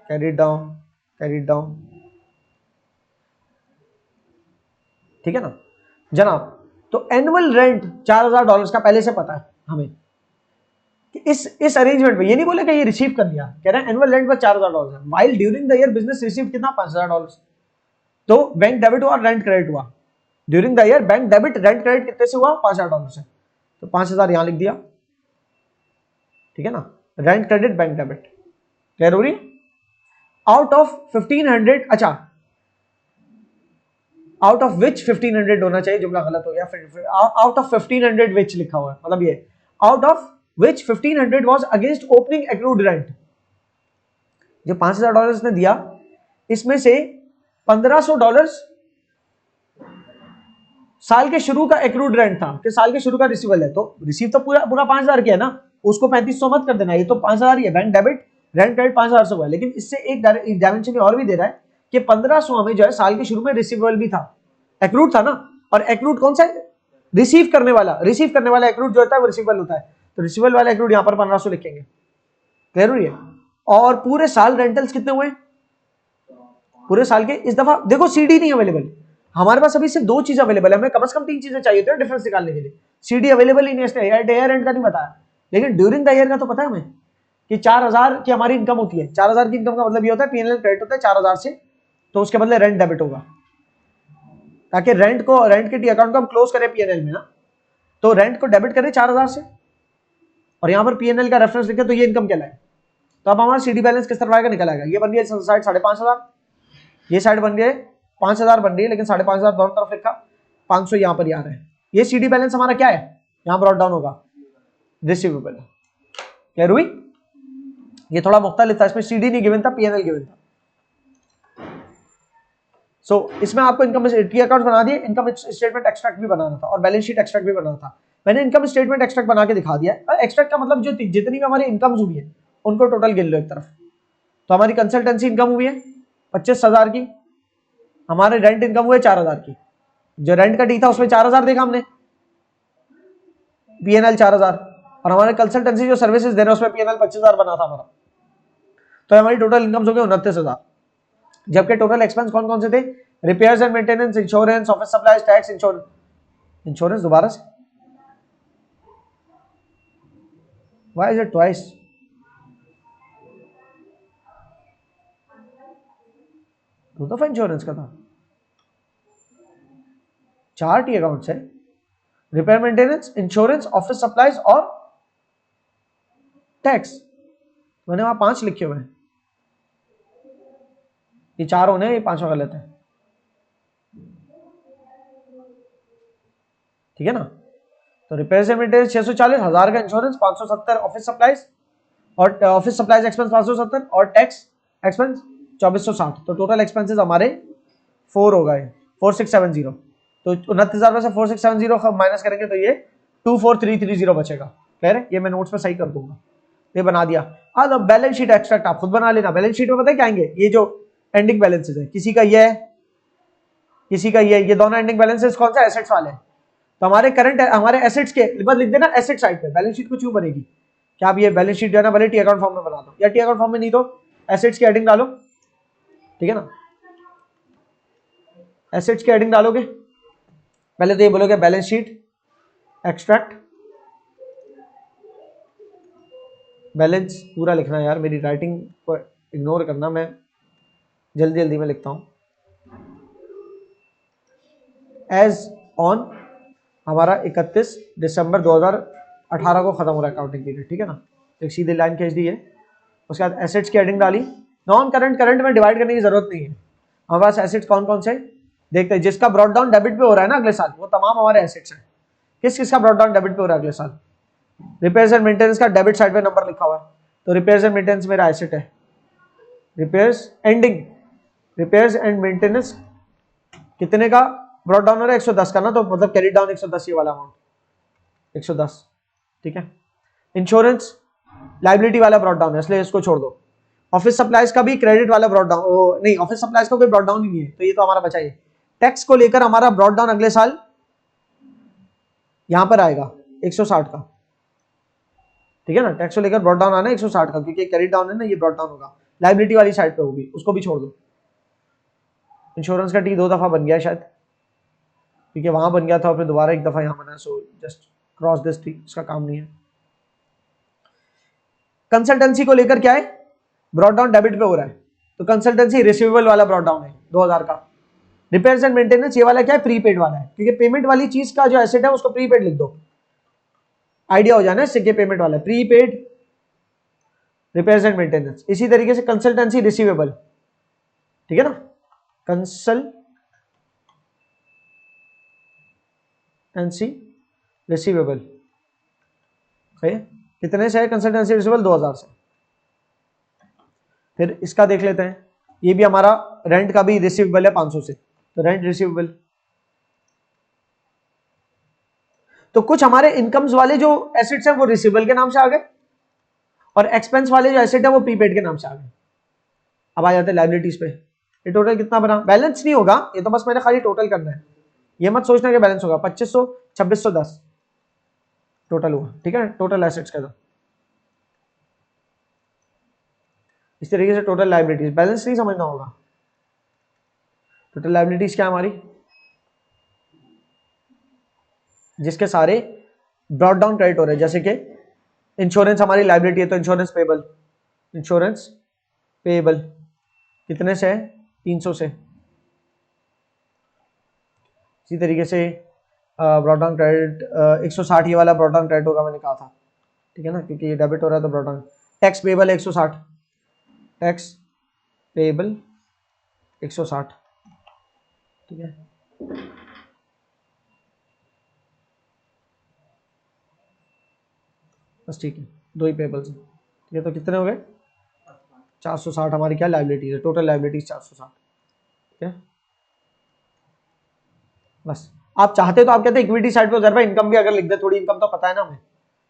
कैरिड डाउन, ठीक है ना जनाब। तो एनुअल रेंट $4,000 का पहले से पता है हमें कि इस अरेंजमेंट में, ये नहीं बोले कि ये रिसीव कर लिया, कह रहे हैं एनुअल रेंट पर $4,000 है। While during the year business receive कितना? $5,000। तो बैंक डेबिट हुआ और रेंट क्रेडिट हुआ। During the year bank debit rent credit कितने से हुआ? $5,000 से। तो 5,000 यहां लिख दिया, ठीक है ना। Rent credit bank debit clear हो रही है। आउट ऑफ 1,500, अच्छा आउट ऑफ विच 1,500 होना चाहिए, जुमला गलत हो गया। आउट ऑफ 1,500 विच लिखा हुआ है, मतलब ये out of which 1,500 was against opening accrued rent. जो $5,000 इसने दिया, इसमें से $1,500 साल के शुरू का एक्रूड रेंट था कि साल के शुरू का रिसीवल है। तो रिसीव तो पूरा 5,000 किया ना, उसको 3,500 मत कर देना, ये तो 5,000 ही है। बैंक डेबिट रेंट क्रेडिट 5,000 से हुआ, लेकिन इससे एक डायमेंशन और भी दे रहा है कि 1,500 हमें जो है साल के शुरू में रिसीवेबल भी था, एक्रूड था ना। और एक्रूड कौन सा है? रिसीव करने वाला एक्रूड जो होता है वो रिसीवेबल होता है। तो रिसीवेबल वाला एक्रूड यहां पर 1,500 लिखेंगे, क्लियर हुई है। और पूरे साल रेंटल्स कितने हुए? पूरे साल के। इस दफा देखो सीडी नहीं अवेलेबल हमारे पास, अभी सिर्फ 2 चीज अवेलेबल है, हमें कम से कम 3 चीजें चाहिए थी डिफरेंस निकालने के लिए। सीडी अवेलेबल ही नहीं है, ईयर एंड का नहीं बताया, लेकिन ड्यूरिंग द ईयर का तो पता है हमें कि 4,000 की हमारी इनकम होती है। 4,000 की इनकम का मतलब ये होता है पीएनएल क्रेडिट होता है 4,000 से, तो उसके बदले रेंट डेबिट होगा, ताकि रेंट के टी अकाउंट को हम क्लोज करें पीएनएल में ना। तो रेंट को डेबिट करें 4,000 से, और यहां पर पीएनएल का रेफरेंस लिखे तो ये इनकम कहलाए। तो अब हमारा सीडी बैलेंस किस तरह आएगा? निकल आएगा। ये बन गया साइड 5,500, ये साइड बन गए 5,000 बन रही है, लेकिन 5,500 दोनों तरफ लिखा, 500 यहां पर आ रहा है। ये सीडी बैलेंस हमारा क्या है? यहां ब्रॉट डाउन होगा, रिसीवेबल। क्लियर हुई? ये थोड़ा मुख्तलिफ था, इसमें सीडी नहीं गिवन था, पीएनएल गिवन था। सो इसमें आपको इनकम टी अकाउंट बना दिए, इनकम स्टेटमेंट एक्सट्रैक्ट भी बनाना था और बैलेंस शीट एक्सट्रैक्ट भी बनाना था। मैंने इनकम स्टेटमेंट एक्सट्रैक्ट बना के दिखा दिया। एक्सट्रैक्ट का मतलब जो जितनी भी हमारी इनकम्स हुई है उनको टोटल गिन लो एक तरफ। तो हमारी कंसल्टेंसी इनकम हुई है 25,000 की, हमारे रेंट इनकम हुए 4,000 की। जो रेंट का डी था उसमें 4,000 देखा हमने, पीएनएल 4,000, और हमारे कंसल्टेंसी जो सर्विसेज दे रहे हैं उसमें पीएनएल 25,000 बना था हमारा। तो हमारी टोटल इनकम हो गई 29,000। जबकि टोटल एक्सपेंस कौन कौन से थे? Repairs and maintenance, insurance, office supplies, tax, insurance दोबारा से, व्हाई इज इट ट्वाइस? दो दफा इंश्योरेंस का था, 4 टी अकाउंट्स है, repair maintenance, insurance, office supplies और टैक्स। मैंने वहां 5 लिखे हुए हैं, ये 4 होने, ये 5वां गलत है, ठीक है ना। तो रिपेयर एंड मेंटेनेंस 640, 1000 का इंश्योरेंस, 570 ऑफिस सप्लाईज और ऑफिस सप्लाईज एक्सपेंस 570 और टैक्स एक्सपेंस 2460। तो टोटल एक्सपेंसेस हमारे 4 हो गए, 4670। तो 29,000 में से 4670 माइनस करेंगे तो ये 24330 बचेगा। क्लियर है? ये मैं नोट्स पे सही कर दूंगा, ये बना दिया। अब बैलेंस शीट एक्सट्रैक्ट आप खुद बना लेना। बैलेंस शीट में पता है क्या आएंगे? ये जो एंडिंग बैलेंसेस है, किसी का ये है, किसी का ये दोनों एंडिंग बैलेंसेस कौन सा? एसेट्स वाले। तो हमारे करंट, हमारे एसेट्स के बस लिख देना एसेट साइड पे। बैलेंस शीट को क्यों बनेगी? क्या आप ये बैलेंस शीट जो है ना भले टी अकाउंट फॉर्म में बना दो, या टी अकाउंट फॉर्म में नहीं तो एसेट्स की हेडिंग डालो, ठीक है ना। एसेट्स की हेडिंग डालोगे, पहले तो ये बोलोगे बैलेंस शीट एक्सट्रैक्ट, बैलेंस पूरा लिखना यार, मेरी राइटिंग को इग्नोर करना, मैं जल्दी जल्दी में लिखता हूं। एज ऑन हमारा 31 दिसंबर 2018 को खत्म हो रहा है अकाउंटिंग पीरियड, ठीक है ना। एक सीधी लाइन खींच दी है, उसके बाद एसेट्स की हेडिंग डाली। नॉन करंट करंट में डिवाइड करने की जरूरत नहीं है, हमारे पास एसेट्स कौन कौन से देखते हैं। जिसका ब्रॉड डाउन डेबिट पे हो रहा है ना अगले साल, वो तमाम हमारे एसेट्स हैं। किस किस का ब्रॉड डाउन डेबिट पे हो रहा है अगले साल? रिपेयर्स एंड मेंटेनेंस का डेबिट साइड पे नंबर लिखा हुआ है, तो रिपेयर्स एंड मेंटेनेंस मेरा एसेट है। Repairs ending, repairs and maintenance कितने का ब्रॉड डाउन हो रहा है? 110 का ना, तो मतलब कैरी डाउन 110 ये वाला अमाउंट 110, ठीक है। इंश्योरेंस लाइबिलिटी वाला ब्रॉड डाउन है, इसलिए इसको छोड़ दो। ऑफिस सप्लाईज का भी क्रेडिट वाला ब्रॉड डाउन, नहीं ऑफिस सप्लाईज का कोई ब्रॉड डाउन ही नहीं है, तो ये तो हमारा बचा ही। टैक्स को लेकर हमारा ब्रॉड डाउन अगले साल यहां पर आएगा 160 का, ठीक है ना। टैक्स को लेकर ब्रॉड डाउन आना है 160 का, क्योंकि कैरी डाउन है ना, ये ब्रॉड डाउन होगा लाइबिलिटी वाली साइड पे होगी, उसको भी छोड़ दो। इंश्योरेंस का टी 2 दफा बन गया शायद, क्योंकि वहां बन गया था और फिर दोबारा एक दफा यहां बना, so just cross this T, इसका काम नहीं है। कंसल्टेंसी को लेकर क्या है? ब्रॉड डाउन डेबिट पे हो रहा है, तो कंसल्टेंसी रिसीवेबल वाला ब्रॉड डाउन है 2000 का। रिपेयर्स एंड मेंटेनेंस ये वाला क्या है? प्रीपेड वाला है, क्योंकि पेमेंट वाली चीज का जो एसेट है उसको प्रीपेड लिख दो, आइडिया हो जाए ना इससे कि पेमेंट वाला है, प्रीपेड रिपेयर्स एंड मेंटेनेंस। इसी तरीके से कंसल्टेंसी रिसीवेबल, ठीक है ना, कंसल्टेंसी रिसीवेबल सही है। कितने से है कंसल्टेंसी रिसीवेबल? 2000 से। फिर इसका देख लेते हैं, ये भी हमारा रेंट का भी रिसीवेबल है 500 से, तो रेंट रिसीवेबल। तो कुछ हमारे इनकम्स वाले जो एसेट्स हैं वो रिसीवेबल के नाम से आ गए, और एक्सपेंस वाले जो एसेट है वो प्रीपेड के नाम से आ गए। अब आ जाते हैं लायबिलिटीज पे। ये टोटल कितना बना? बैलेंस नहीं होगा, ये तो बस मैंने खाली टोटल करना है, ये मत सोचना कि बैलेंस होगा। 2500 2610 टोटल हुआ, ठीक है, टोटल एसेट्स का। इस तरीके से टोटल लायबिलिटीज, बैलेंस नहीं समझना होगा। टोटल लायबिलिटीज क्या हमारी? जिसके सारे ब्रॉड डाउन क्रेडिट हो रहे हैं, जैसे कि इंश्योरेंस हमारी लायबिलिटी है, तो इंश्योरेंस पेबल, इंश्योरेंस पेबल कितने से है? 300 से। इसी तरीके से ब्रॉड डाउन क्रेडिट 160 ये वाला ब्रॉड डाउन क्रेडिट होगा, मैंने कहा था, ठीक है ना, क्योंकि ये डेबिट हो रहा है तो brought down. Tax payable 160, tax payable 160, ठीक है। बस ठीक है, 2 ही पेबल्स हैं, ठीक है। तो कितने हो गए? 460 हमारी क्या लायबिलिटीज है, टोटल लायबिलिटीज 460, ठीक है। बस आप चाहते तो आप कहते इक्विटी साइड पे उधर इनकम भी अगर लिख दे, थोड़ी इनकम तो पता है ना हमें,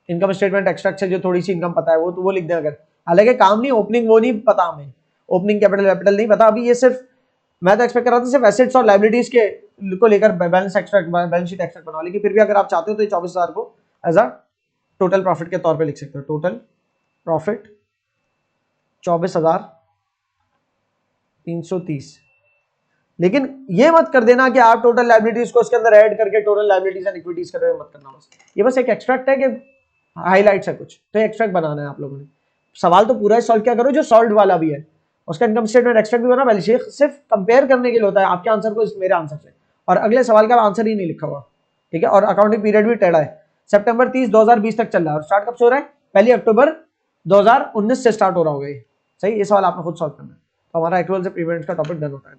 इनकम स्टेटमेंट एक्सट्रैक्ट से जो थोड़ी सी इनकम पता है वो तो वो लिख दे अगर। हालांकि काम नहीं, ओपनिंग वो नहीं पता हमें, ओपनिंग कैपिटल वैपिटल नहीं पता। अभी ये सिर्फ मैं तो एक्सपेक्ट कर रहा था सिर्फ एसेट्स और लायबिलिटीज के को लेकर balance extract, balance sheet extract बनवा, लेकिन फिर भी अगर आप चाहते हो तो 24,000 को एज अ टोटल प्रॉफिट के तौर पे लिख सकते हो। टोटल प्रॉफिट 24,330, लेकिन ये मत कर देना कि आप टोटल लायबिलिटीज को उसके अंदर ऐड करके टोटल लायबिलिटीज एंड इक्विटीज कर रहे हो, मत करना। बस ये बस एक एक्सट्रैक्ट है कि हाईलाइट्स है कुछ, तो एक्सट्रैक्ट बनाना है आप लोगों ने। सवाल तो पूरा सॉल्व क्या करो जो सॉल्व वाला भी है, उसका इनकम स्टेटमेंट एक्सट्रैक्ट भी बना। बैलेंस शीट सिर्फ कंपेयर करने के लिए होता है आपके आंसर को मेरे आंसर से, और अगले सवाल का आंसर ही नहीं लिखा हुआ, ठीक है। और अकाउंटिंग पीरियड भी टेढ़ा है, सितंबर 30 2020 तक चल रहा है, और स्टार्ट कब से हो रहा है, 1 अक्टूबर 2019 से स्टार्ट हो रहा होगा ये। सही, ये सवाल आपने खुद सॉल्व करना है। तो हमारा एक्चुअल से पेमेंट का टॉपिक डन होता है।